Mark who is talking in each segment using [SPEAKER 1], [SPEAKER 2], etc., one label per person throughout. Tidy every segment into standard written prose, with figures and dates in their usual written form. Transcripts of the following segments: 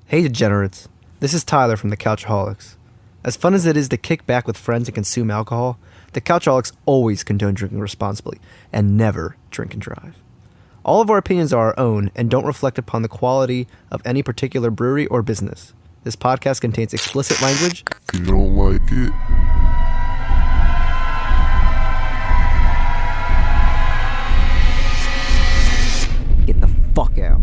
[SPEAKER 1] Hey degenerates, this is Tyler from the Couchaholics. As fun as it is to kick back with friends and consume alcohol, the Couchaholics always condone drinking responsibly and never drink and drive. All of our opinions are our own and don't reflect upon the quality of any particular brewery or business. This podcast contains explicit language.
[SPEAKER 2] If you don't like it,
[SPEAKER 1] Get the fuck out.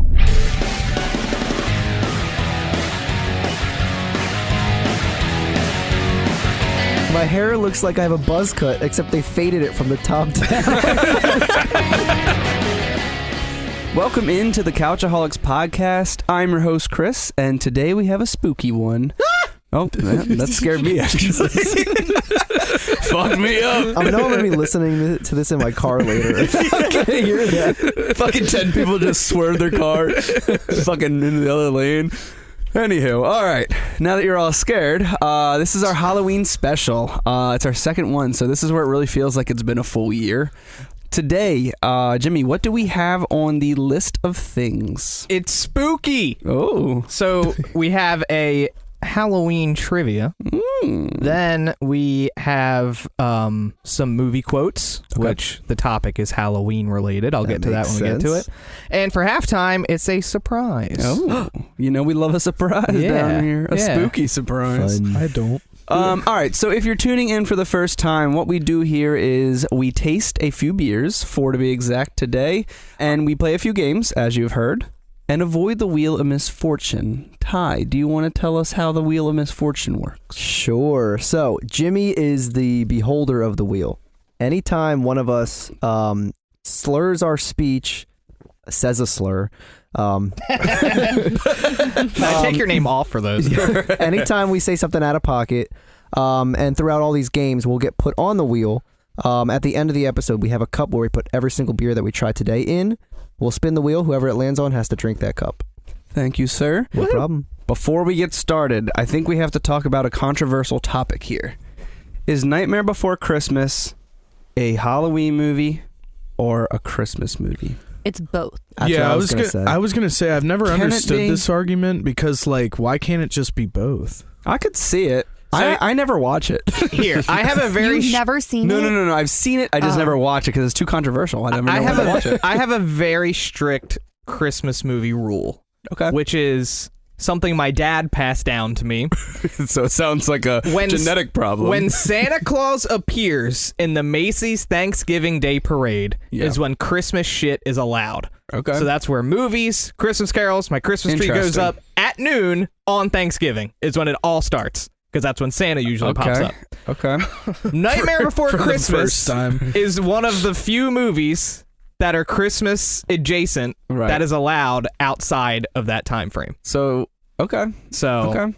[SPEAKER 1] My hair looks like I have a buzz cut, except they faded it from the top down.
[SPEAKER 3] Welcome into the Couchaholics podcast. I'm your host, Chris, and today we have a spooky one. Oh, that scared me, actually. Fuck me up.
[SPEAKER 1] I know I'm going to be listening to this in my car later. I can't hear that.
[SPEAKER 3] Fucking 10 people just swerved their car fucking into the other lane. Anywho, all right. Now that you're all scared, this is our Halloween special. It's our second one, so this is where it really feels like it's been a full year. Today, Jimmy, what do we have on the list of things?
[SPEAKER 4] It's spooky.
[SPEAKER 3] Oh.
[SPEAKER 4] So we have a Halloween trivia. Then we have some movie quotes, which the topic is Halloween related. I'll get to that when we get to it. And for halftime, it's a surprise.
[SPEAKER 3] Oh. You know we love a surprise down here. A spooky surprise.
[SPEAKER 1] Fun.
[SPEAKER 5] I don't.
[SPEAKER 3] All right, so if you're tuning in for the first time, what we do here is we taste a few beers, 4 to be exact today, and we play a few games, as you've heard, and avoid the Wheel of Misfortune. Ty, do you want to tell us how the Wheel of Misfortune works?
[SPEAKER 1] Sure. So, Jimmy is the beholder of the wheel. Anytime one of us slurs our speech, says a slur,
[SPEAKER 4] I take your name off for those.
[SPEAKER 1] anytime we say something out of pocket, and throughout all these games, we'll get put on the wheel. At the end of the episode, we have a cup where we put every single beer that we tried today in. We'll spin the wheel. Whoever it lands on has to drink that cup.
[SPEAKER 3] Thank you, sir.
[SPEAKER 1] No problem.
[SPEAKER 3] Before we get started, I think we have to talk about a controversial topic here. Is Nightmare Before Christmas a Halloween movie or a Christmas movie?
[SPEAKER 6] It's both.
[SPEAKER 1] That's what I was gonna say.
[SPEAKER 5] I was gonna say I've never
[SPEAKER 3] Can it
[SPEAKER 5] understood
[SPEAKER 3] be?
[SPEAKER 5] this argument because, like, why can't it just be both?
[SPEAKER 3] I could see it. I never watch it.
[SPEAKER 4] Here, I have a very...
[SPEAKER 6] You've never seen it?
[SPEAKER 3] No. I've seen it. I just never watch it because it's too controversial. I never know when to watch it.
[SPEAKER 4] I have a very strict Christmas movie rule,
[SPEAKER 3] Okay.
[SPEAKER 4] which is something my dad passed down to me.
[SPEAKER 3] So it sounds like a genetic problem.
[SPEAKER 4] When Santa Claus appears in the Macy's Thanksgiving Day Parade is when Christmas shit is allowed.
[SPEAKER 3] Okay.
[SPEAKER 4] So that's where movies, Christmas carols, my Christmas tree goes up at noon on Thanksgiving is when it all starts. Because that's when Santa usually pops up.
[SPEAKER 3] Okay.
[SPEAKER 4] Nightmare Before
[SPEAKER 5] for
[SPEAKER 4] Christmas
[SPEAKER 5] the first time.
[SPEAKER 4] is one of the few movies that are Christmas adjacent that is allowed outside of that time frame.
[SPEAKER 3] So, okay.
[SPEAKER 4] So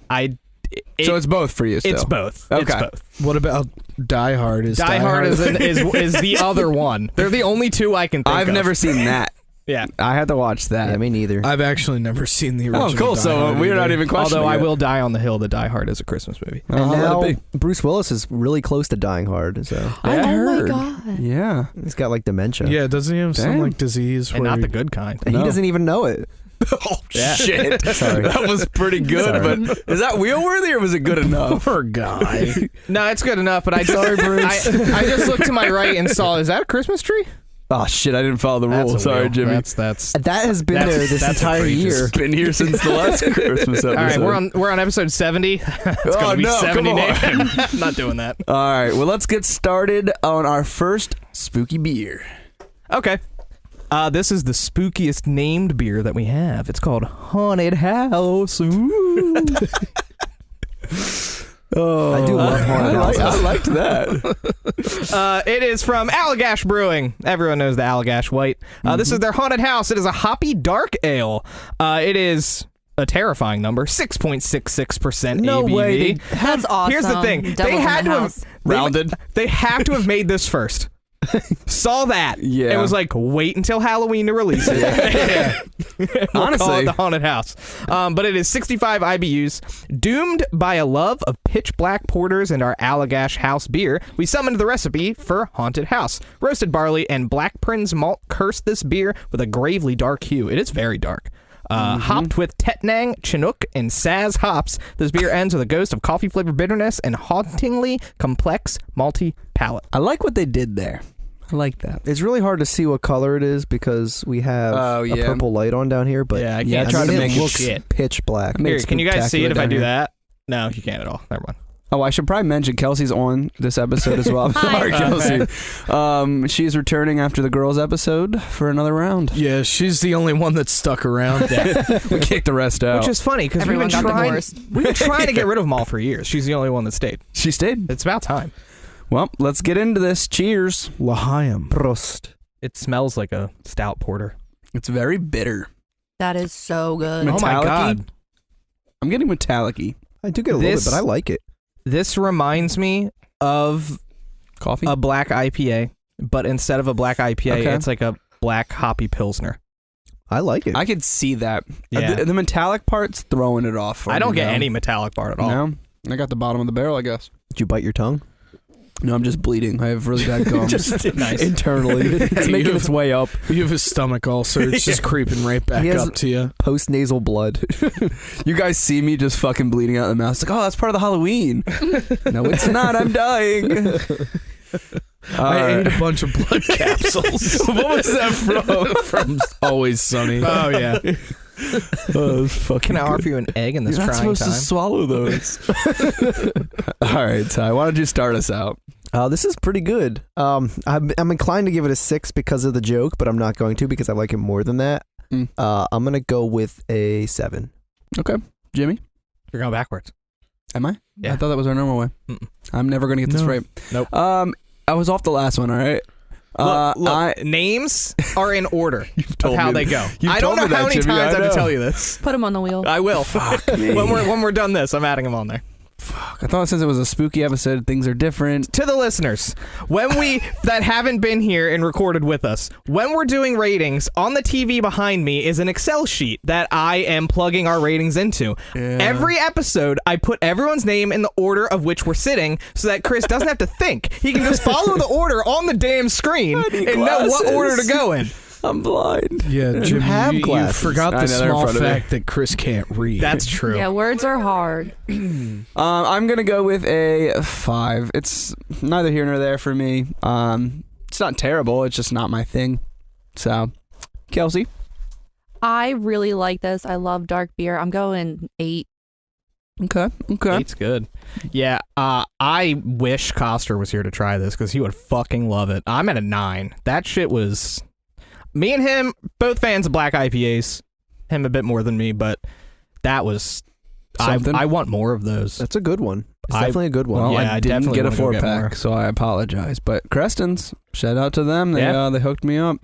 [SPEAKER 3] So it's both for you still?
[SPEAKER 4] It's both.
[SPEAKER 3] Okay.
[SPEAKER 4] It's both.
[SPEAKER 5] What about Die Hard?
[SPEAKER 4] Die Hard is the other one. They're the only two I can think of.
[SPEAKER 3] I've never seen that.
[SPEAKER 4] Yeah.
[SPEAKER 3] I had to watch that.
[SPEAKER 1] Yeah, me neither.
[SPEAKER 5] I've actually never seen the original.
[SPEAKER 3] Oh, cool.
[SPEAKER 5] Die
[SPEAKER 3] So
[SPEAKER 5] Hard
[SPEAKER 3] we're not
[SPEAKER 5] either.
[SPEAKER 3] even questioning
[SPEAKER 4] Although I
[SPEAKER 3] it.
[SPEAKER 4] will die on the hill that Die Hard is a Christmas movie.
[SPEAKER 1] And
[SPEAKER 3] I'll
[SPEAKER 1] now
[SPEAKER 3] let it be.
[SPEAKER 1] Bruce Willis is really close to dying hard. So
[SPEAKER 3] I
[SPEAKER 6] Oh
[SPEAKER 3] heard.
[SPEAKER 6] my god.
[SPEAKER 3] Yeah.
[SPEAKER 1] he's got like dementia.
[SPEAKER 5] Yeah, doesn't he have some
[SPEAKER 3] Damn.
[SPEAKER 5] like disease?
[SPEAKER 4] And
[SPEAKER 5] where
[SPEAKER 4] not
[SPEAKER 5] he-
[SPEAKER 4] the good kind.
[SPEAKER 1] And he doesn't even know it.
[SPEAKER 3] Oh, shit.
[SPEAKER 1] Sorry.
[SPEAKER 3] That was pretty good,
[SPEAKER 1] Sorry.
[SPEAKER 3] but is that wheel-worthy or was it good enough?
[SPEAKER 5] Poor guy.
[SPEAKER 4] No, it's good enough, but I just looked to my right and saw, is that a Christmas tree?
[SPEAKER 3] Oh, shit. I didn't follow the
[SPEAKER 4] That's
[SPEAKER 3] rule.
[SPEAKER 4] a
[SPEAKER 3] Sorry,
[SPEAKER 4] wheel.
[SPEAKER 3] Jimmy.
[SPEAKER 4] That's
[SPEAKER 1] That has been
[SPEAKER 4] That's-
[SPEAKER 1] there this
[SPEAKER 4] that's
[SPEAKER 1] entire
[SPEAKER 4] outrageous.
[SPEAKER 1] year.
[SPEAKER 3] It's been here since the last Christmas episode.
[SPEAKER 4] all right. We're on episode 70. It's
[SPEAKER 3] Oh,
[SPEAKER 4] gonna be
[SPEAKER 3] no,
[SPEAKER 4] 70
[SPEAKER 3] come on.
[SPEAKER 4] names. Not doing that.
[SPEAKER 3] All right. Well, let's get started on our first spooky beer.
[SPEAKER 4] Okay. This is the spookiest named beer that we have. It's called Haunted House. Ooh.
[SPEAKER 3] Oh,
[SPEAKER 1] I do love haunted houses.
[SPEAKER 3] I liked that.
[SPEAKER 4] It is from Allagash Brewing. Everyone knows the Allagash White. This is their Haunted House. It is a hoppy dark ale. It is a terrifying number, 6.66%
[SPEAKER 1] No
[SPEAKER 4] ABV.
[SPEAKER 1] way.
[SPEAKER 6] That's awesome.
[SPEAKER 4] Here's the thing.
[SPEAKER 6] Devil's
[SPEAKER 4] They
[SPEAKER 6] in
[SPEAKER 4] had
[SPEAKER 6] the
[SPEAKER 4] to
[SPEAKER 6] house.
[SPEAKER 4] have
[SPEAKER 3] Rounded.
[SPEAKER 4] They have to have made this first. Saw that.
[SPEAKER 3] Yeah.
[SPEAKER 4] It was like, wait until Halloween to release it. We'll call
[SPEAKER 3] Honestly.
[SPEAKER 4] it the Haunted House. But it is 65 IBUs. Doomed by a love of pitch black porters and our Allagash House beer, we summoned the recipe for Haunted House. Roasted barley and Black Prince malt cursed this beer with a gravely dark hue. It is very dark. Hopped with Tetnang, Chinook, and Saz hops, this beer ends with a ghost of coffee-flavored bitterness and hauntingly complex malty palate.
[SPEAKER 3] I like what they did there. I like that.
[SPEAKER 1] It's really hard to see what color it is because we have a purple light on down here, but
[SPEAKER 4] Yeah, I
[SPEAKER 3] I
[SPEAKER 4] can't
[SPEAKER 3] tried to
[SPEAKER 4] see
[SPEAKER 3] make
[SPEAKER 4] it
[SPEAKER 3] it
[SPEAKER 4] look
[SPEAKER 1] pitch black.
[SPEAKER 3] Made
[SPEAKER 4] Here, can you guys see it if I
[SPEAKER 3] spectacular
[SPEAKER 4] do
[SPEAKER 3] down here.
[SPEAKER 4] that? No, you can't at all. Never mind.
[SPEAKER 3] Oh, I should probably mention Kelsey's on this episode as well.
[SPEAKER 6] Hi.
[SPEAKER 3] Sorry, Kelsey. She is returning after the girls' episode for another round.
[SPEAKER 5] Yeah, she's the only one that's stuck around.
[SPEAKER 3] We kicked the rest out.
[SPEAKER 4] Which is funny because we've
[SPEAKER 6] Everyone
[SPEAKER 4] been
[SPEAKER 6] got
[SPEAKER 4] trying.
[SPEAKER 6] divorced.
[SPEAKER 4] We've been trying to get rid of them all for years. She's the only one that stayed.
[SPEAKER 3] She stayed.
[SPEAKER 4] It's about time.
[SPEAKER 3] Well, let's get into this. Cheers.
[SPEAKER 5] L'chaim.
[SPEAKER 1] Prost.
[SPEAKER 4] It smells like a stout porter.
[SPEAKER 3] It's very bitter.
[SPEAKER 6] That is so good.
[SPEAKER 4] Oh my
[SPEAKER 3] Metallic-y?
[SPEAKER 4] god.
[SPEAKER 3] I'm getting metallic-y.
[SPEAKER 1] I do get a little bit, but I like it.
[SPEAKER 4] This reminds me of
[SPEAKER 3] Coffee?
[SPEAKER 4] a black IPA, but instead of a black IPA,
[SPEAKER 3] Okay.
[SPEAKER 4] it's like a black hoppy pilsner.
[SPEAKER 1] I like it.
[SPEAKER 3] I could see that.
[SPEAKER 4] Yeah.
[SPEAKER 3] The metallic part's throwing it off. For
[SPEAKER 4] I don't
[SPEAKER 3] me
[SPEAKER 4] get
[SPEAKER 3] now.
[SPEAKER 4] any metallic part at all.
[SPEAKER 3] No? I got the bottom of the barrel, I guess.
[SPEAKER 1] Did you bite your tongue?
[SPEAKER 3] No, I'm just bleeding. I have really bad gums.
[SPEAKER 4] Just nice.
[SPEAKER 3] Internally. It's making its way up.
[SPEAKER 5] You have a stomach ulcer. It's just creeping right back
[SPEAKER 1] He has-
[SPEAKER 5] up to you.
[SPEAKER 1] Post nasal blood.
[SPEAKER 3] You guys see me just fucking bleeding out of the mouth. It's like, oh, that's part of the Halloween. No, it's not. I'm dying.
[SPEAKER 5] I ate a bunch of blood capsules.
[SPEAKER 3] What was that from?
[SPEAKER 5] From Always Sunny.
[SPEAKER 4] Oh yeah.
[SPEAKER 3] Oh, that's fucking
[SPEAKER 4] Can I
[SPEAKER 3] good.
[SPEAKER 4] offer you an egg in this
[SPEAKER 3] You're not
[SPEAKER 4] trying
[SPEAKER 3] supposed
[SPEAKER 4] time?
[SPEAKER 3] to swallow those. All right, Ty, why don't you start us out?
[SPEAKER 1] This is pretty good. I'm inclined to give it a 6 because of the joke, but I'm not going to because I like it more than that.
[SPEAKER 3] Mm.
[SPEAKER 1] I'm gonna go with a 7.
[SPEAKER 3] Okay. Jimmy?
[SPEAKER 4] You're going backwards.
[SPEAKER 3] Am I?
[SPEAKER 4] Yeah.
[SPEAKER 3] I thought that was our normal way.
[SPEAKER 4] Mm-mm.
[SPEAKER 3] I'm never going to get this
[SPEAKER 5] No.
[SPEAKER 3] right.
[SPEAKER 4] Nope.
[SPEAKER 3] I was off the last one, all right?
[SPEAKER 4] Look, names are in order of
[SPEAKER 3] told
[SPEAKER 4] how
[SPEAKER 3] me
[SPEAKER 4] they
[SPEAKER 3] that.
[SPEAKER 4] go.
[SPEAKER 3] You've
[SPEAKER 4] I don't know
[SPEAKER 3] told me
[SPEAKER 4] how
[SPEAKER 3] that,
[SPEAKER 4] many
[SPEAKER 3] Jimmy,
[SPEAKER 4] times
[SPEAKER 3] I
[SPEAKER 4] I have to
[SPEAKER 3] know.
[SPEAKER 4] tell you this.
[SPEAKER 6] Put them on the wheel.
[SPEAKER 4] I will.
[SPEAKER 3] me.
[SPEAKER 4] when we're done this, I'm adding them on there.
[SPEAKER 3] Fuck, I thought since it was a spooky episode, things are different.
[SPEAKER 4] To the listeners, when we that haven't been here and recorded with us, when we're doing ratings, on the TV behind me is an Excel sheet that I am plugging our ratings into.
[SPEAKER 3] Yeah.
[SPEAKER 4] Every episode, I put everyone's name in the order of which we're sitting so that Chris doesn't have to think. He can just follow the order on the damn screen and
[SPEAKER 3] need
[SPEAKER 4] know what
[SPEAKER 3] glasses.
[SPEAKER 4] order to go in.
[SPEAKER 3] I'm blind.
[SPEAKER 5] Yeah, Jimmy,
[SPEAKER 1] have
[SPEAKER 5] you
[SPEAKER 1] glasses.
[SPEAKER 5] forgot
[SPEAKER 3] I
[SPEAKER 5] the
[SPEAKER 3] know, they're in
[SPEAKER 5] small
[SPEAKER 3] front of me.
[SPEAKER 5] fact that Chris can't read.
[SPEAKER 4] That's true.
[SPEAKER 6] Yeah, words are hard.
[SPEAKER 3] I'm going to go with a 5. It's neither here nor there for me. It's not terrible. It's just not my thing. So, Kelsey?
[SPEAKER 6] I really like this. I love dark beer. I'm going 8.
[SPEAKER 3] Okay.
[SPEAKER 4] Eight's good. Yeah, I wish Coster was here to try this because he would fucking love it. I'm at a 9. That shit was... Me and him, both fans of black IPAs. Him a bit more than me, but that was...
[SPEAKER 3] Something.
[SPEAKER 4] I want more of those.
[SPEAKER 1] That's a good one. It's
[SPEAKER 4] I-
[SPEAKER 1] definitely a good one.
[SPEAKER 3] Well,
[SPEAKER 4] Yeah,
[SPEAKER 3] I
[SPEAKER 4] I
[SPEAKER 3] didn't
[SPEAKER 4] definitely
[SPEAKER 3] get a
[SPEAKER 4] wanna go get
[SPEAKER 3] 4-pack,
[SPEAKER 4] more.
[SPEAKER 3] so I apologize. But Creston's, shout out to them. They
[SPEAKER 4] Yeah.
[SPEAKER 3] they hooked me up.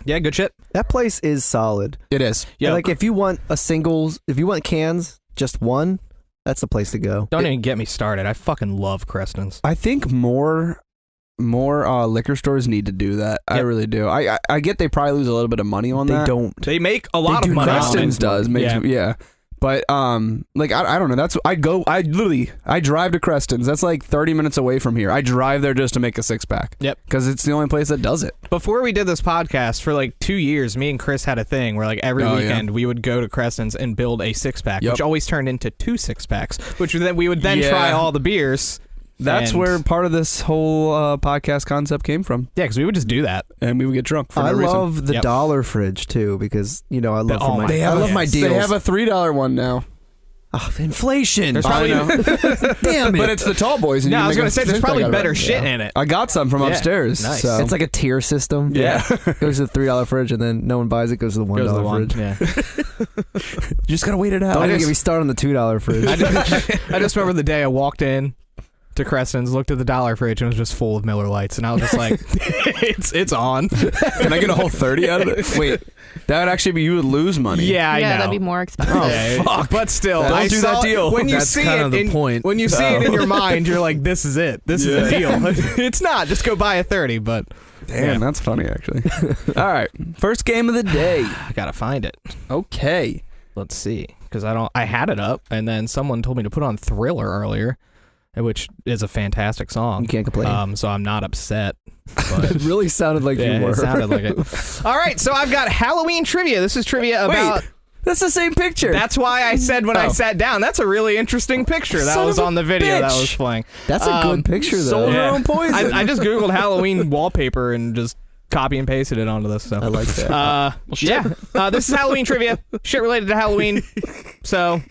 [SPEAKER 4] Yeah, good shit.
[SPEAKER 1] That place is solid.
[SPEAKER 3] It is.
[SPEAKER 4] Yeah,
[SPEAKER 1] Like if you want if you want cans, just one, that's the place to go.
[SPEAKER 4] don't even get me started. I fucking love Creston's.
[SPEAKER 3] I think more liquor stores need to do that. I
[SPEAKER 4] Yep.
[SPEAKER 3] really do. I get they probably lose a little bit of money on
[SPEAKER 1] They
[SPEAKER 3] that.
[SPEAKER 1] don't.
[SPEAKER 4] They make a lot
[SPEAKER 1] They
[SPEAKER 4] of
[SPEAKER 1] do
[SPEAKER 4] money.
[SPEAKER 1] not.
[SPEAKER 4] on it.
[SPEAKER 3] Creston's does. Yeah. But like I don't know. That's I drive to Creston's. That's like 30 minutes away from here. I drive there just to make a 6-pack.
[SPEAKER 4] Yep.
[SPEAKER 3] Because it's the only place that does it.
[SPEAKER 4] Before we did this podcast, for like 2 years, me and Chris had a thing where like every
[SPEAKER 3] Oh, yeah.
[SPEAKER 4] weekend we would go to Creston's and build a 6-pack,
[SPEAKER 3] Yep.
[SPEAKER 4] which always turned into 2 6-packs, which we would then
[SPEAKER 3] Yeah.
[SPEAKER 4] try all the beers.
[SPEAKER 3] That's
[SPEAKER 4] And-
[SPEAKER 3] where part of this whole podcast concept came from,
[SPEAKER 4] Yeah, because we would just do that.
[SPEAKER 3] and we would get drunk for
[SPEAKER 1] I
[SPEAKER 3] no reason.
[SPEAKER 1] love the
[SPEAKER 4] Yep.
[SPEAKER 1] dollar fridge too because I love
[SPEAKER 4] Oh
[SPEAKER 1] for
[SPEAKER 4] my
[SPEAKER 1] my
[SPEAKER 4] God.
[SPEAKER 1] I love my
[SPEAKER 4] Yes.
[SPEAKER 1] deals.
[SPEAKER 3] They have a $3 one now.
[SPEAKER 1] Inflation.
[SPEAKER 4] There's
[SPEAKER 3] I
[SPEAKER 4] probably
[SPEAKER 3] know.
[SPEAKER 1] Damn it.
[SPEAKER 3] But it's the tall boys. And
[SPEAKER 4] no.
[SPEAKER 3] you
[SPEAKER 4] I was
[SPEAKER 3] make
[SPEAKER 4] gonna
[SPEAKER 3] a
[SPEAKER 4] say there's
[SPEAKER 3] 6-pack
[SPEAKER 4] probably
[SPEAKER 3] out of
[SPEAKER 4] better
[SPEAKER 3] it.
[SPEAKER 4] shit in it.
[SPEAKER 3] I got some from
[SPEAKER 4] Yeah.
[SPEAKER 3] upstairs.
[SPEAKER 4] Nice.
[SPEAKER 3] So.
[SPEAKER 1] It's like a tier system.
[SPEAKER 3] Yeah.
[SPEAKER 1] Goes to the $3 fridge and then no one buys it. Goes to the $1
[SPEAKER 4] Goes to the one.
[SPEAKER 1] fridge.
[SPEAKER 4] Yeah.
[SPEAKER 3] You just gotta wait it out.
[SPEAKER 1] Don't even
[SPEAKER 4] just-
[SPEAKER 1] get me started on the $2 fridge.
[SPEAKER 4] I just remember the day I walked in to Creston's, looked at the dollar fridge, and it was just full of Miller Lights, and I was just like, it's on.
[SPEAKER 3] Can I get a whole 30 out of it? Wait, that would actually be, you would lose money.
[SPEAKER 4] Yeah, I know.
[SPEAKER 6] that'd be more expensive.
[SPEAKER 4] Yeah,
[SPEAKER 3] fuck.
[SPEAKER 4] But still,
[SPEAKER 3] Don't
[SPEAKER 4] I
[SPEAKER 3] do
[SPEAKER 4] saw
[SPEAKER 3] that deal.
[SPEAKER 4] When you
[SPEAKER 5] That's
[SPEAKER 4] see
[SPEAKER 5] kind
[SPEAKER 4] it,
[SPEAKER 5] of the point.
[SPEAKER 4] When you see it in your mind, you're like, "This is it. This is the deal." It's not. Just go buy a 30. But
[SPEAKER 3] Damn,
[SPEAKER 4] yeah.
[SPEAKER 3] that's funny, actually. All right, first game of the day.
[SPEAKER 4] I gotta find it.
[SPEAKER 3] Okay.
[SPEAKER 4] Let's see, because I had it up, and then someone told me to put on Thriller earlier, which is a fantastic song.
[SPEAKER 1] You can't complain.
[SPEAKER 4] So I'm not upset. But
[SPEAKER 1] It really sounded like
[SPEAKER 4] yeah,
[SPEAKER 1] you were.
[SPEAKER 4] it sounded like it. All right, so I've got Halloween trivia. This is trivia about.
[SPEAKER 3] That's the same picture.
[SPEAKER 4] That's why I said when I sat down, that's a really interesting picture. That
[SPEAKER 3] Son
[SPEAKER 4] was
[SPEAKER 3] of a
[SPEAKER 4] on the video that
[SPEAKER 3] bitch.
[SPEAKER 4] was playing.
[SPEAKER 1] That's a good picture, though.
[SPEAKER 3] Sold her own poison.
[SPEAKER 4] I just Googled Halloween wallpaper and just copy and pasted it onto this. So
[SPEAKER 1] I like that.
[SPEAKER 4] this is Halloween trivia. Shit related to Halloween. So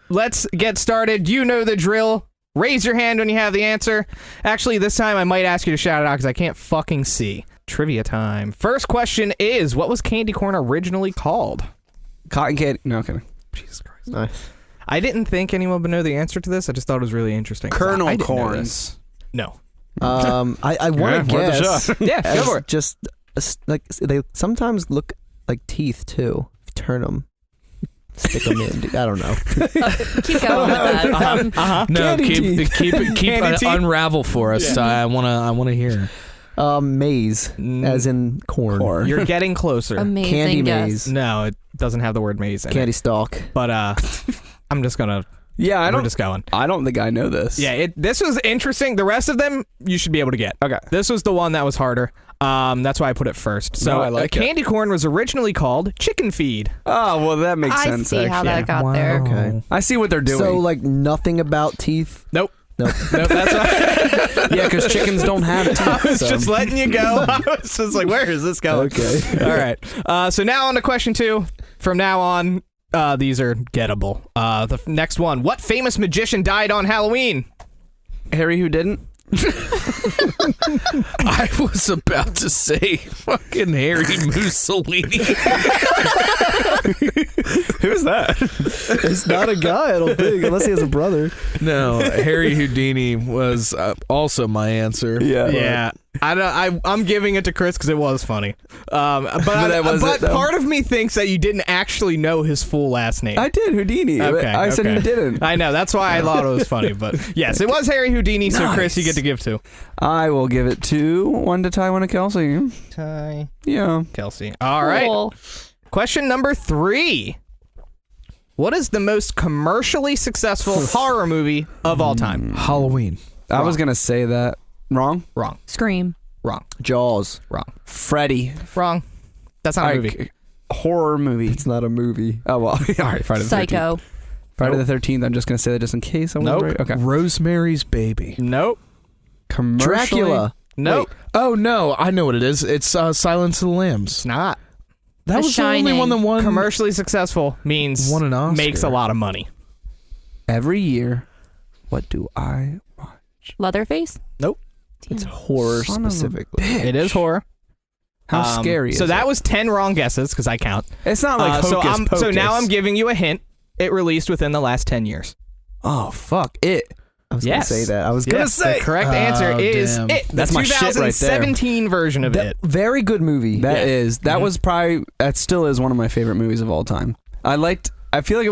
[SPEAKER 4] let's get started. You know the drill. Raise your hand when you have the answer. Actually, this time I might ask you to shout it out because I can't fucking see. Trivia time. First question is, what was candy corn originally called?
[SPEAKER 3] Cotton candy. No, kidding.
[SPEAKER 4] Jesus Christ.
[SPEAKER 1] Nice.
[SPEAKER 4] I didn't think anyone would know the answer to this. I just thought it was really interesting.
[SPEAKER 3] Kernel
[SPEAKER 4] I didn't know
[SPEAKER 3] corns.
[SPEAKER 4] this. No.
[SPEAKER 1] I want to
[SPEAKER 3] worth a
[SPEAKER 1] guess.
[SPEAKER 3] shot.
[SPEAKER 4] Yeah, go for it.
[SPEAKER 1] Just like they sometimes look like teeth too. If you turn them, stick them in. I don't know.
[SPEAKER 6] Keep going with that.
[SPEAKER 5] No,
[SPEAKER 1] Candy
[SPEAKER 5] keep
[SPEAKER 4] Candy teeth?
[SPEAKER 5] unravel for us. I wanna hear.
[SPEAKER 1] Maize, as in corn.
[SPEAKER 4] You're getting closer.
[SPEAKER 6] Amazing
[SPEAKER 1] Candy
[SPEAKER 6] guess.
[SPEAKER 1] maze.
[SPEAKER 4] No, it doesn't have the word maze in
[SPEAKER 1] Candy
[SPEAKER 4] it.
[SPEAKER 1] stalk.
[SPEAKER 4] But I'm just gonna.
[SPEAKER 3] Yeah,
[SPEAKER 4] We're just going.
[SPEAKER 3] I don't think I know this.
[SPEAKER 4] Yeah, this was interesting. The rest of them you should be able to get.
[SPEAKER 3] Okay.
[SPEAKER 4] This was the one that was harder. That's why I put it first. So
[SPEAKER 3] No, I like it.
[SPEAKER 4] candy corn was originally called chicken feed.
[SPEAKER 3] Oh, well, that makes
[SPEAKER 6] I
[SPEAKER 3] sense.
[SPEAKER 6] see how
[SPEAKER 3] actually.
[SPEAKER 6] that got there.
[SPEAKER 1] Okay.
[SPEAKER 3] I see what they're doing.
[SPEAKER 1] So like nothing about teeth.
[SPEAKER 4] Nope.
[SPEAKER 1] Nope.
[SPEAKER 4] Nope. That's
[SPEAKER 3] yeah, because chickens don't have teeth.
[SPEAKER 4] I was
[SPEAKER 3] so.
[SPEAKER 4] just letting you go. I was just like, where is this going?
[SPEAKER 1] Okay.
[SPEAKER 4] All right. So now on to question 2. From now on, these are gettable. The next one. What famous magician died on Halloween?
[SPEAKER 3] Harry who didn't?
[SPEAKER 5] I was about to say fucking Harry Mussolini.
[SPEAKER 3] Who's that?
[SPEAKER 1] It's not a guy, I don't think, unless he has a brother.
[SPEAKER 5] No, Harry Houdini was also my answer.
[SPEAKER 4] Yeah. I'm giving it to Chris because it was funny. But part of me thinks that you didn't actually know his full last name.
[SPEAKER 3] I did, Houdini. I said you didn't.
[SPEAKER 4] I know. That's why I thought it was funny. But yes, it was Harry Houdini. So
[SPEAKER 3] Nice.
[SPEAKER 4] Chris, you get to give 2.
[SPEAKER 3] I will give it 2. 1 to Ty, 1 to Kelsey.
[SPEAKER 4] Ty,
[SPEAKER 3] Yeah.
[SPEAKER 4] Kelsey. All right.
[SPEAKER 6] Cool.
[SPEAKER 4] Question number 3. What is the most commercially successful horror movie of all time?
[SPEAKER 5] Halloween.
[SPEAKER 3] I was going to say that. Wrong?
[SPEAKER 4] Wrong.
[SPEAKER 6] Scream.
[SPEAKER 4] Wrong.
[SPEAKER 1] Jaws.
[SPEAKER 4] Wrong.
[SPEAKER 3] Freddy.
[SPEAKER 4] Wrong. That's not a movie.
[SPEAKER 3] Horror movie.
[SPEAKER 1] It's not a movie.
[SPEAKER 3] Oh, well. All right, Friday the 13th.
[SPEAKER 6] Psycho.
[SPEAKER 3] Friday the 13th. I'm just going to say that just in case. I was
[SPEAKER 4] Nope.
[SPEAKER 3] right. Okay.
[SPEAKER 5] Rosemary's Baby.
[SPEAKER 4] Nope.
[SPEAKER 3] Commercially.
[SPEAKER 1] Dracula.
[SPEAKER 4] Nope.
[SPEAKER 5] Oh no, I know what it is. It's Silence of the Lambs.
[SPEAKER 4] It's not.
[SPEAKER 5] That
[SPEAKER 6] The
[SPEAKER 5] was the only
[SPEAKER 6] Shining.
[SPEAKER 5] one that won.
[SPEAKER 4] Commercially successful means
[SPEAKER 5] Won an Oscar.
[SPEAKER 4] makes a lot of money.
[SPEAKER 3] Every year. What do I watch?
[SPEAKER 6] Leatherface.
[SPEAKER 4] Nope.
[SPEAKER 1] It's horror
[SPEAKER 3] Son of a
[SPEAKER 1] specifically.
[SPEAKER 4] It is horror.
[SPEAKER 3] How scary is
[SPEAKER 4] So that
[SPEAKER 3] it?
[SPEAKER 4] was 10 wrong guesses because I count.
[SPEAKER 3] It's not like Hocus Pocus.
[SPEAKER 4] So now I'm giving you a hint. It released within the last 10 years.
[SPEAKER 3] Oh, fuck. It.
[SPEAKER 1] I was going
[SPEAKER 4] Yes.
[SPEAKER 1] to say that. I was going to
[SPEAKER 4] Yes,
[SPEAKER 1] say.
[SPEAKER 4] the correct answer
[SPEAKER 5] Oh,
[SPEAKER 4] is
[SPEAKER 5] damn.
[SPEAKER 4] It.
[SPEAKER 3] That's
[SPEAKER 4] the
[SPEAKER 3] my shit right there.
[SPEAKER 4] 2017 version of
[SPEAKER 1] That-
[SPEAKER 4] It.
[SPEAKER 1] very good movie.
[SPEAKER 3] That was probably, that still is one of my favorite movies of all time. I feel like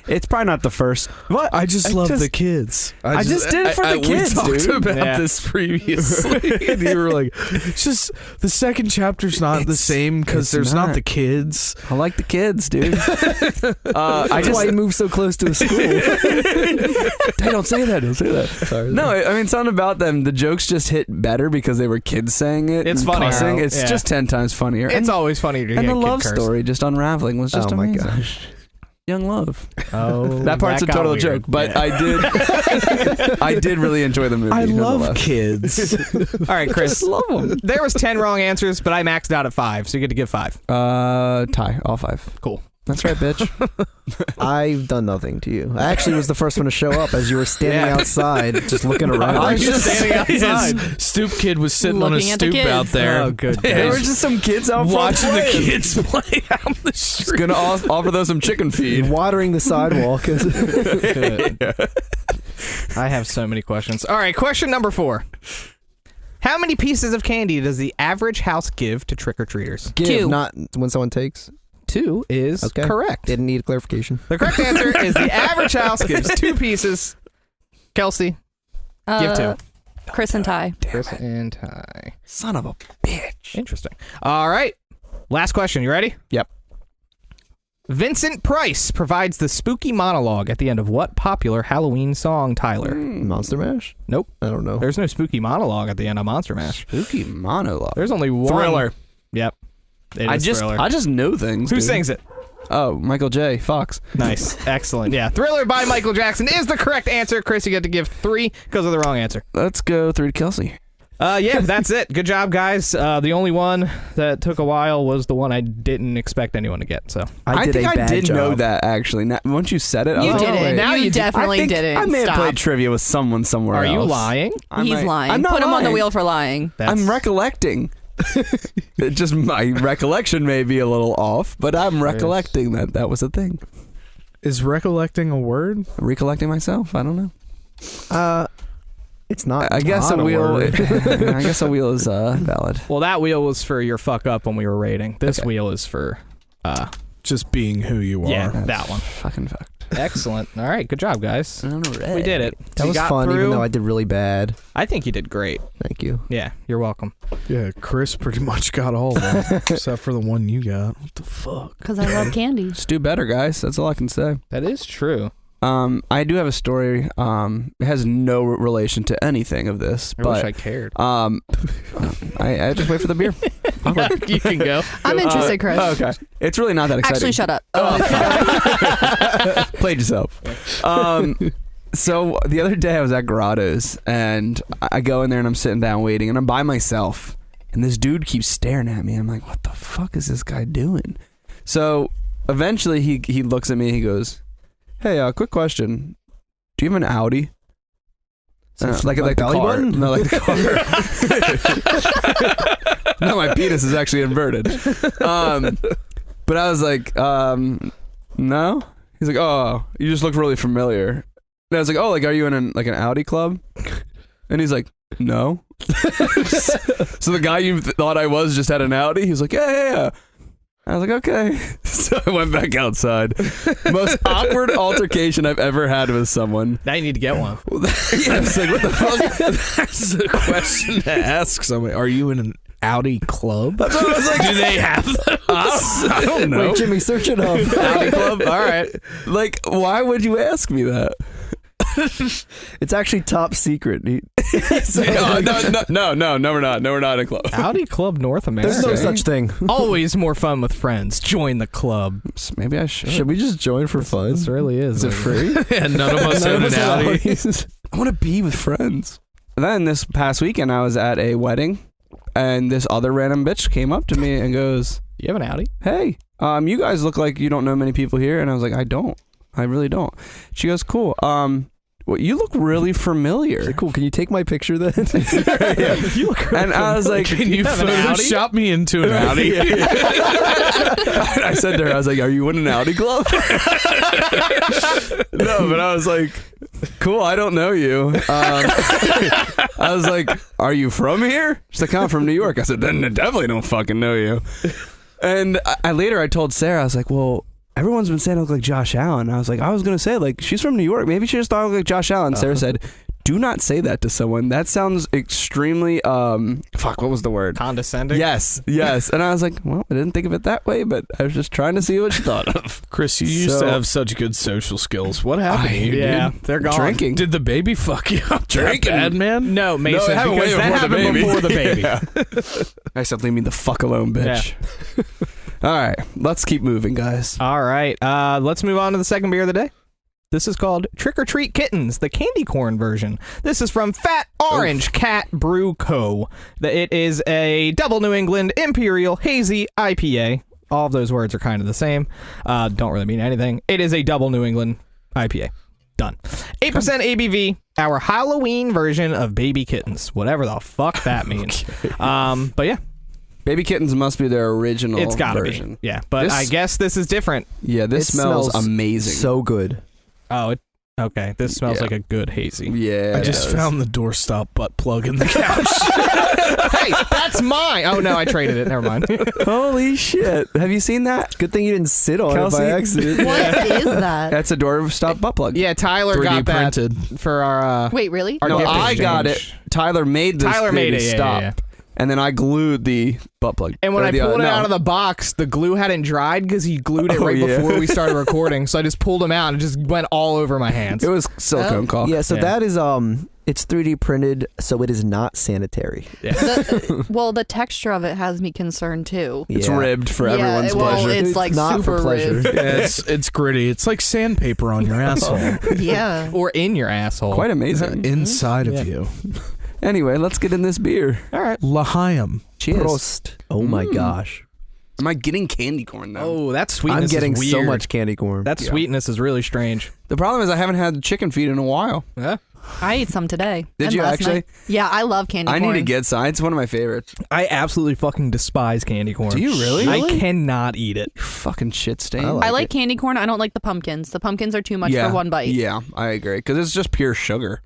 [SPEAKER 3] it's probably not the first. What?
[SPEAKER 5] I just love the kids.
[SPEAKER 3] I just did it for the kids,
[SPEAKER 5] We talked
[SPEAKER 3] dude.
[SPEAKER 5] about
[SPEAKER 4] Yeah.
[SPEAKER 5] this previously, and you were like, "It's just the second chapter's not the same because
[SPEAKER 3] it's
[SPEAKER 5] there's not
[SPEAKER 3] not.
[SPEAKER 5] the kids."
[SPEAKER 3] I like the kids, dude.
[SPEAKER 1] That's why he moved so close to a school.
[SPEAKER 3] Hey, don't say that. Don't say that.
[SPEAKER 1] Sorry.
[SPEAKER 3] No, I mean, something about them. The jokes just hit better because they were kids saying it.
[SPEAKER 4] It's
[SPEAKER 3] and
[SPEAKER 4] funnier.
[SPEAKER 3] cussing. It's
[SPEAKER 4] Yeah.
[SPEAKER 3] just 10 times funnier.
[SPEAKER 4] It's always funny to
[SPEAKER 3] and
[SPEAKER 4] hear
[SPEAKER 3] the
[SPEAKER 4] a kid
[SPEAKER 3] love
[SPEAKER 4] curse.
[SPEAKER 3] story just unraveling was just
[SPEAKER 1] Oh my
[SPEAKER 3] amazing.
[SPEAKER 1] gosh.
[SPEAKER 3] Young love.
[SPEAKER 4] Oh,
[SPEAKER 3] That part's a
[SPEAKER 4] got
[SPEAKER 3] total
[SPEAKER 4] weird.
[SPEAKER 3] joke, but
[SPEAKER 4] Yeah.
[SPEAKER 3] I did really enjoy the movie.
[SPEAKER 5] I love
[SPEAKER 3] nonetheless.
[SPEAKER 5] kids.
[SPEAKER 4] All right, Chris.
[SPEAKER 3] Just love them.
[SPEAKER 4] There was 10 wrong answers, but I maxed out at 5, so you get to give 5.
[SPEAKER 3] Tie, all 5.
[SPEAKER 4] Cool.
[SPEAKER 3] That's right, bitch.
[SPEAKER 1] I've done nothing to you. I actually was the first one to show up as you were standing
[SPEAKER 4] Yeah.
[SPEAKER 1] outside, just looking around.
[SPEAKER 4] I was just standing outside.
[SPEAKER 5] Stoop kid was sitting on a
[SPEAKER 6] Looking at the
[SPEAKER 5] stoop
[SPEAKER 6] kids.
[SPEAKER 5] out there.
[SPEAKER 4] Oh, good
[SPEAKER 3] There were
[SPEAKER 4] days.
[SPEAKER 3] just some kids out front
[SPEAKER 5] watching the
[SPEAKER 3] playing.
[SPEAKER 5] kids play out the
[SPEAKER 3] Just
[SPEAKER 5] street.
[SPEAKER 3] gonna offer those some chicken feed.
[SPEAKER 1] watering the sidewalk.
[SPEAKER 4] I have so many questions. All right, question number 4. How many pieces of candy does the average house give to trick-or-treaters?
[SPEAKER 1] Give,
[SPEAKER 6] 2.
[SPEAKER 1] not when someone takes.
[SPEAKER 4] 2 is
[SPEAKER 1] Okay.
[SPEAKER 4] correct.
[SPEAKER 1] Didn't need clarification.
[SPEAKER 4] The correct answer is the average house gives 2 pieces. Kelsey, give 2.
[SPEAKER 6] Chris and Ty.
[SPEAKER 4] Chris and Ty.
[SPEAKER 3] Son of a bitch.
[SPEAKER 4] Interesting. All right. Last question. You ready?
[SPEAKER 3] Yep.
[SPEAKER 4] Vincent Price provides the spooky monologue at the end of what popular Halloween song, Tyler?
[SPEAKER 1] Monster Mash?
[SPEAKER 4] Nope.
[SPEAKER 1] I don't know.
[SPEAKER 4] There's no spooky monologue at the end of Monster Mash.
[SPEAKER 3] Spooky monologue.
[SPEAKER 4] There's only one.
[SPEAKER 3] Thriller.
[SPEAKER 4] Yep. It is Thriller.
[SPEAKER 3] I just know things.
[SPEAKER 4] Who
[SPEAKER 3] dude.
[SPEAKER 4] sings it?
[SPEAKER 3] Oh, Michael J. Fox.
[SPEAKER 4] Nice. Excellent. Yeah. Thriller by Michael Jackson is the correct answer. Chris, you get to give 3 because of the wrong answer.
[SPEAKER 3] Let's go through to Kelsey.
[SPEAKER 4] Yeah, that's it. Good job, guys. The only one that took a while was the one I didn't expect anyone to get. So
[SPEAKER 3] I think I did
[SPEAKER 1] job.
[SPEAKER 3] know that, actually. Now, once you said it, I
[SPEAKER 6] You
[SPEAKER 3] was like,
[SPEAKER 6] didn't.
[SPEAKER 3] oh, wait.
[SPEAKER 6] Now you definitely
[SPEAKER 3] I think
[SPEAKER 6] didn't.
[SPEAKER 3] I may have
[SPEAKER 6] Stop.
[SPEAKER 3] played trivia with someone somewhere
[SPEAKER 4] are
[SPEAKER 3] else.
[SPEAKER 4] you lying?
[SPEAKER 6] He's lying.
[SPEAKER 3] I'm not
[SPEAKER 6] Put him on the
[SPEAKER 3] lying.
[SPEAKER 6] wheel for lying.
[SPEAKER 3] I'm recollecting. Just my recollection may be a little off, but I'm recollecting that was a thing.
[SPEAKER 5] Is recollecting a word?
[SPEAKER 3] Recollecting myself? I don't know.
[SPEAKER 1] It's not.
[SPEAKER 3] I guess
[SPEAKER 1] not
[SPEAKER 3] a wheel.
[SPEAKER 1] word.
[SPEAKER 3] I guess a wheel is valid.
[SPEAKER 4] Well, that wheel was for your fuck up when we were rating. This
[SPEAKER 3] Okay.
[SPEAKER 4] wheel is for
[SPEAKER 5] Just being who you are.
[SPEAKER 4] yeah,
[SPEAKER 3] That's
[SPEAKER 4] that one.
[SPEAKER 3] Fucking fact.
[SPEAKER 4] Excellent. All right, good job, guys.
[SPEAKER 3] All right.
[SPEAKER 4] We did it.
[SPEAKER 1] That
[SPEAKER 4] We
[SPEAKER 1] was
[SPEAKER 4] got
[SPEAKER 1] fun,
[SPEAKER 4] through.
[SPEAKER 1] even though I did really bad.
[SPEAKER 4] I think you did great.
[SPEAKER 1] Thank you.
[SPEAKER 4] Yeah, you're welcome.
[SPEAKER 5] Yeah, Chris pretty much got all of them, except for the one you got. What the fuck?
[SPEAKER 6] Because I love candy.
[SPEAKER 3] Just do better, guys. That's all I can say.
[SPEAKER 4] That is true.
[SPEAKER 3] I do have a story. It has no relation to anything of this,
[SPEAKER 4] I
[SPEAKER 3] but
[SPEAKER 4] wish I cared.
[SPEAKER 3] I just wait for the beer.
[SPEAKER 4] You can go.
[SPEAKER 6] I'm interested, Chris.
[SPEAKER 3] Okay, it's really not that exciting.
[SPEAKER 6] Actually, shut up.
[SPEAKER 3] Played yourself. So the other day I was at Grotto's and I go in there and I'm sitting down waiting and I'm by myself and this dude keeps staring at me. I'm like, what the fuck is this guy doing? So eventually he looks at me and he goes, hey, quick question. Do you have an Audi? Like the
[SPEAKER 1] belly
[SPEAKER 3] car.
[SPEAKER 1] button?
[SPEAKER 3] No, like the car. No, my penis is actually inverted. But I was like, no. He's like, oh, you just look really familiar. And I was like, oh, like, are you in an Audi club? And he's like, no. So the guy you thought I was just had an Audi? He was like, yeah. I was like, okay. So I went back outside. Most awkward altercation I've ever had with someone.
[SPEAKER 4] Now you need to get one.
[SPEAKER 3] Yeah, it's like, what the fuck?
[SPEAKER 5] That's a question to ask somebody. Are you in an Audi club?
[SPEAKER 3] That's what I was like.
[SPEAKER 5] Do they have those?
[SPEAKER 3] I don't know.
[SPEAKER 1] Wait, Jimmy, search it up.
[SPEAKER 3] Audi club? All right. Like, why would you ask me that?
[SPEAKER 1] It's actually top secret.
[SPEAKER 3] No, we're not. No, we're not in a club.
[SPEAKER 4] Audi Club North America.
[SPEAKER 1] There's no such thing.
[SPEAKER 4] Always more fun with friends. Join the club.
[SPEAKER 3] Maybe I should.
[SPEAKER 1] Should we just join for fun?
[SPEAKER 4] This really is.
[SPEAKER 3] Is it free?
[SPEAKER 5] And none of us own an Audi.
[SPEAKER 3] I want to be with friends. Then this past weekend, I was at a wedding, and this other random bitch came up to me and goes,
[SPEAKER 4] You have an Audi?
[SPEAKER 3] hey, you guys look like you don't know many people here. And I was like, I don't. I really don't. She goes, cool. Well, you look really familiar.
[SPEAKER 1] Cool. Can you take my picture then?
[SPEAKER 4] You look really
[SPEAKER 3] And I was like,
[SPEAKER 5] Can you
[SPEAKER 4] have an Audi?
[SPEAKER 5] Photoshop me into an Audi?
[SPEAKER 3] I said to her, I was like, are you in an Audi club? No, but I was like, cool, I don't know you. I was like, are you from here? She's like, I'm from New York. I said, then I definitely don't fucking know you. And I told Sarah, I was like, well, everyone's been saying I look like Josh Allen. I was like, I was going to say, like, she's from New York. Maybe she just thought I looked like Josh Allen. Sarah said, do not say that to someone. That sounds extremely, what was the word?
[SPEAKER 4] Condescending?
[SPEAKER 3] Yes. And I was like, well, I didn't think of it that way, but I was just trying to see what you thought of.
[SPEAKER 5] Chris, you used to have such good social skills. What happened to you,
[SPEAKER 4] Yeah,
[SPEAKER 5] dude?
[SPEAKER 4] they're gone.
[SPEAKER 3] Drinking.
[SPEAKER 5] Did the baby fuck you up?
[SPEAKER 3] Drinking.
[SPEAKER 5] Bad man?
[SPEAKER 4] No, Mason,
[SPEAKER 3] it happened
[SPEAKER 4] because
[SPEAKER 3] way
[SPEAKER 4] that
[SPEAKER 3] before the
[SPEAKER 4] happened
[SPEAKER 3] baby.
[SPEAKER 4] before the baby.
[SPEAKER 3] Yeah. I said, leave me the fuck alone, bitch. All right, let's keep moving, guys.
[SPEAKER 4] All right, let's move on to the second beer of the day. This is called Trick or Treat Kittens, the candy corn version. This is from Fat Orange Cat Brew Co. It is a double New England Imperial Hazy IPA. All of those words are kind of the same. Don't really mean anything. It is a double New England IPA. Done. 8% ABV, our Halloween version of Baby Kittens. Whatever the fuck that means.
[SPEAKER 3] Okay.
[SPEAKER 4] But yeah.
[SPEAKER 3] Baby Kittens must be their original
[SPEAKER 4] It's gotta
[SPEAKER 3] version.
[SPEAKER 4] be. Yeah, but I guess this is different.
[SPEAKER 3] Yeah, this
[SPEAKER 1] It
[SPEAKER 3] smells
[SPEAKER 1] smells
[SPEAKER 3] amazing.
[SPEAKER 1] So good.
[SPEAKER 4] Oh, okay. This smells
[SPEAKER 3] Yeah.
[SPEAKER 4] like a good hazy.
[SPEAKER 3] Yeah,
[SPEAKER 5] I just found the doorstop butt plug in the couch.
[SPEAKER 4] Hey, that's mine. Oh, no, I traded it. Never mind.
[SPEAKER 3] Holy shit. Have you seen that?
[SPEAKER 1] Good thing you didn't sit on
[SPEAKER 3] Kelsey?
[SPEAKER 1] it by accident.
[SPEAKER 6] What is that?
[SPEAKER 3] That's a doorstop butt plug.
[SPEAKER 4] Yeah, Tyler
[SPEAKER 5] 3D
[SPEAKER 4] got
[SPEAKER 5] printed.
[SPEAKER 4] that for our...
[SPEAKER 6] Wait, really?
[SPEAKER 4] our
[SPEAKER 3] No,
[SPEAKER 4] gift
[SPEAKER 3] I got
[SPEAKER 4] exchange.
[SPEAKER 3] it. Tyler made this
[SPEAKER 4] Tyler made
[SPEAKER 3] baby
[SPEAKER 4] it, yeah,
[SPEAKER 3] stop.
[SPEAKER 4] yeah,
[SPEAKER 3] and then I glued the butt plug.
[SPEAKER 4] And when
[SPEAKER 3] Or
[SPEAKER 4] I
[SPEAKER 3] the,
[SPEAKER 4] pulled it
[SPEAKER 3] no.
[SPEAKER 4] out of the box, the glue hadn't dried because he glued it right before we started recording. So I just pulled him out and it just went all over my hands.
[SPEAKER 3] It was silicone caulk.
[SPEAKER 1] Yeah, so
[SPEAKER 4] Yeah.
[SPEAKER 1] that is it's 3D printed, so it is not sanitary.
[SPEAKER 6] Well, the texture of it has me concerned too.
[SPEAKER 3] It's
[SPEAKER 1] Yeah.
[SPEAKER 3] ribbed for everyone's
[SPEAKER 6] well,
[SPEAKER 3] pleasure.
[SPEAKER 6] it's like
[SPEAKER 1] not
[SPEAKER 6] super
[SPEAKER 1] for pleasure.
[SPEAKER 6] ribbed.
[SPEAKER 5] Yeah, it's gritty. It's like sandpaper on your asshole.
[SPEAKER 6] Yeah.
[SPEAKER 4] Or in your asshole.
[SPEAKER 3] Quite amazing.
[SPEAKER 5] Inside
[SPEAKER 4] Yeah.
[SPEAKER 5] of you.
[SPEAKER 3] Anyway, let's get in this beer.
[SPEAKER 4] All right.
[SPEAKER 5] L'chaim.
[SPEAKER 3] Cheers.
[SPEAKER 1] Prost. Oh my gosh.
[SPEAKER 3] Am I getting candy corn now?
[SPEAKER 4] Oh, that sweetness
[SPEAKER 1] I'm getting
[SPEAKER 4] is weird.
[SPEAKER 1] so much candy corn.
[SPEAKER 4] That sweetness is really strange.
[SPEAKER 3] The problem is I haven't had chicken feet in a while.
[SPEAKER 4] Yeah.
[SPEAKER 6] I ate some today.
[SPEAKER 3] Did
[SPEAKER 6] and
[SPEAKER 3] you
[SPEAKER 6] last
[SPEAKER 3] actually?
[SPEAKER 6] night. Yeah, I love candy
[SPEAKER 3] I
[SPEAKER 6] corn.
[SPEAKER 3] need to get some. It's one of my favorites.
[SPEAKER 4] I absolutely fucking despise candy corn.
[SPEAKER 3] Do you really?
[SPEAKER 4] I cannot eat it.
[SPEAKER 3] You fucking shit stain.
[SPEAKER 1] I
[SPEAKER 6] I like
[SPEAKER 1] it.
[SPEAKER 6] candy corn. I don't like the pumpkins. The pumpkins are too much for one bite.
[SPEAKER 3] Yeah, I agree. Because it's just pure sugar.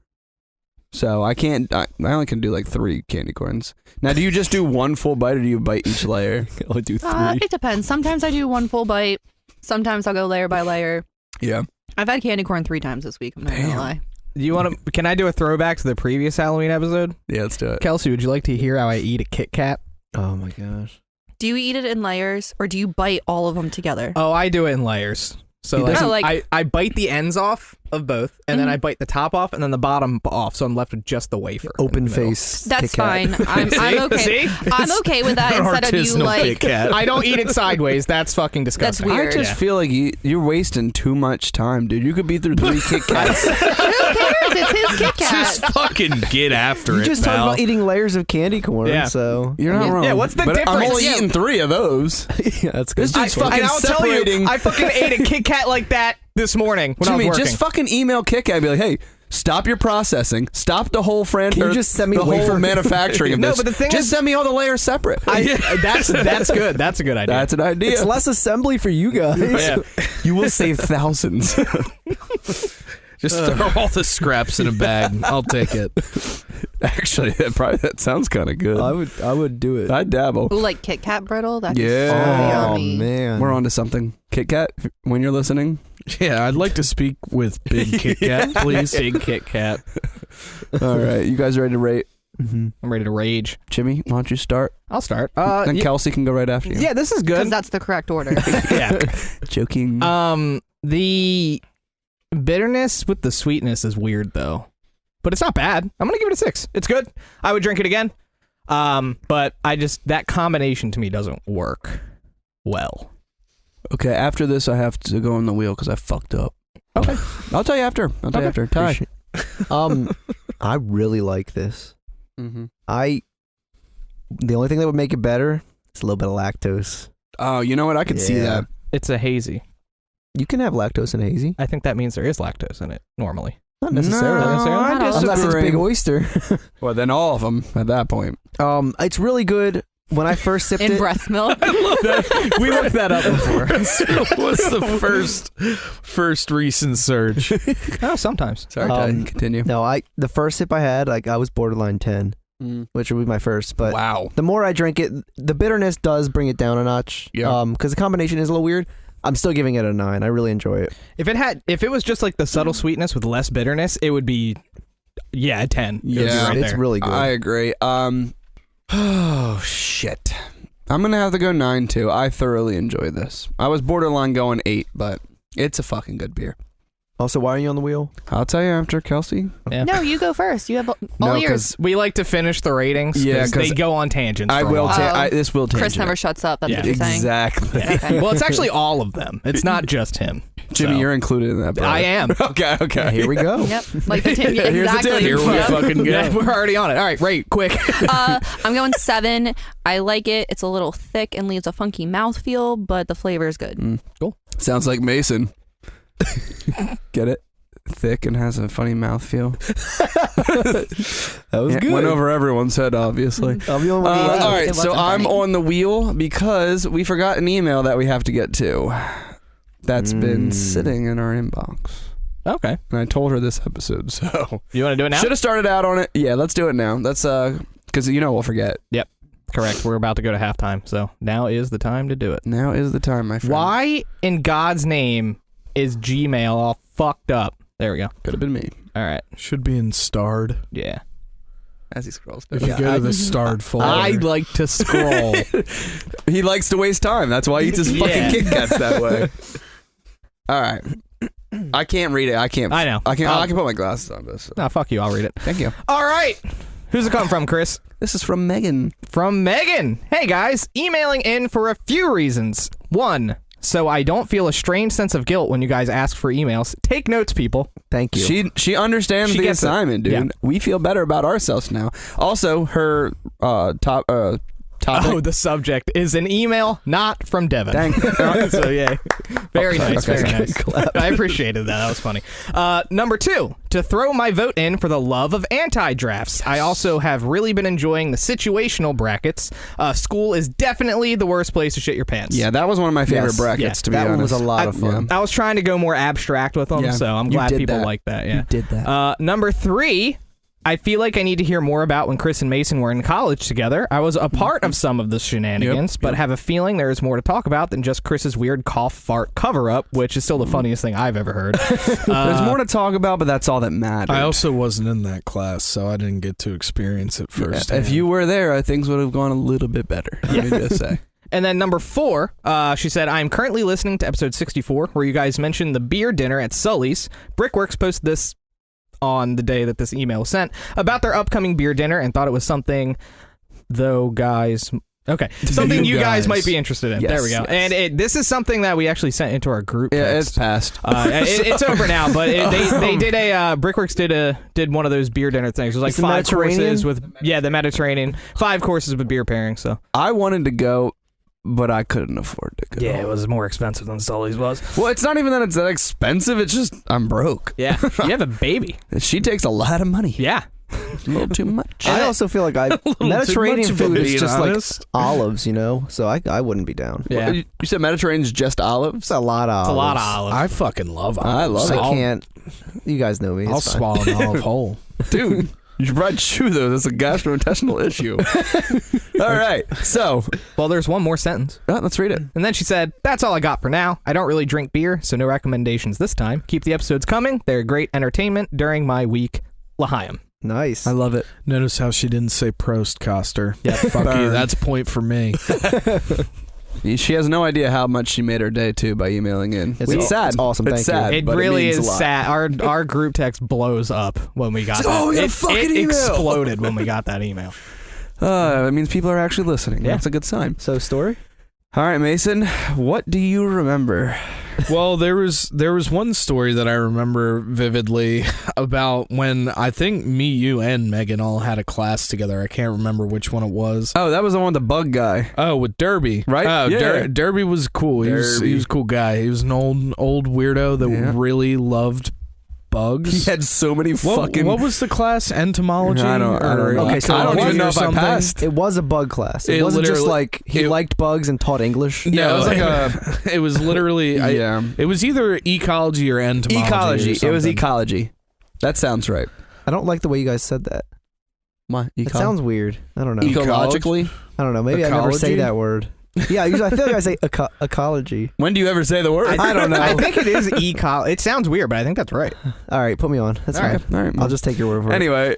[SPEAKER 3] So I can't. I only can do like 3 candy corns. Now, do you just do one full bite, or do you bite each layer?
[SPEAKER 1] I'll do 3.
[SPEAKER 6] It depends. Sometimes I do one full bite. Sometimes I'll go layer by layer.
[SPEAKER 3] Yeah.
[SPEAKER 6] I've had candy corn 3 times this week. I'm not
[SPEAKER 3] Damn.
[SPEAKER 6] gonna lie.
[SPEAKER 4] Do you want to? Can I do a throwback to the previous Halloween episode?
[SPEAKER 3] Yeah, let's do it.
[SPEAKER 4] Kelsey, would you like to hear how I eat a Kit Kat?
[SPEAKER 1] Oh my gosh.
[SPEAKER 6] Do you eat it in layers or do you bite all of them together?
[SPEAKER 4] Oh, I do it in layers. So
[SPEAKER 3] He
[SPEAKER 4] like,
[SPEAKER 6] doesn't-
[SPEAKER 4] I bite the ends off of both, and then I bite the top off, and then the bottom off, so I'm left with just the wafer. in
[SPEAKER 1] Open
[SPEAKER 4] the middle.
[SPEAKER 1] face.
[SPEAKER 6] That's
[SPEAKER 1] Kit Kat.
[SPEAKER 6] fine. I'm okay.
[SPEAKER 4] See?
[SPEAKER 6] I'm okay with that instead of you
[SPEAKER 5] Artisanal
[SPEAKER 6] like.
[SPEAKER 5] Kit Kat.
[SPEAKER 4] I don't eat it sideways. That's fucking disgusting.
[SPEAKER 6] weird.
[SPEAKER 3] I just feel like you're wasting too much time, dude. You could be through 3 Kit Kats.
[SPEAKER 6] Who cares? It's his Kit Kat.
[SPEAKER 5] Just fucking get after
[SPEAKER 1] You
[SPEAKER 5] it,
[SPEAKER 1] just talked
[SPEAKER 5] pal.
[SPEAKER 1] about eating layers of candy corn,
[SPEAKER 4] Yeah.
[SPEAKER 1] so
[SPEAKER 3] You're not wrong.
[SPEAKER 4] Yeah, what's the
[SPEAKER 3] but I'm
[SPEAKER 4] difference?
[SPEAKER 3] only
[SPEAKER 4] Yeah.
[SPEAKER 3] eating 3 of those.
[SPEAKER 1] yeah, that's good.
[SPEAKER 3] This dude's fucking
[SPEAKER 4] and I'll tell
[SPEAKER 3] separating.
[SPEAKER 4] you, I fucking ate a Kit Kat like that this morning when I
[SPEAKER 3] Jimmy,
[SPEAKER 4] was working.
[SPEAKER 3] just fucking email Kit Kat and be like, hey, stop your processing. Stop the whole
[SPEAKER 1] Can you just send me
[SPEAKER 3] the
[SPEAKER 1] wafer-
[SPEAKER 3] whole manufacturing of
[SPEAKER 4] No,
[SPEAKER 3] this.
[SPEAKER 4] but the thing
[SPEAKER 3] just
[SPEAKER 4] is-
[SPEAKER 3] send me all the layers separate.
[SPEAKER 4] That's good. That's a good idea.
[SPEAKER 3] That's an idea.
[SPEAKER 1] It's less assembly for you guys.
[SPEAKER 4] Yeah.
[SPEAKER 3] You will save thousands.
[SPEAKER 5] Just throw all the scraps in a bag. I'll take it.
[SPEAKER 3] Actually, that sounds kind of good.
[SPEAKER 1] I would do it.
[SPEAKER 3] I'd dabble.
[SPEAKER 6] Ooh, like Kit Kat brittle. That's
[SPEAKER 3] Yeah.
[SPEAKER 6] so
[SPEAKER 1] Oh
[SPEAKER 6] yummy.
[SPEAKER 1] man.
[SPEAKER 3] We're on to something. Kit Kat, when you're listening.
[SPEAKER 5] Yeah, I'd like to speak with Big Kit Kat, please.
[SPEAKER 4] Big Kit Kat.
[SPEAKER 3] All right, you guys ready to rate?
[SPEAKER 1] Mhm.
[SPEAKER 4] I'm ready to rage.
[SPEAKER 3] Jimmy, why don't you start?
[SPEAKER 4] I'll start.
[SPEAKER 3] Then
[SPEAKER 4] Yeah,
[SPEAKER 3] Kelsey can go right after you.
[SPEAKER 4] yeah, this is
[SPEAKER 6] Because
[SPEAKER 4] good.
[SPEAKER 6] that's the correct order.
[SPEAKER 4] Yeah.
[SPEAKER 3] Joking.
[SPEAKER 4] The bitterness with the sweetness is weird though, but it's not bad. I'm gonna give it a 6. It's good. I would drink it again. But that combination to me doesn't work well.
[SPEAKER 3] Okay, after this, I have to go on the wheel because I fucked up.
[SPEAKER 4] Okay.
[SPEAKER 3] I'll tell you after. Ty.
[SPEAKER 1] Appreciate- I really like this.
[SPEAKER 3] Mm-hmm.
[SPEAKER 1] The only thing that would make it better is a little bit of lactose.
[SPEAKER 3] Oh, you know what? I could see
[SPEAKER 1] Yeah.
[SPEAKER 3] that.
[SPEAKER 4] It's a hazy.
[SPEAKER 1] You can have lactose in hazy.
[SPEAKER 4] I think that means there is lactose in it normally.
[SPEAKER 1] Not necessarily.
[SPEAKER 3] No, I
[SPEAKER 6] Not all.
[SPEAKER 1] Unless it's
[SPEAKER 3] disagree.
[SPEAKER 1] big oyster.
[SPEAKER 3] Well, then all of them at that point.
[SPEAKER 1] It's really good. When I first sipped
[SPEAKER 6] In
[SPEAKER 1] it,
[SPEAKER 6] breast milk.
[SPEAKER 4] We looked that up before.
[SPEAKER 5] What's the first recent surge?
[SPEAKER 4] Oh, sometimes.
[SPEAKER 3] Sorry, Ty.
[SPEAKER 1] Um,
[SPEAKER 3] Continue.
[SPEAKER 1] the first sip I had, I was borderline 10, which would be my first. But
[SPEAKER 3] Wow.
[SPEAKER 1] the more I drink it, the bitterness does bring it down a notch.
[SPEAKER 3] Yeah.
[SPEAKER 1] Because the combination is a little weird. I'm still giving it a 9. I really enjoy it.
[SPEAKER 4] If it was just like the subtle sweetness with less bitterness, it would be a 10. It would be
[SPEAKER 3] Yeah.
[SPEAKER 4] right
[SPEAKER 1] It's
[SPEAKER 4] there.
[SPEAKER 1] really good.
[SPEAKER 3] I agree. Oh, shit. I'm going to have to go 9 too. I thoroughly enjoy this. I was borderline going 8, but it's a fucking good beer.
[SPEAKER 1] Also, why are you on the wheel?
[SPEAKER 3] I'll tell you after, Kelsey.
[SPEAKER 4] Yeah.
[SPEAKER 6] No, you go first. You have all
[SPEAKER 3] No,
[SPEAKER 6] yours.
[SPEAKER 4] We like to finish the ratings
[SPEAKER 3] Yeah,
[SPEAKER 4] because
[SPEAKER 3] 'cause
[SPEAKER 4] they go on tangents.
[SPEAKER 3] I
[SPEAKER 4] for a
[SPEAKER 3] will.
[SPEAKER 4] while.
[SPEAKER 3] This will tangent.
[SPEAKER 6] Chris never shuts up. That's
[SPEAKER 4] Yeah.
[SPEAKER 6] what you're saying.
[SPEAKER 3] Exactly.
[SPEAKER 6] Okay.
[SPEAKER 4] Well, it's actually all of them. It's not just him.
[SPEAKER 3] Jimmy,
[SPEAKER 4] So.
[SPEAKER 3] you're included in that. Brother.
[SPEAKER 4] I am.
[SPEAKER 3] Okay.
[SPEAKER 1] Here we go.
[SPEAKER 6] Yep. Like the tip.
[SPEAKER 3] Here's the
[SPEAKER 6] Exactly.
[SPEAKER 3] tip. Here we
[SPEAKER 6] Yep.
[SPEAKER 5] fucking go.
[SPEAKER 4] Yeah, we're already on it. All right, Ray, quick.
[SPEAKER 6] I'm going 7. I like it. It's a little thick and leaves a funky mouthfeel, but the flavor is good.
[SPEAKER 4] Cool.
[SPEAKER 3] Sounds like Mason. Get it? Thick and has a funny mouthfeel.
[SPEAKER 1] That was good.
[SPEAKER 3] Went over everyone's head, obviously.
[SPEAKER 1] I'm the only one who laughed.
[SPEAKER 3] All right,
[SPEAKER 6] It
[SPEAKER 3] so
[SPEAKER 6] wasn't
[SPEAKER 3] I'm
[SPEAKER 6] funny.
[SPEAKER 3] on the wheel because we forgot an email that we have to get to. That's been sitting in our inbox.
[SPEAKER 4] Okay.
[SPEAKER 3] And I told her this episode, so
[SPEAKER 4] You want to do it now?
[SPEAKER 3] should have started out on it. Yeah, let's do it now. That's because we'll forget.
[SPEAKER 4] Correct. We're about to go to halftime, so now is the time to do it.
[SPEAKER 3] Now is the time, my friend.
[SPEAKER 4] Why in God's name is Gmail all fucked up? There we go.
[SPEAKER 3] Could have been me.
[SPEAKER 4] All right.
[SPEAKER 5] Should be in starred.
[SPEAKER 4] Yeah.
[SPEAKER 3] as he scrolls.
[SPEAKER 5] If you go to the starred folder.
[SPEAKER 4] I like to scroll.
[SPEAKER 3] He likes to waste time. That's why he eats his fucking Kit Kats that way. All right. I can't read it. I can't.
[SPEAKER 4] I know.
[SPEAKER 3] I can put my glasses on this.
[SPEAKER 4] No, fuck you. I'll read it.
[SPEAKER 3] Thank you.
[SPEAKER 4] All right. Who's it come from, Chris?
[SPEAKER 3] This is from Megan.
[SPEAKER 4] From Megan. Hey, guys. Emailing in for a few reasons. 1, so I don't feel a strange sense of guilt when you guys ask for emails. Take notes, people.
[SPEAKER 1] Thank you.
[SPEAKER 3] She understands
[SPEAKER 4] She
[SPEAKER 3] the
[SPEAKER 4] gets it.
[SPEAKER 3] assignment, dude.
[SPEAKER 4] Yeah.
[SPEAKER 3] We feel better about ourselves now. Also, her topic.
[SPEAKER 4] Oh, the subject is an email not from Devin.
[SPEAKER 3] Dang.
[SPEAKER 4] So, yeah. Very nice.
[SPEAKER 3] Okay.
[SPEAKER 4] Very nice. I appreciated that. That was funny. Number 2, to throw my vote in for the love of anti-drafts. Yes. I also have really been enjoying the situational brackets. School is definitely the worst place to shit your pants.
[SPEAKER 3] Yeah, that was one of my favorite
[SPEAKER 1] Yes.
[SPEAKER 3] brackets, to be
[SPEAKER 1] That
[SPEAKER 3] honest.
[SPEAKER 1] one was a lot of fun.
[SPEAKER 4] I was trying to go more abstract with them, so I'm glad people like that. Yeah.
[SPEAKER 1] You did that.
[SPEAKER 4] Number 3, I feel like I need to hear more about when Chris and Mason were in college together. I was a part of some of the shenanigans, but have a feeling there is more to talk about than just Chris's weird cough fart cover-up, which is still the funniest thing I've ever heard.
[SPEAKER 3] There's more to talk about, but that's all that matters.
[SPEAKER 5] I also wasn't in that class, so I didn't get to experience it first.
[SPEAKER 3] If you were there, things would have gone a little bit better. Let me just say.
[SPEAKER 4] And then number 4, she said, I'm currently listening to episode 64, where you guys mentioned the beer dinner at Sully's. Brickworks posted this on the day that this email was sent about their upcoming beer dinner and thought it was something, something you guys might be interested in.
[SPEAKER 3] Yes,
[SPEAKER 4] there we go.
[SPEAKER 3] yes.
[SPEAKER 4] And this is something that we actually sent into our group.
[SPEAKER 3] Yeah,
[SPEAKER 4] text.
[SPEAKER 3] it's passed.
[SPEAKER 4] It's over now, but they did Brickworks did one of those beer dinner things. It was like
[SPEAKER 1] It's the
[SPEAKER 4] 5 courses
[SPEAKER 1] Mediterranean?
[SPEAKER 4] with the Mediterranean, 5 courses with beer pairing. So
[SPEAKER 3] I wanted to go, but I couldn't afford to go.
[SPEAKER 4] it was more expensive than Sully's was.
[SPEAKER 3] Well, it's not even that it's that expensive. It's just I'm broke.
[SPEAKER 4] Yeah, you have a baby.
[SPEAKER 3] She takes a lot of money.
[SPEAKER 4] Yeah.
[SPEAKER 3] A little too much.
[SPEAKER 1] I also feel like Mediterranean
[SPEAKER 5] too much, if I'm
[SPEAKER 1] food is
[SPEAKER 5] being
[SPEAKER 1] just
[SPEAKER 5] honest.
[SPEAKER 1] like olives, so I wouldn't be down.
[SPEAKER 4] Yeah.
[SPEAKER 3] You said Mediterranean's just olives?
[SPEAKER 1] It's a lot of olives.
[SPEAKER 4] It's a lot of olives.
[SPEAKER 5] I fucking love olives.
[SPEAKER 3] I love it.
[SPEAKER 1] I can't. You guys know me.
[SPEAKER 5] I'll
[SPEAKER 1] It's fine.
[SPEAKER 5] swallow an olive whole.
[SPEAKER 3] Dude, you should probably chew those. That's a gastrointestinal issue. All right. So,
[SPEAKER 4] Well, there's one more sentence.
[SPEAKER 3] let's read it.
[SPEAKER 4] And then she said, that's all I got for now. I don't really drink beer, so no recommendations this time. Keep the episodes coming. They're great entertainment during my week. L'chaim.
[SPEAKER 1] Nice.
[SPEAKER 3] I love it.
[SPEAKER 5] Notice how she didn't say Prost, Coster.
[SPEAKER 4] Yeah,
[SPEAKER 5] Fuck you.
[SPEAKER 3] Burn.
[SPEAKER 5] That's a point for me.
[SPEAKER 3] She has no idea how much she made her day, too, by emailing in. It's sad.
[SPEAKER 1] It's awesome.
[SPEAKER 3] It's
[SPEAKER 1] Thank
[SPEAKER 3] sad.
[SPEAKER 1] you.
[SPEAKER 4] It
[SPEAKER 3] but
[SPEAKER 4] really
[SPEAKER 3] means a
[SPEAKER 4] is
[SPEAKER 3] lot.
[SPEAKER 4] sad. Our group text blows up when we got
[SPEAKER 3] It's like,
[SPEAKER 4] that.
[SPEAKER 3] oh, we got a fucking
[SPEAKER 4] it
[SPEAKER 3] email.
[SPEAKER 4] exploded when we got that email.
[SPEAKER 3] It means people are actually listening.
[SPEAKER 4] Yeah.
[SPEAKER 3] That's a good sign.
[SPEAKER 1] So story?
[SPEAKER 3] All right, Mason, what do you remember?
[SPEAKER 5] Well, there was one story that I remember vividly about when I think me, you, and Megan all had a class together. I can't remember which one it was.
[SPEAKER 3] Oh, that was the one with the bug guy.
[SPEAKER 5] Oh, with Derby,
[SPEAKER 3] Right?
[SPEAKER 5] Oh,
[SPEAKER 3] Yeah.
[SPEAKER 5] Derby was cool. He was
[SPEAKER 3] Derby.
[SPEAKER 5] a cool guy. He was an old weirdo that
[SPEAKER 3] Yeah.
[SPEAKER 5] really loved bugs.
[SPEAKER 3] He had so many fucking...
[SPEAKER 5] What was the class? Entomology?
[SPEAKER 3] I don't know.
[SPEAKER 1] Okay, so
[SPEAKER 3] I don't
[SPEAKER 1] it
[SPEAKER 3] even
[SPEAKER 1] was
[SPEAKER 3] know if I
[SPEAKER 5] something?
[SPEAKER 3] passed.
[SPEAKER 1] It was a bug class. It
[SPEAKER 5] It
[SPEAKER 1] wasn't just
[SPEAKER 5] literally-
[SPEAKER 1] like he liked bugs and taught English.
[SPEAKER 5] No,
[SPEAKER 3] it was like
[SPEAKER 5] it was literally.
[SPEAKER 3] Yeah.
[SPEAKER 5] It was either ecology or entomology.
[SPEAKER 3] Ecology.
[SPEAKER 5] or
[SPEAKER 3] It was
[SPEAKER 5] something.
[SPEAKER 3] ecology. That sounds right.
[SPEAKER 1] I don't like the way you guys said that.
[SPEAKER 3] What?
[SPEAKER 1] It sounds weird. I don't know.
[SPEAKER 3] Ecologically?
[SPEAKER 1] I don't know. Maybe I never say
[SPEAKER 5] Ecology?
[SPEAKER 1] that word. Yeah, usually I feel like I say ecology.
[SPEAKER 3] When do you ever say the word?
[SPEAKER 1] I don't know.
[SPEAKER 4] I think it is It sounds weird, but I think that's right.
[SPEAKER 1] All right, put me on. That's
[SPEAKER 4] All
[SPEAKER 1] fine.
[SPEAKER 4] right.
[SPEAKER 3] All right.
[SPEAKER 1] I'll just take your word for it.
[SPEAKER 3] Anyway,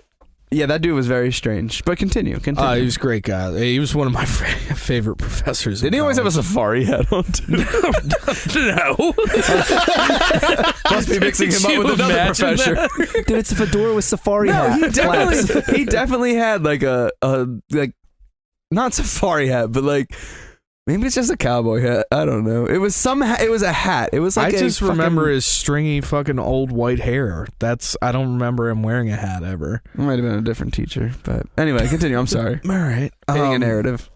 [SPEAKER 3] yeah, that dude was very strange. But continue.
[SPEAKER 5] He was a great guy. He was one of my favorite professors.
[SPEAKER 3] Didn't he always have a safari hat on, too?
[SPEAKER 5] No.
[SPEAKER 3] Must be mixing him up with another professor.
[SPEAKER 1] Dude, it's a fedora with safari hat. flaps.
[SPEAKER 3] He definitely had like a like, not safari hat, but like, maybe it's just a cowboy hat. I don't know. It was it was a hat. It was like
[SPEAKER 5] I just
[SPEAKER 3] fucking,
[SPEAKER 5] remember his stringy fucking old white hair. I don't remember him wearing a hat ever.
[SPEAKER 3] It might have been a different teacher, but anyway, continue. I'm sorry.
[SPEAKER 5] All right.
[SPEAKER 3] Hitting a narrative.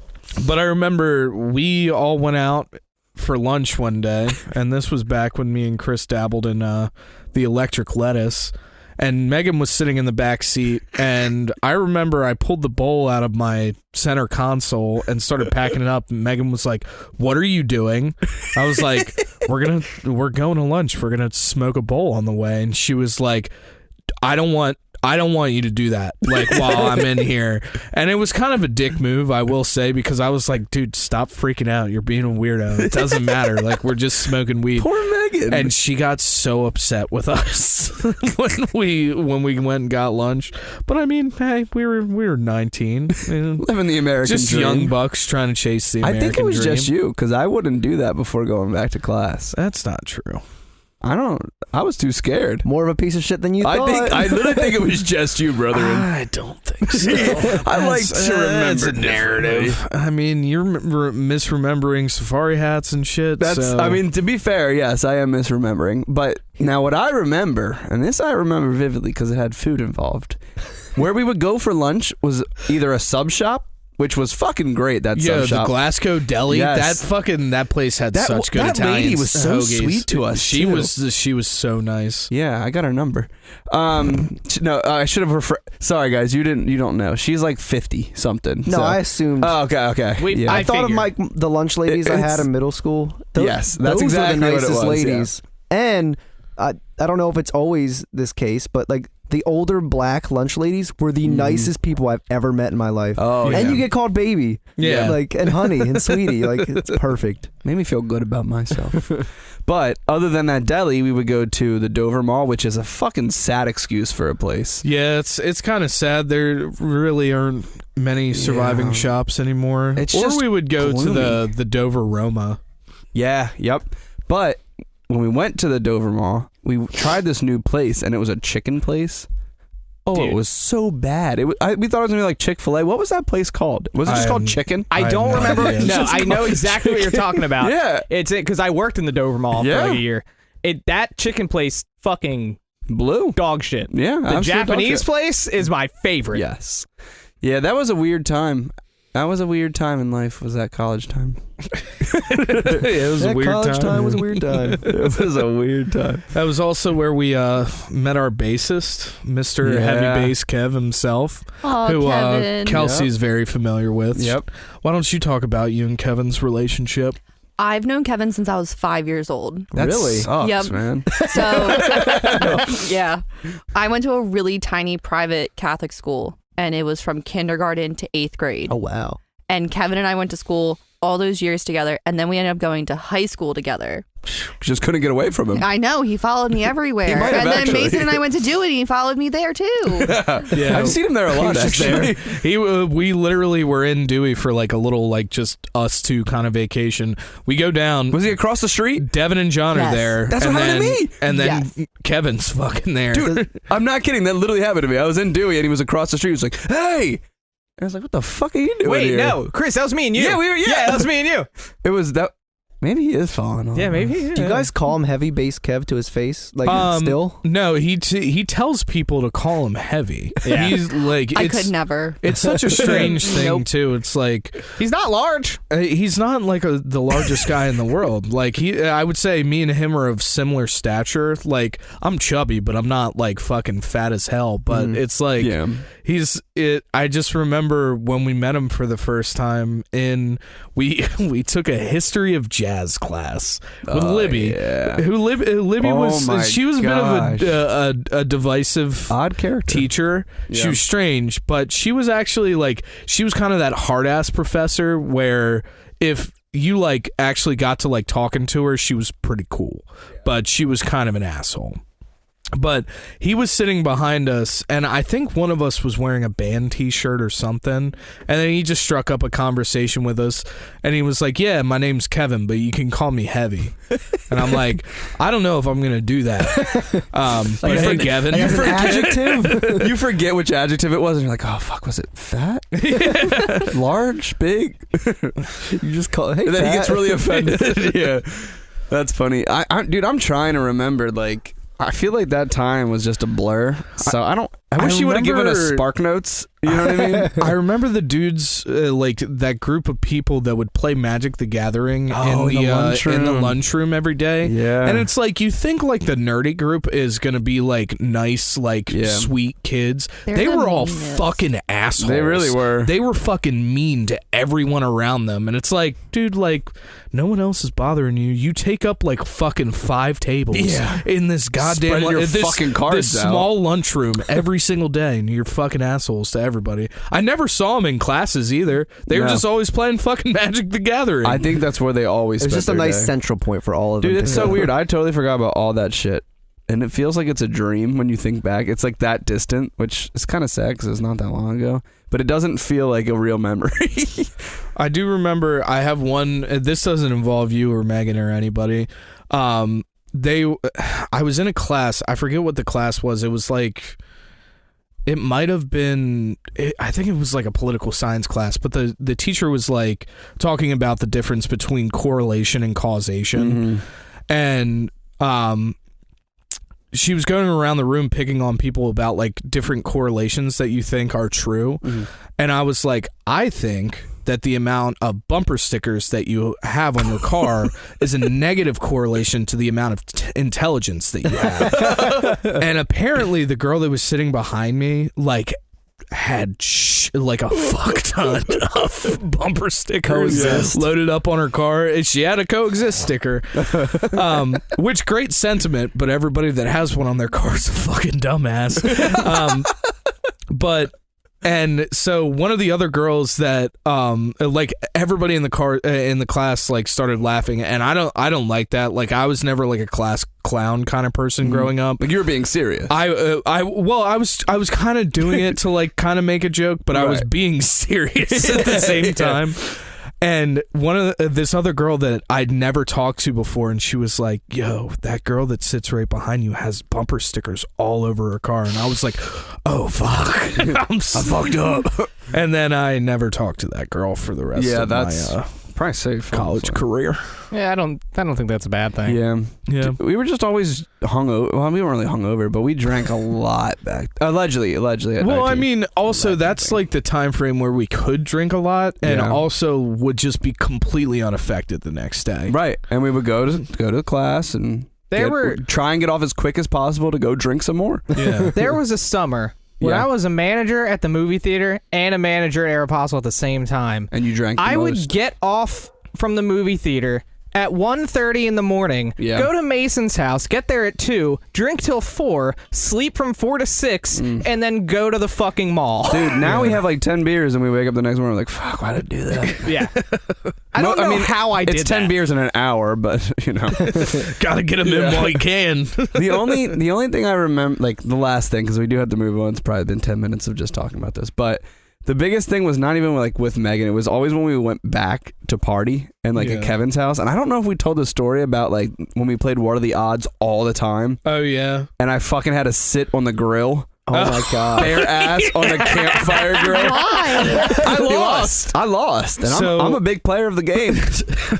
[SPEAKER 5] But I remember we all went out for lunch one day, and this was back when me and Chris dabbled in the electric lettuce, and Megan was sitting in the back seat, and I remember I pulled the bowl out of my center console and started packing it up, and Megan was like, "What are you doing?" I was like, we're going to lunch. We're going to smoke a bowl on the way." And she was like, I don't want I don't want you to do that, like, while I'm in here. And it was kind of a dick move, I will say, because I was like, dude, stop freaking out. You're being a weirdo. It doesn't matter. Like, we're just smoking weed.
[SPEAKER 3] Poor Megan.
[SPEAKER 5] And she got so upset with us when we went and got lunch. But I mean, hey, we were 19.
[SPEAKER 3] Living the American
[SPEAKER 5] just
[SPEAKER 3] dream.
[SPEAKER 5] young bucks trying to chase the American dream.
[SPEAKER 3] I think it was just you, because I wouldn't do that before going back to class.
[SPEAKER 5] That's not true.
[SPEAKER 3] I was too scared.
[SPEAKER 1] More of a piece of shit than you thought.
[SPEAKER 3] I literally think it was just you, brother.
[SPEAKER 5] I don't think so.
[SPEAKER 3] I like to remember
[SPEAKER 5] it's a narrative. I mean, you're misremembering safari hats and shit.
[SPEAKER 3] I mean, to be fair, yes, I am misremembering. But now what I remember, and this I remember vividly because it had food involved, where we would go for lunch was either a sub shop, which was fucking great. That sub shop,
[SPEAKER 5] the Glasgow Deli.
[SPEAKER 3] Yes.
[SPEAKER 5] That place had such good
[SPEAKER 3] that
[SPEAKER 5] Italian.
[SPEAKER 3] lady was so
[SPEAKER 5] hoagies.
[SPEAKER 3] sweet to us.
[SPEAKER 5] She
[SPEAKER 3] too.
[SPEAKER 5] she was so nice.
[SPEAKER 3] Yeah, I got her number. No, I should have. Sorry, guys, you don't know. She's like 50 something.
[SPEAKER 1] No,
[SPEAKER 3] so.
[SPEAKER 1] I assumed.
[SPEAKER 3] Oh, okay.
[SPEAKER 4] We-
[SPEAKER 1] I thought
[SPEAKER 4] figured.
[SPEAKER 1] of the lunch ladies I had
[SPEAKER 3] It's-
[SPEAKER 1] in middle school.
[SPEAKER 3] Yes, that's
[SPEAKER 1] those
[SPEAKER 3] exactly
[SPEAKER 1] are the
[SPEAKER 3] what it
[SPEAKER 1] nicest
[SPEAKER 3] was,
[SPEAKER 1] ladies. And I don't know if it's always this case, but like the older black lunch ladies were the nicest people I've ever met in my life.
[SPEAKER 3] Oh,
[SPEAKER 1] and
[SPEAKER 3] yeah.
[SPEAKER 1] you get called baby.
[SPEAKER 5] Yeah.
[SPEAKER 1] Like, and honey and sweetie. Like, it's perfect.
[SPEAKER 3] Made me feel good about myself. But other than that deli, we would go to the Dover Mall, which is a fucking sad excuse for a place.
[SPEAKER 5] Yeah, it's kind of sad. There really aren't many surviving shops anymore.
[SPEAKER 3] It's
[SPEAKER 5] or
[SPEAKER 3] just
[SPEAKER 5] we would go
[SPEAKER 3] gloomy.
[SPEAKER 5] to the Dover Roma.
[SPEAKER 3] Yeah, yep. But when we went to the Dover Mall, we tried this new place, and it was a chicken place. Oh,
[SPEAKER 4] Dude.
[SPEAKER 3] it was so bad. We thought it was going to be like Chick-fil-A. What was that place called? Was it just called Chicken?
[SPEAKER 4] I don't
[SPEAKER 5] have no
[SPEAKER 4] remember.
[SPEAKER 5] idea.
[SPEAKER 4] No, I know exactly what you're talking about.
[SPEAKER 3] Yeah.
[SPEAKER 4] It's it because I worked in the Dover Mall
[SPEAKER 3] Yeah.
[SPEAKER 4] for like a year. That chicken place fucking
[SPEAKER 3] Blue.
[SPEAKER 4] dog shit.
[SPEAKER 3] Yeah.
[SPEAKER 4] The
[SPEAKER 3] absolute
[SPEAKER 4] Japanese
[SPEAKER 3] dog shit.
[SPEAKER 4] place is my favorite.
[SPEAKER 3] Yes. Yeah, that was a weird time. That was a weird time in life, was that college time.
[SPEAKER 5] It was a
[SPEAKER 1] That
[SPEAKER 5] weird
[SPEAKER 1] college time was a weird time.
[SPEAKER 3] It was a weird time.
[SPEAKER 5] That was also where we met our bassist, Mr.
[SPEAKER 3] Yeah.
[SPEAKER 5] Heavy Bass Kev himself,
[SPEAKER 6] Oh,
[SPEAKER 5] who
[SPEAKER 6] Kevin.
[SPEAKER 5] Kelsey's very familiar with.
[SPEAKER 3] Yep.
[SPEAKER 5] Why don't you talk about you and Kevin's relationship?
[SPEAKER 6] I've known Kevin since I was 5 years old.
[SPEAKER 3] That
[SPEAKER 1] Really?
[SPEAKER 3] sucks,
[SPEAKER 6] Yep.
[SPEAKER 3] man.
[SPEAKER 6] So, yeah. I went to a really tiny private Catholic school, and it was from kindergarten to 8th grade.
[SPEAKER 1] Oh, wow.
[SPEAKER 6] And Kevin and I went to school all those years together, and then we ended up going to high school together.
[SPEAKER 3] Just couldn't get away from him.
[SPEAKER 6] I know, he followed me everywhere.
[SPEAKER 3] He might have
[SPEAKER 6] And then
[SPEAKER 3] actually.
[SPEAKER 6] Mason and I went to Dewey, and he followed me there too.
[SPEAKER 5] Yeah,
[SPEAKER 3] I've seen him there a lot, actually.
[SPEAKER 5] We literally were in Dewey for like a little like just us two kind of vacation. We go down.
[SPEAKER 3] Was he across the street?
[SPEAKER 5] Devin and John are
[SPEAKER 6] Yes.
[SPEAKER 5] there.
[SPEAKER 3] That's
[SPEAKER 5] and
[SPEAKER 3] what happened to
[SPEAKER 5] then-
[SPEAKER 3] me.
[SPEAKER 5] And then
[SPEAKER 6] Yes.
[SPEAKER 5] Kevin's fucking there.
[SPEAKER 3] Dude, I'm not kidding. That literally happened to me. I was in Dewey, and he was across the street. He was like, hey! And I was like, what the fuck are you doing
[SPEAKER 4] Wait,
[SPEAKER 3] here?
[SPEAKER 4] no, Chris, that was me and you.
[SPEAKER 3] Yeah, we were- yeah.
[SPEAKER 4] that was me and you.
[SPEAKER 3] It was that... Maybe he is falling off.
[SPEAKER 4] Yeah, maybe.
[SPEAKER 1] Do you guys call him Heavy Bass Kev to his face? Like, still?
[SPEAKER 5] No, he tells people to call him Heavy.
[SPEAKER 4] Yeah.
[SPEAKER 5] He's like,
[SPEAKER 6] I
[SPEAKER 5] it's,
[SPEAKER 6] could never.
[SPEAKER 5] It's such a strange thing
[SPEAKER 6] Nope.
[SPEAKER 5] too. It's like
[SPEAKER 4] He's not large.
[SPEAKER 5] he's not like the largest guy in the world. Like I would say me and him are of similar stature. Like I'm chubby, but I'm not like fucking fat as hell. But it's like
[SPEAKER 3] Yeah.
[SPEAKER 5] I just remember when we met him for the first time we took a history of jazz class with Libby.
[SPEAKER 3] yeah.
[SPEAKER 5] Libby
[SPEAKER 3] Oh
[SPEAKER 5] was
[SPEAKER 3] my
[SPEAKER 5] she was a
[SPEAKER 3] gosh.
[SPEAKER 5] bit of a divisive
[SPEAKER 3] Odd character.
[SPEAKER 5] teacher. She
[SPEAKER 3] Yeah.
[SPEAKER 5] was strange, but she was actually like she was kind of that hard ass professor where if you like actually got to like talking to her, she was pretty cool, but she was kind of an asshole. But he was sitting behind us, and I think one of us was wearing a band t-shirt or something, and then he just struck up a conversation with us, and he was like, yeah, my name's Kevin, but you can call me Heavy. And I'm like, I don't know if I'm going to do that. But hey, Kevin.
[SPEAKER 1] As an adjective?
[SPEAKER 3] You forget which adjective it was, and you're like, oh, fuck, was it fat? Large? Big?
[SPEAKER 1] You just call it, hey,
[SPEAKER 3] And then he
[SPEAKER 1] fat.
[SPEAKER 3] gets really offended. Yeah. That's funny. Dude, I'm trying to remember, like, I feel like that time was just a blur. So I wish you would have given us
[SPEAKER 5] remember-
[SPEAKER 3] Spark Notes You know what I mean?
[SPEAKER 5] I remember the dudes, like that group of people that would play Magic the Gathering in the lunchroom every day.
[SPEAKER 3] Yeah.
[SPEAKER 5] And it's like, you think like the nerdy group is going to be like nice, like sweet kids. They were all fucking assholes.
[SPEAKER 3] They really were.
[SPEAKER 5] They were fucking mean to everyone around them. And it's like, dude, like, no one else is bothering you. You take up like fucking 5 tables in this goddamn
[SPEAKER 3] fucking cards
[SPEAKER 5] this
[SPEAKER 3] out.
[SPEAKER 5] small lunchroom every single day, and you're fucking assholes to everybody. I never saw them in classes either. They were just always playing fucking Magic the Gathering.
[SPEAKER 3] I think that's where they always
[SPEAKER 1] It's
[SPEAKER 3] spent
[SPEAKER 1] just a
[SPEAKER 3] their
[SPEAKER 1] nice
[SPEAKER 3] day.
[SPEAKER 1] central point for all of them.
[SPEAKER 3] Dude, it's so weird. I totally forgot about all that shit. And it feels like it's a dream when you think back. It's like that distant, which is kind of sad because it's not that long ago. But it doesn't feel like a real memory.
[SPEAKER 5] I do remember I have one. This doesn't involve you or Megan or anybody. I was in a class. I forget what the class was. It was like, it might have been, I think it was like a political science class, but the teacher was like talking about the difference between correlation and causation. And she was going around the room picking on people about like different correlations that you think are true. And I was like, I think that the amount of bumper stickers that you have on your car is a negative correlation to the amount of intelligence that you have. And apparently the girl that was sitting behind me like had like a fuck ton of bumper stickers loaded up on her car. She had a coexist sticker, which great sentiment, but everybody that has one on their car is a fucking dumbass. And so one of the other girls that like everybody in the car in the class like started laughing, and I don't like that. Like I was never like a class clown kind of person growing up.
[SPEAKER 3] Like you were being serious.
[SPEAKER 5] I was kind of doing it to like kind of make a joke, but I was being serious at the same time. And one of this other girl that I'd never talked to before, and she was like, yo, that girl that sits right behind you has bumper stickers all over her car. And I was like, oh, fuck. I fucked up. And then I never talked to that girl for the rest of my
[SPEAKER 3] probably safe
[SPEAKER 5] college career.
[SPEAKER 4] Yeah, I don't think that's a bad thing.
[SPEAKER 5] Yeah.
[SPEAKER 3] We were just always hungover. Well, we weren't really hungover, but we drank a lot back. Allegedly.
[SPEAKER 5] Well, I mean, also that's like the time frame where we could drink a lot, and also would just be completely unaffected the next day.
[SPEAKER 3] Right, and we would go to class and try and get off as quick as possible to go drink some more.
[SPEAKER 5] Yeah.
[SPEAKER 4] There was a summer when I was a manager at the movie theater and a manager at Aeropostale at the same time.
[SPEAKER 3] And you drank the
[SPEAKER 4] I
[SPEAKER 3] most.
[SPEAKER 4] would get off from the movie theater at 1:30 in the morning, go to Mason's house, get there at 2, drink till 4, sleep from 4 to 6, and then go to the fucking mall.
[SPEAKER 3] Dude, now we have like 10 beers and we wake up the next morning like, fuck, why did I do that?
[SPEAKER 4] Yeah. I don't know how I did that.
[SPEAKER 3] It's 10 beers in an hour, but, you know.
[SPEAKER 5] Gotta get them in while you can.
[SPEAKER 3] The only thing I remember, like the last thing, because we do have to move on, it's probably been 10 minutes of just talking about this, but the biggest thing was not even like with Megan. It was always when we went back to party and like at Kevin's house. And I don't know if we told the story about like when we played What Are the Odds all the time.
[SPEAKER 5] Oh, yeah.
[SPEAKER 3] And I fucking had to sit on the grill.
[SPEAKER 1] Oh my god!
[SPEAKER 3] Bare ass on a campfire grill.
[SPEAKER 6] Why?
[SPEAKER 3] I lost, and I'm a big player of the game.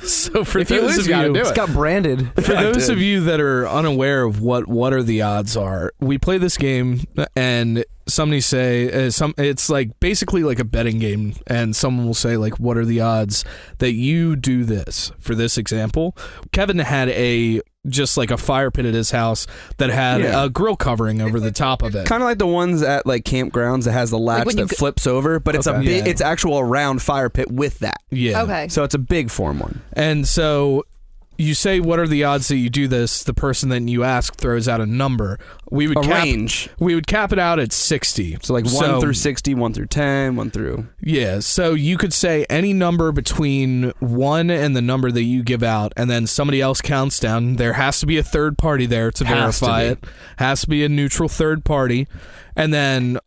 [SPEAKER 5] So for
[SPEAKER 4] If you
[SPEAKER 5] those
[SPEAKER 4] lose,
[SPEAKER 5] of
[SPEAKER 4] you gotta do
[SPEAKER 5] you,
[SPEAKER 4] it.
[SPEAKER 1] It's got branded.
[SPEAKER 5] for those of you that are unaware of what are the odds are, we play this game and somebody say it's like basically like a betting game, and someone will say like, what are the odds that you do this? For this example, Kevin had just like a fire pit at his house that had a grill covering over the top of it.
[SPEAKER 3] Kind of like the ones at like campgrounds that has the latch
[SPEAKER 6] when
[SPEAKER 3] that
[SPEAKER 6] you
[SPEAKER 3] flips over, but it's a
[SPEAKER 5] Okay.
[SPEAKER 3] big, it's actual round fire pit with that.
[SPEAKER 5] Yeah.
[SPEAKER 6] Okay.
[SPEAKER 3] So it's a big form one.
[SPEAKER 5] And so you say, what are the odds that you do this? The person that you ask throws out a number. We would
[SPEAKER 3] range.
[SPEAKER 5] We would cap it out at 60.
[SPEAKER 3] So like 1 through 60, 1 through 10, 1 through...
[SPEAKER 5] Yeah, so you could say any number between 1 and the number that you give out, and then somebody else counts down. There has to be a third party there to verify it. Has to be a neutral third party. And then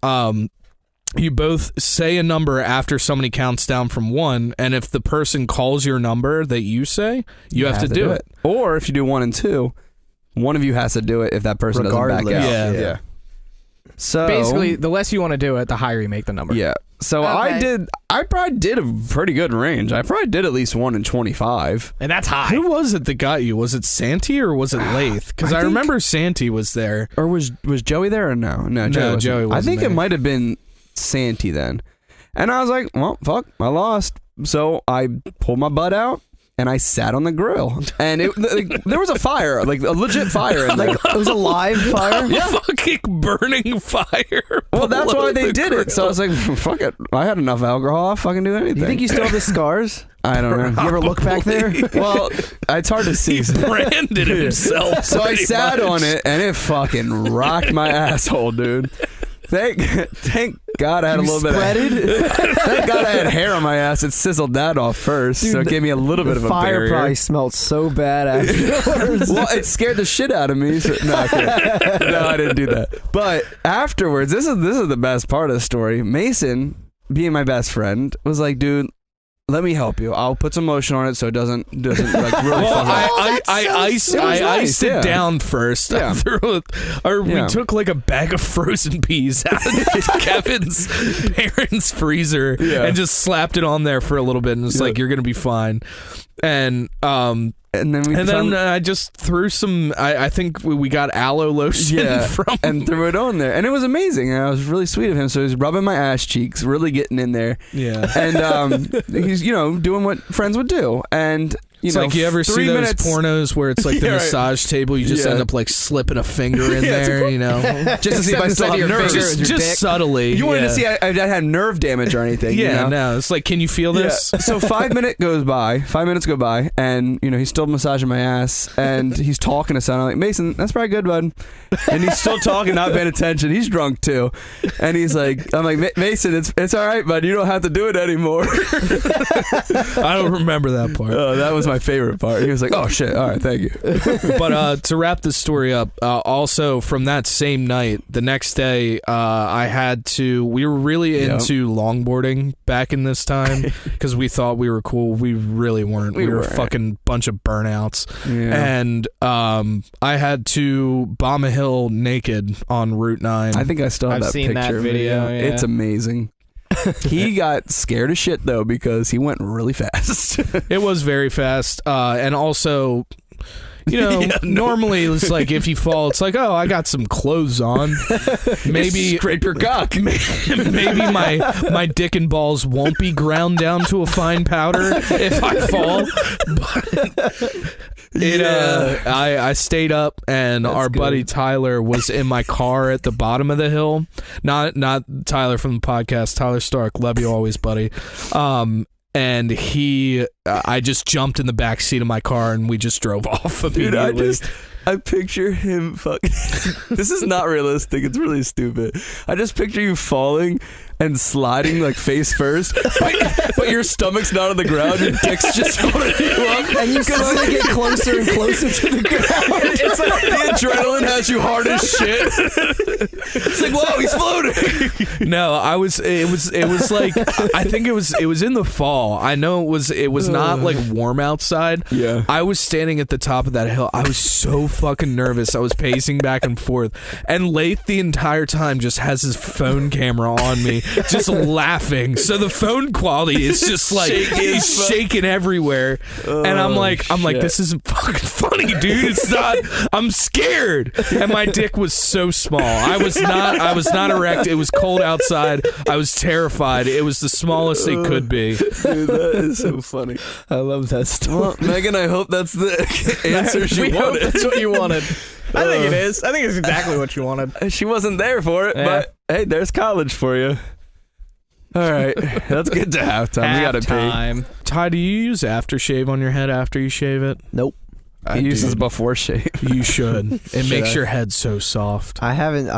[SPEAKER 5] you both say a number after somebody counts down from 1, and if the person calls your number that you say, you have to do it.
[SPEAKER 3] Or if you do 1 and 2, one of you has to do it if that person doesn't back out.
[SPEAKER 1] Regardless.
[SPEAKER 5] Yeah.
[SPEAKER 3] So
[SPEAKER 4] Basically, the less you want to do it, the higher you make the number.
[SPEAKER 3] yeah. So
[SPEAKER 6] Okay.
[SPEAKER 3] I probably did a pretty good range. I probably did at least 1 in 25.
[SPEAKER 4] And that's high.
[SPEAKER 5] Who was it that got you? Was it Santee or was it Lath? Because I
[SPEAKER 3] think-
[SPEAKER 5] remember Santee was there.
[SPEAKER 3] Or was Joey there or no? No, Joey wasn't.
[SPEAKER 5] Joey
[SPEAKER 3] I
[SPEAKER 5] wasn't
[SPEAKER 3] think
[SPEAKER 5] there.
[SPEAKER 3] it might have been Santee then. And I was like, well, fuck, I lost. So I pulled my butt out and I sat on the grill. And there was a fire, like a legit fire in there.
[SPEAKER 1] Like, it was a live fire?
[SPEAKER 5] Yeah. Fucking burning fire.
[SPEAKER 3] Well, that's why they
[SPEAKER 5] the
[SPEAKER 3] did it. So I was like, fuck it. I had enough alcohol. I'll fucking do anything.
[SPEAKER 1] You think you still have the scars?
[SPEAKER 3] I don't know.
[SPEAKER 1] You ever look back there?
[SPEAKER 3] Well, it's hard to see.
[SPEAKER 5] He branded himself.
[SPEAKER 3] So I sat
[SPEAKER 5] much.
[SPEAKER 3] on it, and it fucking rocked my asshole, dude. Thank God I had a little bit of... Thank God I had hair on my ass. It sizzled that off first,
[SPEAKER 1] Dude,
[SPEAKER 3] so it gave me a little bit of a
[SPEAKER 1] fire
[SPEAKER 3] barrier.
[SPEAKER 1] probably smelled so bad afterwards.
[SPEAKER 3] Well, it scared the shit out of me. So, no, I didn't do that. But afterwards, this is the best part of the story. Mason, being my best friend, was like, dude, let me help you. I'll put some lotion on it so it doesn't like really
[SPEAKER 5] Well,
[SPEAKER 3] fuck up.
[SPEAKER 5] I iced it down first.
[SPEAKER 3] Yeah.
[SPEAKER 5] We took like a bag of frozen peas out of Kevin's parents' freezer and just slapped it on there for a little bit, and it's like, you're gonna be fine. And then I just threw some. I think we got aloe lotion from
[SPEAKER 3] and threw it on there, and it was amazing. And it was really sweet of him. So he was rubbing my ass cheeks, really getting in there.
[SPEAKER 5] Yeah,
[SPEAKER 3] and he's doing what friends would do. And
[SPEAKER 5] it's like, you ever see those pornos where it's like the massage table, you just end up like slipping a finger in there,
[SPEAKER 3] just to see if I still have nerves.
[SPEAKER 5] Just subtly.
[SPEAKER 3] You wanted to see I had nerve damage or anything.
[SPEAKER 5] No, it's like, can you feel this?
[SPEAKER 3] Yeah. So 5 minutes go by, and he's still massaging my ass, and he's talking to someone. I'm like, Mason, that's probably good, bud. And he's still talking, not paying attention. He's drunk too, and he's like, I'm like, Mason, it's all right, bud. You don't have to do it anymore.
[SPEAKER 5] I don't remember that part.
[SPEAKER 3] Oh, that was my favorite part. He was like, oh shit, all right, thank you.
[SPEAKER 5] But to wrap this story up, also from that same night, the next day, we were really into longboarding back in this time because we thought we were cool. We really weren't. We were a fucking bunch of burnouts. And I had to bomb a hill naked on Route 9.
[SPEAKER 3] I think I still have
[SPEAKER 4] I've
[SPEAKER 3] that
[SPEAKER 4] seen
[SPEAKER 3] picture
[SPEAKER 4] that video. Yeah.
[SPEAKER 3] It's amazing. He got scared as shit though because he went really fast.
[SPEAKER 5] It was very fast, and also, normally it's like if you fall, it's like, oh, I got some clothes on. Maybe
[SPEAKER 3] scrape your cock.
[SPEAKER 5] Maybe my dick and balls won't be ground down to a fine powder if I fall. But I stayed up, and our buddy Tyler was in my car at the bottom of the hill. Not Tyler from the podcast, Tyler Stark. Love you always, buddy. And I just jumped in the back seat of my car, and we just drove off immediately.
[SPEAKER 3] Dude, I picture him fucking... This is not realistic. It's really stupid. I just picture you falling and sliding like face first, but your stomach's not on the ground. Your dick's just holding you up,
[SPEAKER 1] and you slowly get closer and closer to the ground.
[SPEAKER 3] It's like the adrenaline has you hard as shit. It's like, whoa, he's floating.
[SPEAKER 5] No, it was like, I think it was in the fall. I know it was not like warm outside.
[SPEAKER 3] Yeah.
[SPEAKER 5] I was standing at the top of that hill. I was so fucking nervous. I was pacing back and forth, and Lath the entire time just has his phone camera on me, just laughing. So the phone quality is just like he's shaking everywhere, and I'm like, this isn't fucking funny, dude. It's not. I'm scared, and my dick was so small. I was not erect. It was cold outside. I was terrified. It was the smallest it could be.
[SPEAKER 3] Dude, that is so funny.
[SPEAKER 1] I love that story.
[SPEAKER 3] Well, Megan, I hope that's the answer she wanted.
[SPEAKER 4] Hope that's what you wanted. I think it is. I think it's exactly what you wanted.
[SPEAKER 3] She wasn't there for it, but hey, there's college for you. All right, let's get to halftime. We gotta pee.
[SPEAKER 5] Ty, do you use aftershave on your head after you shave it?
[SPEAKER 1] Nope.
[SPEAKER 3] He uses before shave.
[SPEAKER 5] You should. It makes your head so soft.
[SPEAKER 1] I haven't.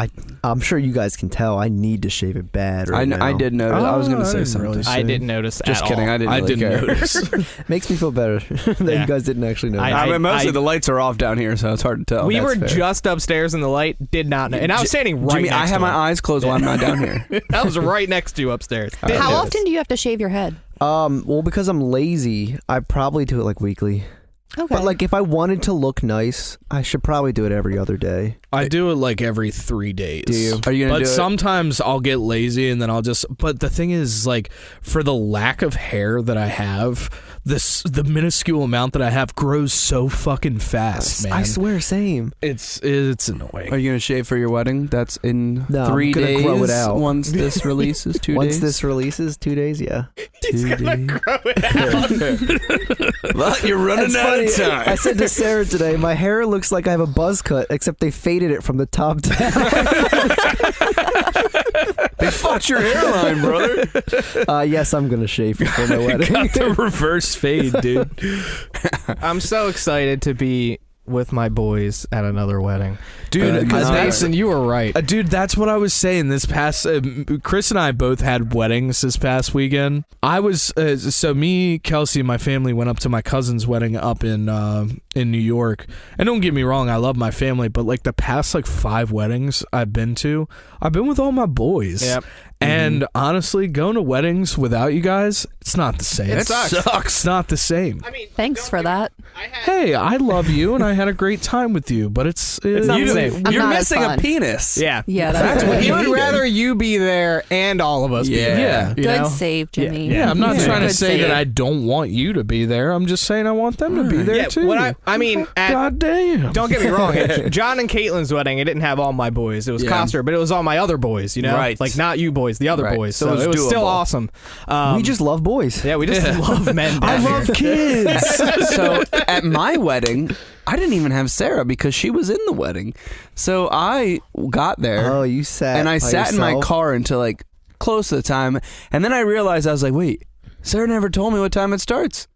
[SPEAKER 1] I'm sure you guys can tell. I need to shave it bad right now.
[SPEAKER 3] I did notice. I was going to say something.
[SPEAKER 4] I didn't notice.
[SPEAKER 3] Just kidding.
[SPEAKER 4] All.
[SPEAKER 3] I didn't care.
[SPEAKER 5] notice.
[SPEAKER 1] Makes me feel better that you guys didn't actually know.
[SPEAKER 3] I mean, mostly the lights are off down here, so it's hard to tell.
[SPEAKER 4] We were just upstairs and the light did not know. And I was standing right
[SPEAKER 3] Jimmy,
[SPEAKER 4] next to
[SPEAKER 3] I had my eyes closed while I'm not down here.
[SPEAKER 4] I was right next to you upstairs.
[SPEAKER 6] How often do you have to shave your head?
[SPEAKER 1] Well, because I'm lazy, I probably do it like weekly.
[SPEAKER 6] Okay.
[SPEAKER 1] But like if I wanted to look nice, I should probably do it every other day.
[SPEAKER 5] I do it like every 3 days.
[SPEAKER 3] Do you? Are you gonna
[SPEAKER 5] But
[SPEAKER 3] do it?
[SPEAKER 5] sometimes I'll get lazy and then I'll just. But the thing is, like, for the lack of hair that I have, the minuscule amount that I have grows so fucking fast, man.
[SPEAKER 1] I swear, same.
[SPEAKER 5] It's annoying.
[SPEAKER 3] Are you gonna shave for your wedding? That's in
[SPEAKER 1] No,
[SPEAKER 3] 3
[SPEAKER 1] I'm gonna
[SPEAKER 3] days.
[SPEAKER 1] grow it out.
[SPEAKER 3] Once this releases, 2 days.
[SPEAKER 1] Once this releases, 2 days, yeah.
[SPEAKER 4] He's gonna grow it out.
[SPEAKER 3] Well, you're running
[SPEAKER 1] It's
[SPEAKER 3] out
[SPEAKER 1] funny.
[SPEAKER 3] of time.
[SPEAKER 1] I said to Sarah today, my hair looks like I have a buzz cut, except they faded it from the top down.
[SPEAKER 3] They fucked your hairline, brother.
[SPEAKER 1] Yes, I'm gonna shave before my wedding.
[SPEAKER 5] Got the reverse fade, dude.
[SPEAKER 4] I'm so excited to be with my boys at another wedding.
[SPEAKER 5] Dude,
[SPEAKER 4] Because
[SPEAKER 5] nice.
[SPEAKER 4] Mason, you were right.
[SPEAKER 5] Dude, that's what I was saying. This past Chris and I both had weddings this past weekend. I was so me, Kelsey, and my family went up to my cousin's wedding up in New York. And don't get me wrong, I love my family, but like the past like 5 weddings I've been with all my boys.
[SPEAKER 4] Yep.
[SPEAKER 5] And honestly, going to weddings without you guys, it's not the same.
[SPEAKER 4] It sucks.
[SPEAKER 5] It's not the same.
[SPEAKER 4] I mean,
[SPEAKER 6] Thanks for that.
[SPEAKER 5] Hey, I love you and I had a great time with you, but it's
[SPEAKER 4] not
[SPEAKER 3] You-
[SPEAKER 4] the same.
[SPEAKER 6] I'm
[SPEAKER 3] You're
[SPEAKER 6] not as
[SPEAKER 3] missing a
[SPEAKER 6] fun.
[SPEAKER 3] penis.
[SPEAKER 4] Yeah.
[SPEAKER 6] Yeah, that's
[SPEAKER 3] what
[SPEAKER 6] right.
[SPEAKER 4] He would
[SPEAKER 3] needed.
[SPEAKER 4] rather you be there and all of us be
[SPEAKER 3] Yeah.
[SPEAKER 4] there.
[SPEAKER 5] Yeah.
[SPEAKER 4] You
[SPEAKER 6] Good
[SPEAKER 4] know?
[SPEAKER 6] save, Jimmy.
[SPEAKER 5] Yeah, I'm not
[SPEAKER 3] Yeah.
[SPEAKER 5] trying to
[SPEAKER 6] Good
[SPEAKER 5] say
[SPEAKER 6] save.
[SPEAKER 5] that I don't want you to be there. I'm just saying I want them to be there
[SPEAKER 4] Yeah,
[SPEAKER 5] too.
[SPEAKER 4] what I mean,
[SPEAKER 5] God damn.
[SPEAKER 4] don't get me wrong. At John and Caitlin's wedding, it didn't have all my boys. It was
[SPEAKER 3] Yeah.
[SPEAKER 4] Coster, but it was all my other boys, you know?
[SPEAKER 3] Right.
[SPEAKER 4] Like, not you boys, the other
[SPEAKER 3] Right.
[SPEAKER 4] boys.
[SPEAKER 3] So
[SPEAKER 4] So
[SPEAKER 3] it was
[SPEAKER 4] it was still
[SPEAKER 3] doable.
[SPEAKER 4] awesome.
[SPEAKER 1] We just love boys.
[SPEAKER 4] Yeah, we just love men.
[SPEAKER 5] I
[SPEAKER 4] down
[SPEAKER 5] love
[SPEAKER 4] here.
[SPEAKER 5] kids.
[SPEAKER 3] So at my wedding, I didn't even have Sarah because she was in the wedding. So I got there
[SPEAKER 1] Oh, you sat
[SPEAKER 3] and I
[SPEAKER 1] by
[SPEAKER 3] sat in my
[SPEAKER 1] yourself?
[SPEAKER 3] car until like close to the time, and then I realized I was like, wait, Sarah never told me what time it starts.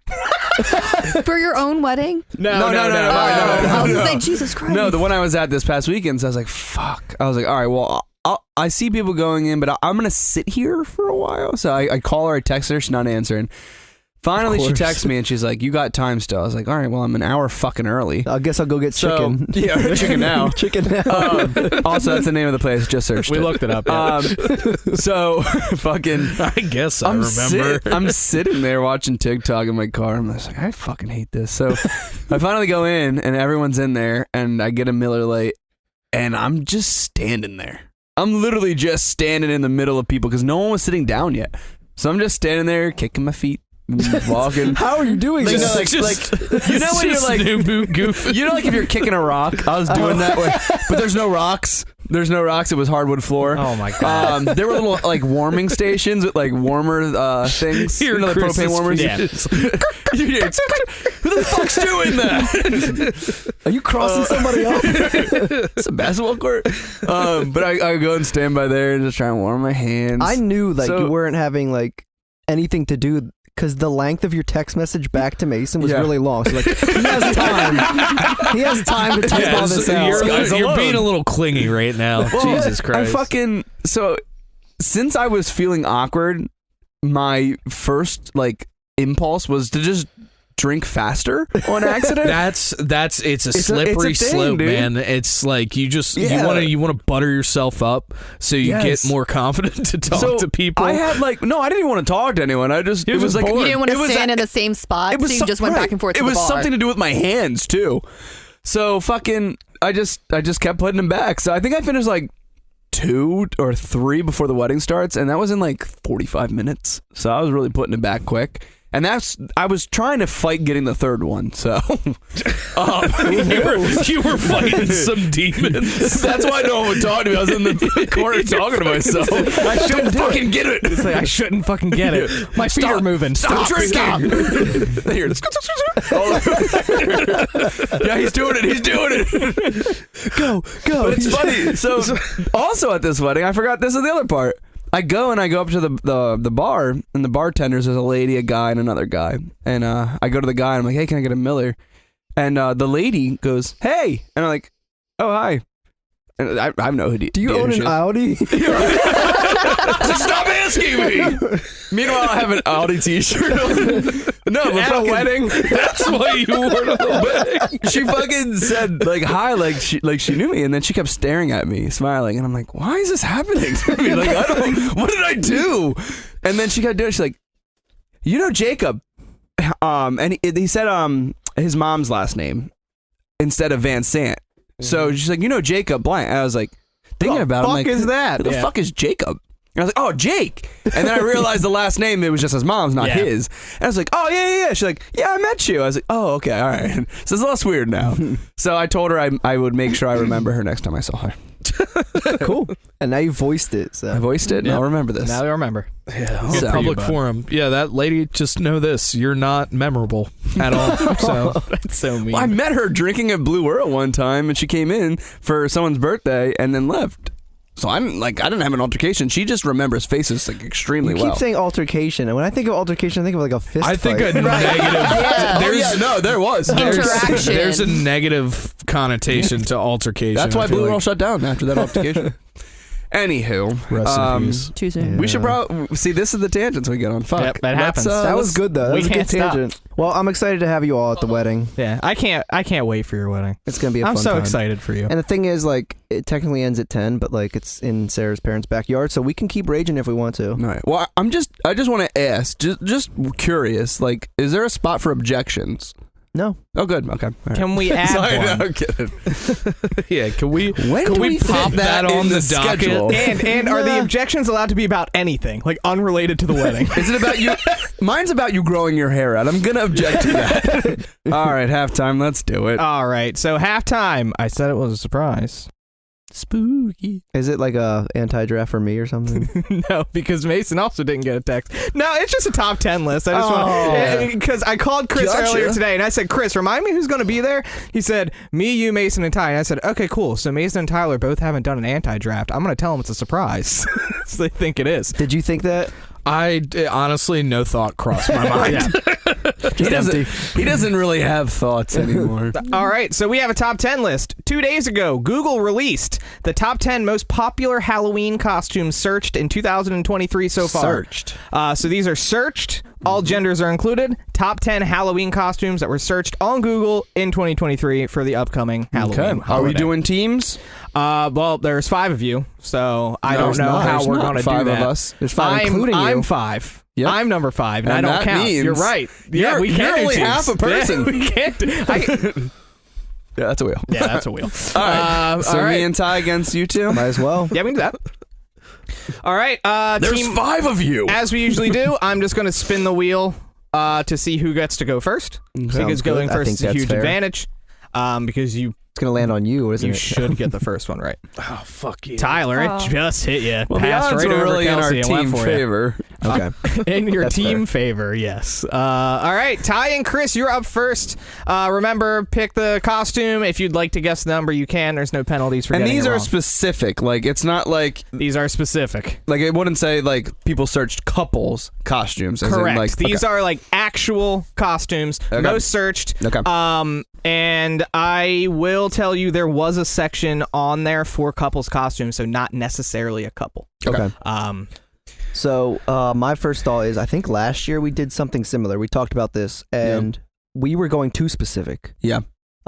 [SPEAKER 6] For your own wedding?
[SPEAKER 3] No.
[SPEAKER 6] I was gonna say, Jesus Christ.
[SPEAKER 3] No, the one I was at this past weekend. So I was like, fuck. I was like, all right, well, I see people going in, but I'm gonna sit here for a while. So I call her, I text her, she's not answering. Finally, she
[SPEAKER 1] course.
[SPEAKER 3] texts me and she's like, you got time still? I was like, all right, well, I'm an hour fucking early.
[SPEAKER 1] I guess I'll go get
[SPEAKER 3] So,
[SPEAKER 1] chicken.
[SPEAKER 3] yeah, chicken now.
[SPEAKER 1] Chicken now.
[SPEAKER 3] Also, that's the name of the place. Just searched
[SPEAKER 4] We
[SPEAKER 3] it.
[SPEAKER 4] looked it up. Yeah.
[SPEAKER 3] So, fucking,
[SPEAKER 5] I guess I remember.
[SPEAKER 3] I'm sitting there watching TikTok in my car. I'm just like, I fucking hate this. So, I finally go in and everyone's in there, and I get a Miller Lite, and I'm just standing there. I'm literally just standing in the middle of people because no one was sitting down yet. So I'm just standing there, kicking my feet, walking.
[SPEAKER 1] How are you doing
[SPEAKER 3] Like,
[SPEAKER 1] this?
[SPEAKER 3] you know when you're like,
[SPEAKER 5] new boot goof.
[SPEAKER 3] you know, like if you're kicking a rock. I was doing that way, but there's no rocks. There's no rocks. It was hardwood floor.
[SPEAKER 4] Oh my god.
[SPEAKER 3] There were little like warming stations with like warmer things.
[SPEAKER 5] Here,
[SPEAKER 3] You know, the
[SPEAKER 5] Chris
[SPEAKER 3] propane
[SPEAKER 5] is
[SPEAKER 3] warmers.
[SPEAKER 4] Yeah.
[SPEAKER 3] Who the fuck's doing that?
[SPEAKER 1] Are you crossing somebody up?
[SPEAKER 3] It's a basketball court. But I go and stand by there and just try and warm my hands.
[SPEAKER 1] I knew like
[SPEAKER 3] So-
[SPEAKER 1] you weren't having like anything to do because the length of your text message back to Mason was
[SPEAKER 3] Yeah.
[SPEAKER 1] really long. So like he has time. He has time to type all this out.
[SPEAKER 5] You're being a little clingy right now.
[SPEAKER 3] Well,
[SPEAKER 5] Jesus Christ.
[SPEAKER 3] So since I was feeling awkward, my first like impulse was to just drink faster on accident.
[SPEAKER 5] It's a slippery
[SPEAKER 3] it's a thing,
[SPEAKER 5] slope,
[SPEAKER 3] dude.
[SPEAKER 5] man. It's like you just
[SPEAKER 3] Yeah.
[SPEAKER 5] you want to butter yourself up so you
[SPEAKER 3] Yes.
[SPEAKER 5] get more confident to talk
[SPEAKER 3] So
[SPEAKER 5] to people.
[SPEAKER 3] I had like no, I didn't even want to talk to anyone. I just
[SPEAKER 5] He
[SPEAKER 3] it
[SPEAKER 5] was
[SPEAKER 3] was like
[SPEAKER 5] bored.
[SPEAKER 6] You didn't want
[SPEAKER 3] it
[SPEAKER 6] to
[SPEAKER 3] was
[SPEAKER 6] stand
[SPEAKER 3] a-
[SPEAKER 6] in the same spot,
[SPEAKER 3] It was
[SPEAKER 6] so you
[SPEAKER 3] so-
[SPEAKER 6] just went
[SPEAKER 3] right.
[SPEAKER 6] back and forth to
[SPEAKER 3] It
[SPEAKER 6] the
[SPEAKER 3] was
[SPEAKER 6] bar.
[SPEAKER 3] something to do with my hands too. So fucking, I just kept putting them back. So I think I finished like 2 or 3 before the wedding starts, and that was in like 45 minutes. So I was really putting it back quick. And I was trying to fight getting the third one. So
[SPEAKER 5] you were fighting some demons.
[SPEAKER 3] that's why no one would talk to me. I was in the corner talking to myself. I shouldn't fucking get it.
[SPEAKER 4] It's like, I shouldn't fucking get it. My feet are moving.
[SPEAKER 3] Stop drinking. Here. Yeah, he's doing it. He's doing it.
[SPEAKER 1] Go.
[SPEAKER 3] But it's funny. So also at this wedding, I forgot this is the other part. I go up to the bar, and the bartenders, there's a lady, a guy, and another guy. And I go to the guy, and I'm like, hey, can I get a Miller? And the lady goes, hey. And I'm like, oh, hi. And I have no idea.
[SPEAKER 1] Do you own an Audi?
[SPEAKER 3] Stop asking me. Meanwhile, I have an Audi t-shirt on. No, but
[SPEAKER 4] At a
[SPEAKER 3] fucking,
[SPEAKER 4] wedding.
[SPEAKER 5] That's why you wore to the wedding.
[SPEAKER 3] she fucking said like hi, like she knew me, and then she kept staring at me, smiling, and I'm like, why is this happening to me? Like, I don't. What did I do? And then she kept doing. She's like, you know, Jacob, and he said his mom's last name instead of Van Sant. So she's like, Jacob blank. I was like, thinking about it. I'm like,
[SPEAKER 4] is that?
[SPEAKER 3] Who the fuck is Jacob? And I was like, oh, Jake. And then I realized the last name, it was just his mom's, not his. And I was like, oh, yeah. She's like, yeah, I met you. I was like, oh, okay, all right. So it's less weird now. So I told her I would make sure I remember her next time I saw her.
[SPEAKER 1] Cool. And now you voiced it. So.
[SPEAKER 3] I voiced it, and I'll remember this.
[SPEAKER 4] Now I remember.
[SPEAKER 5] Yeah,
[SPEAKER 3] So-
[SPEAKER 5] public forum. Yeah, that lady, just know this. You're not memorable at all. So
[SPEAKER 4] That's so mean.
[SPEAKER 3] Well, I met her drinking at Blue Earl one time, and she came in for someone's birthday and then left. So I didn't have an altercation. She just remembers faces like extremely
[SPEAKER 1] You
[SPEAKER 3] well.
[SPEAKER 1] keep saying altercation, and when I think of altercation, I think of like a fist
[SPEAKER 5] I think
[SPEAKER 1] fight.
[SPEAKER 5] a negative.
[SPEAKER 3] No, there was.
[SPEAKER 6] Interaction.
[SPEAKER 5] There's a negative connotation to altercation.
[SPEAKER 3] That's why
[SPEAKER 5] I feel
[SPEAKER 3] Blue Earl
[SPEAKER 5] like.
[SPEAKER 3] shut down after that altercation. Anywho,
[SPEAKER 5] Rest in peace.
[SPEAKER 6] Too soon.
[SPEAKER 3] we should probably see. This is the tangents we get on. Fuck,
[SPEAKER 4] Yep, that happens.
[SPEAKER 1] That was good though. That
[SPEAKER 4] We
[SPEAKER 1] was a good
[SPEAKER 4] can't stop.
[SPEAKER 1] tangent. Well, I'm excited to have you all at the wedding.
[SPEAKER 4] Yeah, I can't wait for your wedding.
[SPEAKER 1] It's gonna be a
[SPEAKER 4] I'm
[SPEAKER 1] fun
[SPEAKER 4] so
[SPEAKER 1] time.
[SPEAKER 4] excited for you.
[SPEAKER 1] And the thing is, like, it technically ends at 10, but like it's in Sarah's parents' backyard, so we can keep raging if we want to.
[SPEAKER 3] All right. Well, I just want to ask, just curious, like, is there a spot for objections?
[SPEAKER 1] No.
[SPEAKER 3] Oh, good. Okay. All right.
[SPEAKER 4] Can we add
[SPEAKER 3] Sorry,
[SPEAKER 4] one?
[SPEAKER 3] no, I'm kidding.
[SPEAKER 5] Yeah, can we
[SPEAKER 3] When
[SPEAKER 5] can
[SPEAKER 3] do
[SPEAKER 5] we
[SPEAKER 3] we
[SPEAKER 5] pop
[SPEAKER 3] fit
[SPEAKER 5] that
[SPEAKER 3] that
[SPEAKER 5] on
[SPEAKER 3] in
[SPEAKER 5] the
[SPEAKER 3] the schedule?
[SPEAKER 5] docket?
[SPEAKER 4] And are the objections allowed to be about anything, like unrelated to the wedding?
[SPEAKER 3] Is it about you? Mine's about you growing your hair out. I'm gonna object to that. All right, halftime. Let's do it.
[SPEAKER 4] All right, so halftime. I said it was a surprise.
[SPEAKER 3] Spooky.
[SPEAKER 1] Is it like a anti-draft for me or something?
[SPEAKER 4] No, because Mason also didn't get a text. No, it's just a top 10 list. I just want because I called Chris
[SPEAKER 3] Gotcha.
[SPEAKER 4] earlier today and I said, Chris, remind me who's going to be there. He said, me, you, Mason, and Ty. And I said, okay, cool. So Mason and Tyler both haven't done an anti-draft. I'm going to tell them it's a surprise. So they think it is.
[SPEAKER 1] Did you think that?
[SPEAKER 5] Honestly, no thought crossed my mind.
[SPEAKER 3] He doesn't really have thoughts anymore.
[SPEAKER 4] All right, so we have a top 10 list. 2 days ago, Google released the top 10 most popular Halloween costumes searched in 2023 so far.
[SPEAKER 3] Searched.
[SPEAKER 4] So these are searched. All genders are included. Top 10 Halloween costumes that were searched on Google in 2023 for the upcoming Halloween
[SPEAKER 3] Okay. Are we
[SPEAKER 4] holiday.
[SPEAKER 3] doing teams?
[SPEAKER 4] Well, there's 5 of you, so I don't
[SPEAKER 3] there's
[SPEAKER 4] know
[SPEAKER 3] not.
[SPEAKER 4] how
[SPEAKER 3] There's
[SPEAKER 4] we're
[SPEAKER 3] not
[SPEAKER 4] going to do
[SPEAKER 3] 5
[SPEAKER 4] that.
[SPEAKER 3] of us.
[SPEAKER 1] There's 5 including you.
[SPEAKER 4] I'm 5.
[SPEAKER 3] Yep.
[SPEAKER 4] I'm number 5, and I
[SPEAKER 3] And
[SPEAKER 4] don't
[SPEAKER 3] that
[SPEAKER 4] count.
[SPEAKER 3] means
[SPEAKER 4] You're right. Yeah, we
[SPEAKER 3] you're
[SPEAKER 4] can't do
[SPEAKER 3] only
[SPEAKER 4] teams.
[SPEAKER 3] half a person.
[SPEAKER 4] Yeah, we can't do,
[SPEAKER 3] Yeah, that's a wheel.
[SPEAKER 4] yeah, that's a wheel.
[SPEAKER 3] All right. So
[SPEAKER 4] all right.
[SPEAKER 3] me and Ty against you two.
[SPEAKER 1] Might as well.
[SPEAKER 4] Yeah, we can do that. All right.
[SPEAKER 3] There's
[SPEAKER 4] team,
[SPEAKER 3] 5 of you.
[SPEAKER 4] as we usually do, I'm just going to spin the wheel to see who gets to go first.
[SPEAKER 1] Sounds
[SPEAKER 4] Because going
[SPEAKER 1] good. I
[SPEAKER 4] first
[SPEAKER 1] think
[SPEAKER 4] is a
[SPEAKER 1] that's
[SPEAKER 4] huge
[SPEAKER 1] fair.
[SPEAKER 4] advantage. Because you
[SPEAKER 1] It's gonna land on you, isn't it?
[SPEAKER 4] should get the first one right.
[SPEAKER 5] Oh, fuck you.
[SPEAKER 4] Tyler,
[SPEAKER 6] Oh.
[SPEAKER 4] it just hit you.
[SPEAKER 3] Well, the
[SPEAKER 4] Passed
[SPEAKER 3] odds
[SPEAKER 4] right
[SPEAKER 3] were
[SPEAKER 4] over
[SPEAKER 3] really in our
[SPEAKER 4] Kelsey and went
[SPEAKER 3] team
[SPEAKER 4] for you.
[SPEAKER 3] favor.
[SPEAKER 1] Okay.
[SPEAKER 4] In your
[SPEAKER 1] That's
[SPEAKER 4] team favor, yes. All right, Ty and Chris, you're up first. Remember, pick the costume. If you'd like to guess the number, you can. There's no penalties for
[SPEAKER 3] And
[SPEAKER 4] getting
[SPEAKER 3] these
[SPEAKER 4] it
[SPEAKER 3] are
[SPEAKER 4] wrong.
[SPEAKER 3] specific. Like, it's not like
[SPEAKER 4] These are specific.
[SPEAKER 3] it wouldn't say like people searched couples costumes. As
[SPEAKER 4] Correct.
[SPEAKER 3] In, like,
[SPEAKER 4] These are like actual costumes,
[SPEAKER 3] Okay.
[SPEAKER 4] most searched.
[SPEAKER 3] Okay.
[SPEAKER 4] And I will tell you there was a section on there for couples costumes, so not necessarily a couple.
[SPEAKER 1] Okay.
[SPEAKER 3] So
[SPEAKER 1] So my first thought is I think last year we did something similar. We talked about this and we were going too specific.
[SPEAKER 3] yeah.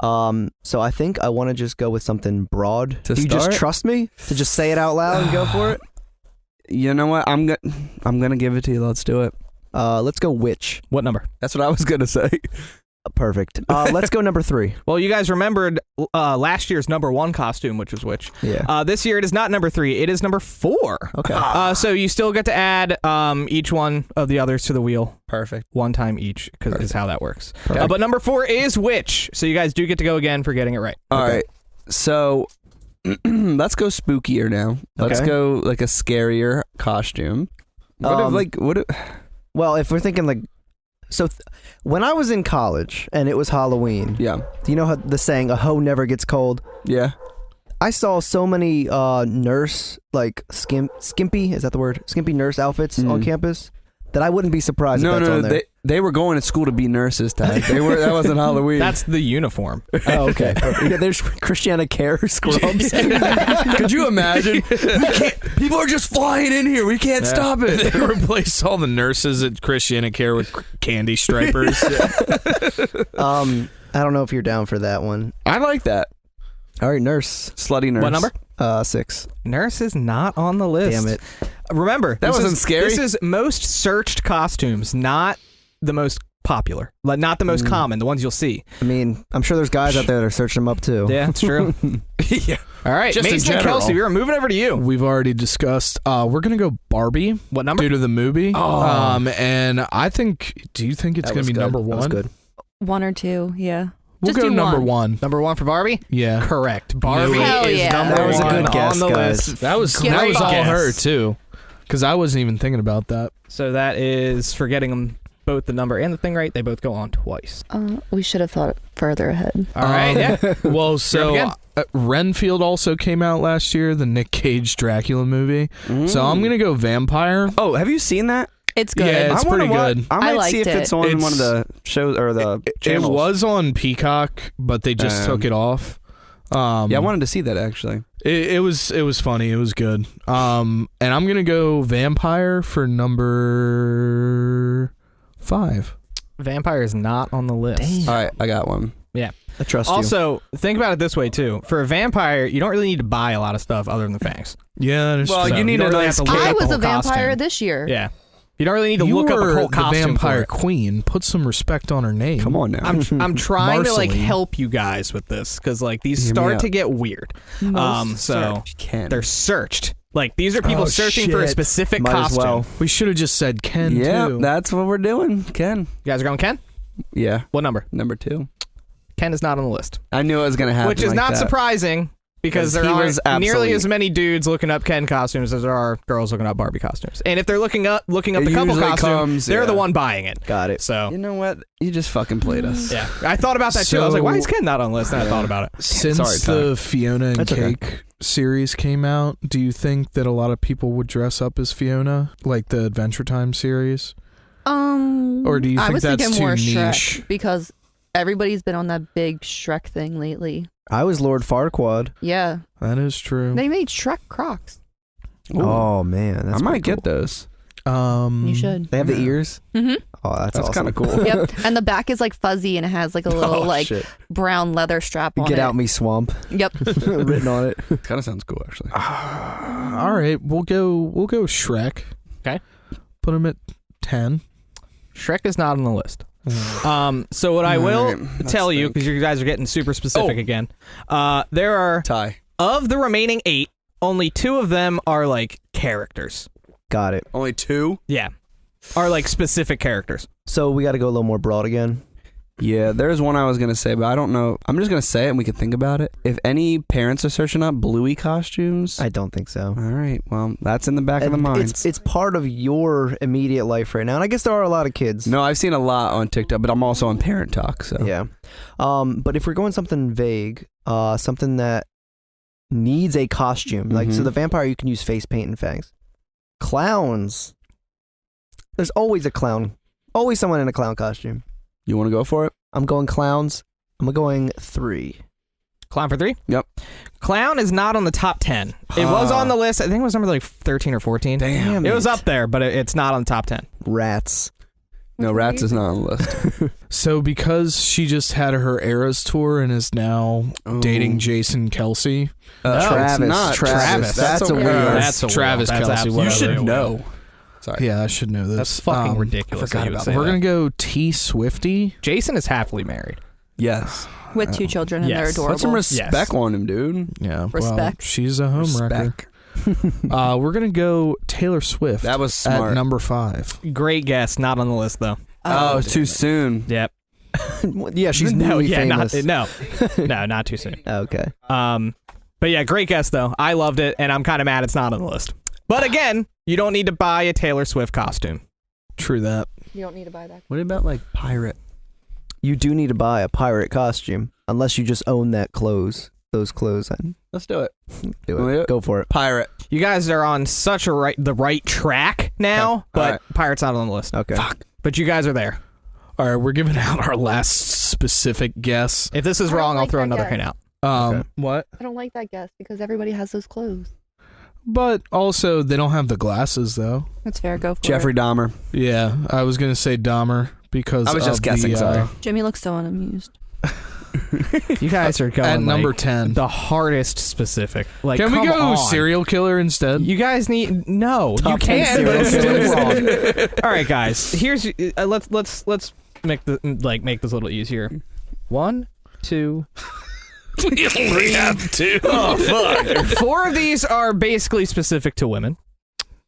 [SPEAKER 1] So I think I want to just go with something broad.
[SPEAKER 3] To
[SPEAKER 1] Do you just
[SPEAKER 3] start?
[SPEAKER 1] trust me to just say it out loud and go for it?
[SPEAKER 3] You know what? I'm gonna give it to you. Let's do it.
[SPEAKER 1] Let's go witch.
[SPEAKER 4] What number?
[SPEAKER 3] That's what I was gonna say.
[SPEAKER 1] Perfect. Let's go number 3.
[SPEAKER 4] Well, you guys remembered last year's number 1 costume, which was which?
[SPEAKER 1] Yeah.
[SPEAKER 4] This year it is not number 3. It is number 4.
[SPEAKER 1] Okay.
[SPEAKER 4] So you still get to add each one of the others to the wheel.
[SPEAKER 3] Perfect.
[SPEAKER 4] One time each, because is how that works.
[SPEAKER 1] Perfect.
[SPEAKER 4] But number 4 is which? So you guys do get to go again for getting it right.
[SPEAKER 3] All right. So let's go spookier now. Let's
[SPEAKER 1] Okay.
[SPEAKER 3] go like a scarier costume. What if
[SPEAKER 1] Well, if we're thinking like, so when I was in college and it was Halloween,
[SPEAKER 3] yeah.
[SPEAKER 1] do you know how the saying "a hoe never gets cold"?
[SPEAKER 3] Yeah.
[SPEAKER 1] I saw so many nurse like skimpy, is that the word? Skimpy nurse outfits on campus that I wouldn't be surprised if that's on there.
[SPEAKER 3] They were going to school to be nurses, Ty. That wasn't Halloween.
[SPEAKER 4] That's the uniform.
[SPEAKER 1] Oh, okay. Yeah, there's Christiana Care scrubs.
[SPEAKER 3] Could you imagine? People are just flying in here. We can't stop it.
[SPEAKER 5] They replaced all the nurses at Christiana Care with candy stripers.
[SPEAKER 1] I don't know if you're down for that one.
[SPEAKER 3] I like that.
[SPEAKER 1] All right, nurse.
[SPEAKER 3] Slutty nurse.
[SPEAKER 4] What number?
[SPEAKER 1] 6.
[SPEAKER 4] Nurse is not on the list.
[SPEAKER 1] Damn it.
[SPEAKER 4] Remember,
[SPEAKER 3] That
[SPEAKER 4] this
[SPEAKER 3] wasn't
[SPEAKER 4] is,
[SPEAKER 3] scary.
[SPEAKER 4] This is most searched costumes, not the most popular. Like, not the most common, the ones you'll see.
[SPEAKER 1] I mean, I'm sure there's guys out there that are searching them up too.
[SPEAKER 4] Yeah, that's true.
[SPEAKER 5] Yeah.
[SPEAKER 4] All right,
[SPEAKER 5] Just in
[SPEAKER 4] Mason and
[SPEAKER 5] general.
[SPEAKER 4] Kelsey, we're moving over to you.
[SPEAKER 5] We've already discussed. We're gonna go Barbie.
[SPEAKER 4] What number?
[SPEAKER 5] Due to the movie.
[SPEAKER 4] Oh.
[SPEAKER 5] And I think. Do you think it's
[SPEAKER 1] That
[SPEAKER 5] gonna
[SPEAKER 1] was
[SPEAKER 5] be
[SPEAKER 1] good.
[SPEAKER 5] number
[SPEAKER 1] That was
[SPEAKER 5] one?
[SPEAKER 1] good.
[SPEAKER 6] 1 or 2, yeah.
[SPEAKER 5] We'll
[SPEAKER 6] Just
[SPEAKER 5] go
[SPEAKER 6] do
[SPEAKER 5] number
[SPEAKER 6] one.
[SPEAKER 5] one.
[SPEAKER 4] Number 1 for Barbie?
[SPEAKER 5] Yeah.
[SPEAKER 4] Correct. Barbie
[SPEAKER 6] Hell
[SPEAKER 4] is
[SPEAKER 6] yeah.
[SPEAKER 4] number
[SPEAKER 1] That was a
[SPEAKER 4] one
[SPEAKER 1] good guess,
[SPEAKER 4] on the
[SPEAKER 1] guys.
[SPEAKER 4] list.
[SPEAKER 5] That was
[SPEAKER 6] Great
[SPEAKER 5] all
[SPEAKER 4] guess.
[SPEAKER 5] her too, because I wasn't even thinking about that.
[SPEAKER 4] So that is for getting them both the number and the thing right. They both go on twice.
[SPEAKER 6] We should have thought further ahead.
[SPEAKER 4] All right, yeah.
[SPEAKER 5] Well, so
[SPEAKER 4] again.
[SPEAKER 5] Renfield also came out last year, the Nick Cage Dracula movie. So I'm gonna go vampire.
[SPEAKER 3] Oh, have you seen that?
[SPEAKER 6] It's good.
[SPEAKER 5] Yeah, it's
[SPEAKER 3] I wanna
[SPEAKER 5] pretty good.
[SPEAKER 3] I might
[SPEAKER 6] liked
[SPEAKER 3] see if it's
[SPEAKER 6] it.
[SPEAKER 3] on
[SPEAKER 5] It's-
[SPEAKER 3] one of the shows or the
[SPEAKER 5] It
[SPEAKER 3] channels.
[SPEAKER 5] was on Peacock, but they just took it off.
[SPEAKER 3] Yeah, I wanted to see that actually.
[SPEAKER 5] It was funny. It was good. And I'm gonna go vampire for number 5.
[SPEAKER 4] Vampire is not on the list.
[SPEAKER 3] All right, I got one.
[SPEAKER 4] Yeah.
[SPEAKER 1] I trust you.
[SPEAKER 4] Also, think about it this way too. For a vampire, you don't really need to buy a lot of stuff other than the fangs.
[SPEAKER 5] Yeah, that's
[SPEAKER 3] Well,
[SPEAKER 5] true.
[SPEAKER 3] you need
[SPEAKER 4] don't
[SPEAKER 3] a
[SPEAKER 4] really
[SPEAKER 3] nice
[SPEAKER 4] have to look
[SPEAKER 6] I
[SPEAKER 4] up
[SPEAKER 6] was
[SPEAKER 4] the
[SPEAKER 6] a
[SPEAKER 4] whole
[SPEAKER 6] vampire
[SPEAKER 4] costume.
[SPEAKER 6] this year.
[SPEAKER 4] Yeah. You don't really need to
[SPEAKER 5] You
[SPEAKER 4] look up a
[SPEAKER 5] were
[SPEAKER 4] whole
[SPEAKER 5] the
[SPEAKER 4] costume
[SPEAKER 5] vampire
[SPEAKER 4] for it.
[SPEAKER 5] queen. Put some respect on her name.
[SPEAKER 3] Come on now.
[SPEAKER 4] I'm trying to like
[SPEAKER 5] Marceline.
[SPEAKER 4] help you guys with this because like these
[SPEAKER 3] Hear me
[SPEAKER 4] start
[SPEAKER 3] out.
[SPEAKER 4] to get weird. So
[SPEAKER 3] Ken.
[SPEAKER 4] they're searched. Like these are people
[SPEAKER 5] Oh,
[SPEAKER 4] searching for a
[SPEAKER 5] shit.
[SPEAKER 4] specific
[SPEAKER 1] Might as
[SPEAKER 4] costume.
[SPEAKER 1] well.
[SPEAKER 5] We should have just said Ken
[SPEAKER 3] Yeah,
[SPEAKER 5] too.
[SPEAKER 3] that's what we're doing. Ken.
[SPEAKER 4] You guys are going Ken?
[SPEAKER 3] Yeah,
[SPEAKER 4] What number?
[SPEAKER 3] number 2.
[SPEAKER 4] Ken is not on the list,
[SPEAKER 3] I knew it was gonna happen.
[SPEAKER 4] which is
[SPEAKER 3] like
[SPEAKER 4] not
[SPEAKER 3] that.
[SPEAKER 4] surprising because
[SPEAKER 3] 'Cause
[SPEAKER 4] there
[SPEAKER 3] he was
[SPEAKER 4] aren't nearly
[SPEAKER 3] absolute.
[SPEAKER 4] as many dudes looking up Ken costumes as there are girls looking up Barbie costumes. And if they're looking up
[SPEAKER 3] It
[SPEAKER 4] the couple
[SPEAKER 3] usually
[SPEAKER 4] costume,
[SPEAKER 3] comes,
[SPEAKER 4] they're
[SPEAKER 3] yeah.
[SPEAKER 4] the one buying it.
[SPEAKER 1] Got it.
[SPEAKER 4] So
[SPEAKER 3] You know what? You just fucking played us.
[SPEAKER 4] yeah, I thought about that too. I was like, why is
[SPEAKER 5] So-
[SPEAKER 4] Ken not on the list? And I thought about it.
[SPEAKER 5] Since
[SPEAKER 3] Sorry, Tyler.
[SPEAKER 5] the Fiona and
[SPEAKER 1] That's okay.
[SPEAKER 5] Cake series came out, do you think that a lot of people would dress up as Fiona, like the Adventure Time series? Or do you
[SPEAKER 6] I
[SPEAKER 5] think
[SPEAKER 6] was
[SPEAKER 5] that's
[SPEAKER 6] thinking
[SPEAKER 5] too
[SPEAKER 6] more
[SPEAKER 5] niche?
[SPEAKER 6] Shrek because everybody's been on that big Shrek thing lately.
[SPEAKER 1] I was Lord Farquaad.
[SPEAKER 6] Yeah,
[SPEAKER 5] That is true.
[SPEAKER 6] they made Shrek Crocs.
[SPEAKER 3] Ooh.
[SPEAKER 1] Oh man, that's
[SPEAKER 3] I might
[SPEAKER 1] pretty
[SPEAKER 3] get
[SPEAKER 1] cool.
[SPEAKER 3] those.
[SPEAKER 6] You should.
[SPEAKER 1] They have the ears.
[SPEAKER 6] Mm-hmm.
[SPEAKER 1] Oh, that's
[SPEAKER 3] That's
[SPEAKER 1] awesome.
[SPEAKER 3] kind of cool.
[SPEAKER 6] Yep. And the back is like fuzzy and it has like a little
[SPEAKER 1] Oh,
[SPEAKER 6] like
[SPEAKER 1] shit.
[SPEAKER 6] brown leather strap on
[SPEAKER 1] Get
[SPEAKER 6] it.
[SPEAKER 1] out me swamp
[SPEAKER 6] Yep.
[SPEAKER 1] written on it.
[SPEAKER 3] Kind of sounds cool actually.
[SPEAKER 5] All right, we'll go Shrek.
[SPEAKER 4] Okay.
[SPEAKER 5] Put him at 10.
[SPEAKER 4] Shrek is not on the list. So what I will
[SPEAKER 3] Alright, let's
[SPEAKER 4] tell you,
[SPEAKER 3] think.
[SPEAKER 4] because you guys are getting super specific
[SPEAKER 3] Oh.
[SPEAKER 4] again, there are,
[SPEAKER 3] Tie.
[SPEAKER 4] of the remaining 8, only 2 of them are like characters.
[SPEAKER 1] Got it.
[SPEAKER 3] Only 2.
[SPEAKER 4] Yeah. Are like specific characters.
[SPEAKER 1] So we got to go a little more broad again.
[SPEAKER 3] Yeah, there's one I was gonna say, but I don't know. I'm just gonna say it and we can think about it. If any parents are searching up Bluey costumes,
[SPEAKER 1] I don't think so.
[SPEAKER 3] all right, well, that's in the back of the
[SPEAKER 1] And
[SPEAKER 3] mind.
[SPEAKER 1] it's part of your immediate life right now, and I guess there are a lot of kids.
[SPEAKER 3] No, I've seen a lot on TikTok, but I'm also on Parent Talk, so
[SPEAKER 1] Yeah. But if we're going something vague, something that needs a costume, like so
[SPEAKER 3] Mhm.
[SPEAKER 1] the vampire you can use face paint and fangs. Clowns. There's always a clown. Always someone in a clown costume.
[SPEAKER 3] You want to go for it?
[SPEAKER 1] I'm going clowns. I'm going 3.
[SPEAKER 4] Clown for 3?
[SPEAKER 3] Yep.
[SPEAKER 4] Clown is not on the top 10. It was on the list. I think it was number like 13 or 14.
[SPEAKER 3] Damn
[SPEAKER 4] It was up there, but it's not on the top 10.
[SPEAKER 1] Rats.
[SPEAKER 3] No, Rats is not on the list.
[SPEAKER 5] So because she just had her Eras tour and is now dating Jason Kelsey,
[SPEAKER 4] No,
[SPEAKER 1] Travis.
[SPEAKER 3] it's not
[SPEAKER 1] Travis. That's a
[SPEAKER 3] weird.
[SPEAKER 1] weird.
[SPEAKER 4] That's a
[SPEAKER 5] Travis
[SPEAKER 4] wheel. That's
[SPEAKER 5] Kelce,
[SPEAKER 4] absolutely
[SPEAKER 3] You should
[SPEAKER 4] a wheel.
[SPEAKER 3] know. Sorry.
[SPEAKER 5] yeah, I should know this.
[SPEAKER 4] That's fucking ridiculous.
[SPEAKER 3] forgot
[SPEAKER 4] that you would
[SPEAKER 3] about
[SPEAKER 4] say
[SPEAKER 5] We're
[SPEAKER 4] that.
[SPEAKER 5] gonna go T Swifty.
[SPEAKER 4] Jason is happily married.
[SPEAKER 3] Yes.
[SPEAKER 6] With 2 children and they're
[SPEAKER 4] Yes.
[SPEAKER 6] adorable.
[SPEAKER 3] Put some respect
[SPEAKER 4] Yes.
[SPEAKER 3] on him, dude.
[SPEAKER 5] Yeah, well,
[SPEAKER 6] Respect.
[SPEAKER 5] she's a homewrecker.
[SPEAKER 3] Respect.
[SPEAKER 5] We're gonna go Taylor Swift.
[SPEAKER 3] That was smart.
[SPEAKER 5] at number 5.
[SPEAKER 4] Great guess. Not on the list though.
[SPEAKER 3] Oh, too soon.
[SPEAKER 4] Yep.
[SPEAKER 1] Yeah, she's
[SPEAKER 4] no,
[SPEAKER 1] newly
[SPEAKER 4] yeah,
[SPEAKER 1] famous.
[SPEAKER 4] no, not too soon.
[SPEAKER 1] Okay.
[SPEAKER 4] But yeah, great guess though. I loved it, and I'm kind of mad it's not on the list. But again, you don't need to buy a Taylor Swift costume.
[SPEAKER 5] True that.
[SPEAKER 6] You don't need to buy that.
[SPEAKER 3] What about like pirate?
[SPEAKER 1] You do need to buy a pirate costume unless you just own those clothes. And
[SPEAKER 3] Let's do it.
[SPEAKER 1] do
[SPEAKER 3] Will
[SPEAKER 1] it.
[SPEAKER 3] you?
[SPEAKER 1] Go for it.
[SPEAKER 3] Pirate.
[SPEAKER 4] You guys are on such the right track now,
[SPEAKER 3] Okay.
[SPEAKER 4] but
[SPEAKER 3] Alright.
[SPEAKER 4] Pirate's not on the list.
[SPEAKER 1] Okay.
[SPEAKER 4] But you guys are there.
[SPEAKER 5] All right, we're giving out our last specific guess.
[SPEAKER 4] If this is
[SPEAKER 6] I don't
[SPEAKER 4] wrong, I'll
[SPEAKER 6] like
[SPEAKER 4] throw
[SPEAKER 6] that
[SPEAKER 4] another
[SPEAKER 6] guess.
[SPEAKER 4] hint out.
[SPEAKER 1] Okay.
[SPEAKER 5] What?
[SPEAKER 6] I don't like that guess because everybody has those clothes.
[SPEAKER 5] But also, they don't have the glasses though.
[SPEAKER 6] That's fair. Go for
[SPEAKER 3] Jeffrey
[SPEAKER 6] it.
[SPEAKER 3] Dahmer.
[SPEAKER 5] Yeah, I was gonna say Dahmer because
[SPEAKER 3] I was just
[SPEAKER 5] of
[SPEAKER 3] guessing,
[SPEAKER 5] the,
[SPEAKER 3] sorry.
[SPEAKER 6] Jimmy looks so unamused.
[SPEAKER 4] You guys are going
[SPEAKER 5] at number
[SPEAKER 4] like,
[SPEAKER 5] 10.
[SPEAKER 4] the hardest specific. Like,
[SPEAKER 5] Can we
[SPEAKER 4] come
[SPEAKER 5] go
[SPEAKER 4] on.
[SPEAKER 5] serial killer instead?
[SPEAKER 4] You guys need no.
[SPEAKER 1] Top
[SPEAKER 4] you
[SPEAKER 1] 10
[SPEAKER 4] can, but it's
[SPEAKER 1] serial
[SPEAKER 4] still
[SPEAKER 1] killers.
[SPEAKER 4] wrong. All right, guys. Here's let's make this a little easier. 1, 2.
[SPEAKER 5] We only have 2. Oh fuck!
[SPEAKER 4] 4 of these are basically specific to women.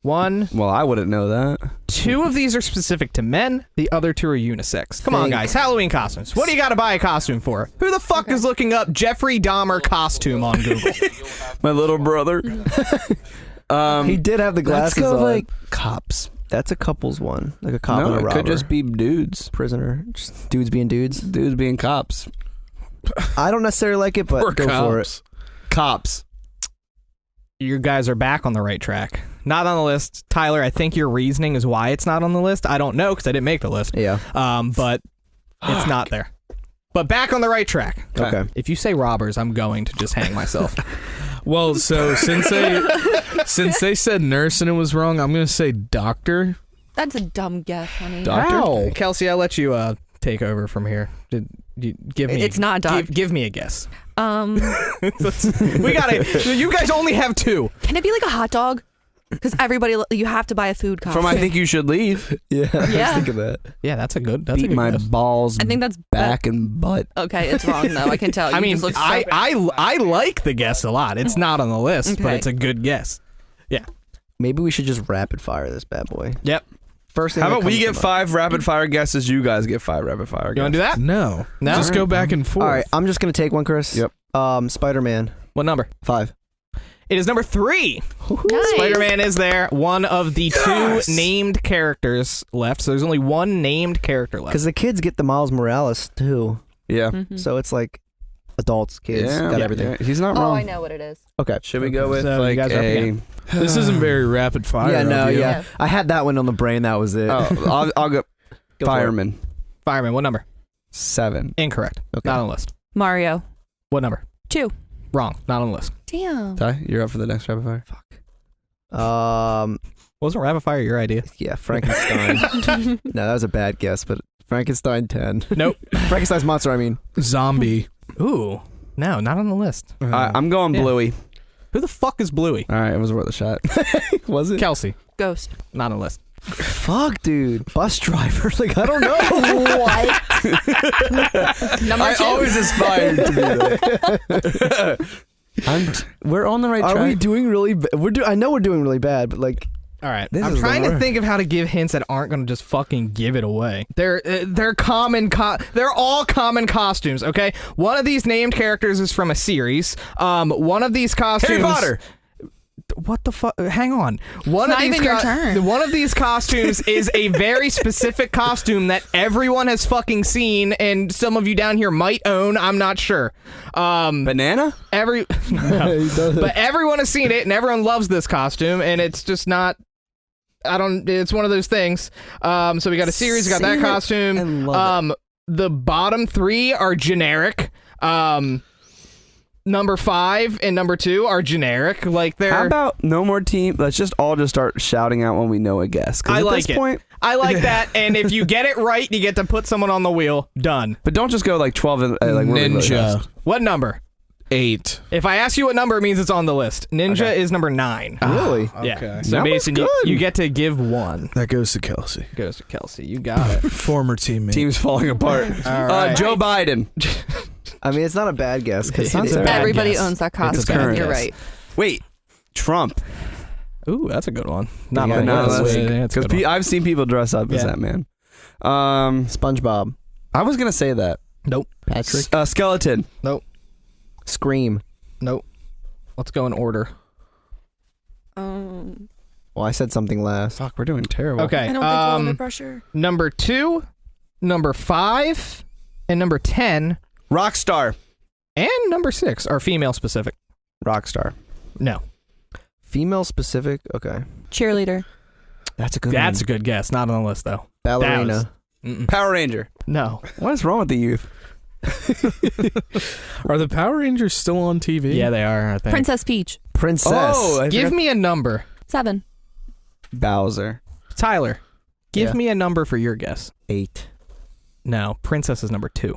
[SPEAKER 4] 1.
[SPEAKER 3] Well, I wouldn't know that.
[SPEAKER 4] 2 of these are specific to men. The other 2 are unisex. Come on, guys. Halloween costumes. What do you got to buy a costume for? Who the fuck is looking up Jeffrey Dahmer costume on Google?
[SPEAKER 3] My little brother.
[SPEAKER 1] He did have the glasses
[SPEAKER 3] Let's go
[SPEAKER 1] on.
[SPEAKER 3] like cops.
[SPEAKER 1] That's a couple's one, like a cop
[SPEAKER 3] No,
[SPEAKER 1] and a
[SPEAKER 3] it
[SPEAKER 1] robber.
[SPEAKER 3] could just be dudes.
[SPEAKER 1] Prisoner, just dudes being dudes.
[SPEAKER 3] Dudes being cops.
[SPEAKER 1] I don't necessarily like it, but
[SPEAKER 5] Or
[SPEAKER 1] go for it.
[SPEAKER 5] cops.
[SPEAKER 3] Cops.
[SPEAKER 4] You guys are back on the right track. Not on the list. Tyler, I think your reasoning is why it's not on the list. I don't know because I didn't make the list.
[SPEAKER 1] Yeah.
[SPEAKER 4] But it's not there. But back on the right track.
[SPEAKER 1] Okay.
[SPEAKER 4] If you say robbers, I'm going to just hang myself.
[SPEAKER 5] Well, so since they said nurse and it was wrong, I'm gonna say doctor.
[SPEAKER 6] That's a dumb guess, honey.
[SPEAKER 3] Doctor?
[SPEAKER 4] Kelsey, I'll let you take over from here. Give me.
[SPEAKER 6] It's not doctor.
[SPEAKER 4] Give me a guess.
[SPEAKER 6] We
[SPEAKER 4] gotta. You guys only have 2.
[SPEAKER 6] Can it be like a hot dog? Because you have to buy a food costume.
[SPEAKER 3] From I Think You Should Leave.
[SPEAKER 1] Yeah.
[SPEAKER 6] Yeah.
[SPEAKER 1] Think of that.
[SPEAKER 4] Yeah, that's a good
[SPEAKER 3] Beat my
[SPEAKER 4] guess.
[SPEAKER 3] balls.
[SPEAKER 6] I think that's
[SPEAKER 3] back and butt.
[SPEAKER 6] Okay, it's wrong though. I can tell.
[SPEAKER 4] I
[SPEAKER 6] You
[SPEAKER 4] mean,
[SPEAKER 6] just look so
[SPEAKER 4] I
[SPEAKER 6] bad.
[SPEAKER 4] like the guess a lot. It's not on the list, but
[SPEAKER 6] Okay.
[SPEAKER 4] it's a good guess. Yeah.
[SPEAKER 1] Maybe we should just rapid fire this bad boy.
[SPEAKER 4] Yep.
[SPEAKER 1] First thing.
[SPEAKER 3] How
[SPEAKER 1] that
[SPEAKER 3] about we
[SPEAKER 1] comes
[SPEAKER 3] get
[SPEAKER 1] to mind.
[SPEAKER 3] 5 rapid fire guesses? You guys get 5 rapid fire guesses.
[SPEAKER 4] You want to do that?
[SPEAKER 5] No.
[SPEAKER 4] No?
[SPEAKER 5] Just go back and forth.
[SPEAKER 1] All right, I'm just gonna take one, Chris.
[SPEAKER 3] Yep.
[SPEAKER 1] Spider-Man.
[SPEAKER 4] What number?
[SPEAKER 1] 5.
[SPEAKER 4] It is number 3.
[SPEAKER 6] Nice.
[SPEAKER 4] Spider-Man is there. One of the 2 named characters left. So there's only 1 named character left.
[SPEAKER 1] Because the kids get the Miles Morales too,
[SPEAKER 3] Yeah.
[SPEAKER 6] Mhm.
[SPEAKER 1] so it's like adults, kids,
[SPEAKER 3] Yeah.
[SPEAKER 1] got everything.
[SPEAKER 3] Yeah. He's not
[SPEAKER 6] Oh,
[SPEAKER 3] wrong.
[SPEAKER 6] I know what it is.
[SPEAKER 1] Okay.
[SPEAKER 3] Should we go with
[SPEAKER 4] So you
[SPEAKER 3] like
[SPEAKER 4] guys are up
[SPEAKER 3] a...
[SPEAKER 4] again.
[SPEAKER 5] This isn't very rapid fire.
[SPEAKER 1] Yeah, no,
[SPEAKER 5] of you.
[SPEAKER 1] yeah. I had that one on the brain. That was it.
[SPEAKER 3] Oh, I'll go...
[SPEAKER 1] Go for it.
[SPEAKER 3] Fireman.
[SPEAKER 4] Fireman, what number?
[SPEAKER 3] 7.
[SPEAKER 4] Incorrect.
[SPEAKER 1] Okay.
[SPEAKER 4] Not on the list.
[SPEAKER 6] Mario.
[SPEAKER 4] What number?
[SPEAKER 6] 2.
[SPEAKER 4] Wrong. Not on the list.
[SPEAKER 6] Damn.
[SPEAKER 3] Ty, you're up for the next rapid fire.
[SPEAKER 4] Wasn't rapid fire your idea?
[SPEAKER 1] Yeah, Frankenstein. No, that was a bad guess, but Frankenstein 10.
[SPEAKER 4] Nope.
[SPEAKER 1] Frankenstein's monster. I mean,
[SPEAKER 5] Zombie.
[SPEAKER 4] Ooh. No, not on the list.
[SPEAKER 3] I'm going
[SPEAKER 4] Yeah.
[SPEAKER 3] Bluey.
[SPEAKER 4] Who the fuck is Bluey?
[SPEAKER 3] All right, it was worth a shot.
[SPEAKER 1] was it?
[SPEAKER 4] Kelsey.
[SPEAKER 6] Ghost.
[SPEAKER 4] Not on the list.
[SPEAKER 1] Fuck, dude. Bus driver. Like, I don't know.
[SPEAKER 6] What? Number
[SPEAKER 3] I
[SPEAKER 6] 2.
[SPEAKER 3] always aspired to be that. We're on the right
[SPEAKER 1] Are
[SPEAKER 3] track.
[SPEAKER 1] we doing really bad? I know we're doing really bad, but like,
[SPEAKER 4] All right.
[SPEAKER 1] This
[SPEAKER 4] I'm
[SPEAKER 1] is
[SPEAKER 4] trying
[SPEAKER 1] the
[SPEAKER 4] to
[SPEAKER 1] worst.
[SPEAKER 4] think of how to give hints that aren't going to just fucking give it away. They're common. They're all common costumes. Okay. One of these named characters is from a series. One of these costumes.
[SPEAKER 3] Harry Potter.
[SPEAKER 4] What the fuck? Hang on. One
[SPEAKER 6] It's
[SPEAKER 4] of
[SPEAKER 6] not
[SPEAKER 4] these
[SPEAKER 6] even your turn.
[SPEAKER 4] One of these costumes is a very specific costume that everyone has fucking seen, and some of you down here might own. I'm not sure.
[SPEAKER 3] Banana?
[SPEAKER 4] But everyone has seen it, and everyone loves this costume, and it's just not. It's one of those things. So we got a series. We got that
[SPEAKER 1] Seen it
[SPEAKER 4] costume.
[SPEAKER 1] and love
[SPEAKER 4] The bottom 3 are generic. Number 5 and number 2 are generic. Like they're.
[SPEAKER 3] How about no more team? Let's just all just start shouting out when we know a guess. 'Cause
[SPEAKER 4] I
[SPEAKER 3] at
[SPEAKER 4] like
[SPEAKER 3] this
[SPEAKER 4] it.
[SPEAKER 3] point,
[SPEAKER 4] I like that, and if you get it right, you get to put someone on the wheel. Done.
[SPEAKER 3] but don't just go like 12 and like really, really
[SPEAKER 5] Ninja.
[SPEAKER 3] fast.
[SPEAKER 4] What number?
[SPEAKER 5] 8.
[SPEAKER 4] If I ask you what number, it means it's on the list. Ninja is number 9.
[SPEAKER 1] really?
[SPEAKER 4] Yeah.
[SPEAKER 5] Okay.
[SPEAKER 4] So
[SPEAKER 3] That was
[SPEAKER 4] basically,
[SPEAKER 3] good.
[SPEAKER 4] you get to give 1.
[SPEAKER 5] That goes to Kelsey.
[SPEAKER 4] Goes to Kelsey. You got it.
[SPEAKER 5] Former teammate.
[SPEAKER 3] Team's falling apart.
[SPEAKER 4] All right.
[SPEAKER 3] Joe Biden.
[SPEAKER 1] I mean, it's not a bad guess because
[SPEAKER 4] It's a bad
[SPEAKER 6] Everybody
[SPEAKER 4] guess.
[SPEAKER 6] owns that
[SPEAKER 3] It's a
[SPEAKER 6] costume.
[SPEAKER 3] current
[SPEAKER 6] You're
[SPEAKER 3] guess.
[SPEAKER 6] right.
[SPEAKER 3] Wait, Trump.
[SPEAKER 4] Ooh, that's a good one.
[SPEAKER 1] Yeah,
[SPEAKER 4] Not on the
[SPEAKER 1] not
[SPEAKER 4] list.
[SPEAKER 1] last week.
[SPEAKER 4] Yeah, that's a good one.
[SPEAKER 3] I've seen people dress up as
[SPEAKER 4] Yeah.
[SPEAKER 3] that man.
[SPEAKER 1] SpongeBob,
[SPEAKER 3] I was gonna say that.
[SPEAKER 4] Nope.
[SPEAKER 1] Patrick,
[SPEAKER 3] Skeleton.
[SPEAKER 1] Scream.
[SPEAKER 4] Nope. Let's go in order.
[SPEAKER 1] Well, I said something last.
[SPEAKER 3] Fuck, we're doing terrible.
[SPEAKER 4] Okay.
[SPEAKER 6] I don't think we're under pressure.
[SPEAKER 4] Number 2, number 5, and number 10,
[SPEAKER 3] Rockstar.
[SPEAKER 4] and number 6 are female specific.
[SPEAKER 1] Rockstar.
[SPEAKER 4] No.
[SPEAKER 1] Female specific. Okay,
[SPEAKER 6] Cheerleader.
[SPEAKER 1] that's a good
[SPEAKER 4] That's a
[SPEAKER 1] one.
[SPEAKER 4] good guess. Not on the list, though.
[SPEAKER 1] Ballerina.
[SPEAKER 4] Mm-mm.
[SPEAKER 3] Power Ranger.
[SPEAKER 4] No.
[SPEAKER 3] What is wrong with the youth?
[SPEAKER 5] Are the Power Rangers still on TV?
[SPEAKER 4] Yeah, they are, I think.
[SPEAKER 6] Princess Peach.
[SPEAKER 1] Princess.
[SPEAKER 3] Oh, I
[SPEAKER 4] Give
[SPEAKER 3] forgot-
[SPEAKER 4] me a number.
[SPEAKER 6] 7.
[SPEAKER 3] Bowser.
[SPEAKER 4] Tyler, give
[SPEAKER 1] Yeah.
[SPEAKER 4] me a number for your guess.
[SPEAKER 1] 8.
[SPEAKER 4] No, Princess is number 2.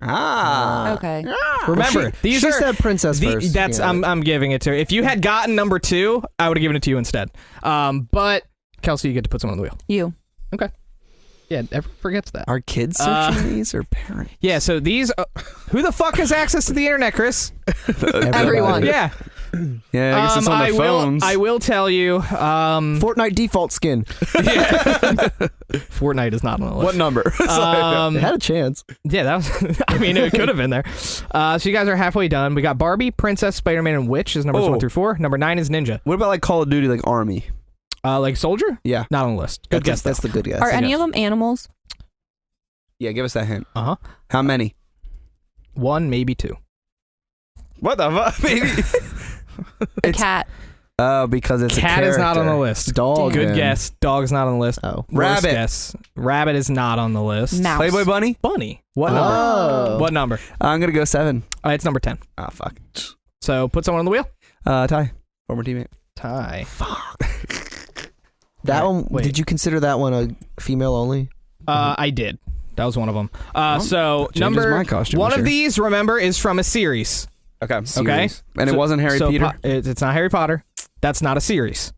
[SPEAKER 3] Ah.
[SPEAKER 6] Okay.
[SPEAKER 4] Remember,
[SPEAKER 1] she
[SPEAKER 4] these are
[SPEAKER 1] said princess
[SPEAKER 4] the-
[SPEAKER 1] first.
[SPEAKER 4] That's
[SPEAKER 1] Yeah.
[SPEAKER 4] I'm giving it to her. If you had gotten number 2, I would have given it to you instead. But Kelsey, you get to put someone on the wheel.
[SPEAKER 6] You.
[SPEAKER 4] Yeah, everyone forgets that.
[SPEAKER 3] Are kids searching these or parents?
[SPEAKER 4] Yeah, so these... who the fuck has access to the internet, Chris?
[SPEAKER 6] Everyone.
[SPEAKER 4] Yeah.
[SPEAKER 3] Yeah, I guess it's on their phones.
[SPEAKER 4] I will tell you...
[SPEAKER 1] Fortnite default skin.
[SPEAKER 4] Fortnite is not on the list.
[SPEAKER 3] What number?
[SPEAKER 1] It had a chance.
[SPEAKER 4] Yeah, that was... I mean, it could have been there. So you guys are halfway done. We got Barbie, Princess, Spider-Man, and Witch is numbers 1 through 4. Number 9 is Ninja.
[SPEAKER 3] What about like Call of Duty, like Army?
[SPEAKER 4] Like Soldier?
[SPEAKER 3] Yeah.
[SPEAKER 4] Not on the list. Good guess,
[SPEAKER 1] That's the good guess.
[SPEAKER 6] Are any of them animals?
[SPEAKER 3] Yeah, give us that hint.
[SPEAKER 4] Uh-huh.
[SPEAKER 3] How many?
[SPEAKER 4] 1, maybe 2.
[SPEAKER 3] What the fuck, baby?
[SPEAKER 6] A cat.
[SPEAKER 3] Oh, because it's
[SPEAKER 4] Cat
[SPEAKER 3] a
[SPEAKER 4] is not on the
[SPEAKER 3] character.
[SPEAKER 4] list.
[SPEAKER 1] Dog.
[SPEAKER 4] Good
[SPEAKER 1] then.
[SPEAKER 4] guess. Dog's not on the list.
[SPEAKER 1] Oh.
[SPEAKER 4] Worst
[SPEAKER 3] Rabbit.
[SPEAKER 4] guess. Rabbit is not on the list.
[SPEAKER 6] Mouse.
[SPEAKER 3] Playboy Bunny?
[SPEAKER 4] Bunny. What number?
[SPEAKER 1] Oh.
[SPEAKER 4] What number?
[SPEAKER 3] I'm gonna go 7.
[SPEAKER 4] It's number 10.
[SPEAKER 3] Oh fuck.
[SPEAKER 4] So put someone on the wheel.
[SPEAKER 3] Ty, former teammate.
[SPEAKER 4] Tie.
[SPEAKER 1] That
[SPEAKER 4] Alright,
[SPEAKER 1] one,
[SPEAKER 4] wait.
[SPEAKER 1] did you consider that one a female only?
[SPEAKER 4] I did. That was one of them. So
[SPEAKER 3] changes
[SPEAKER 4] number
[SPEAKER 3] my costume,
[SPEAKER 4] one
[SPEAKER 3] sure.
[SPEAKER 4] of these, remember, is from a series.
[SPEAKER 3] Okay.
[SPEAKER 4] Okay.
[SPEAKER 3] And it
[SPEAKER 4] So-
[SPEAKER 3] wasn't Harry
[SPEAKER 4] so
[SPEAKER 3] Peter.
[SPEAKER 4] It's not Harry Potter. That's not a series.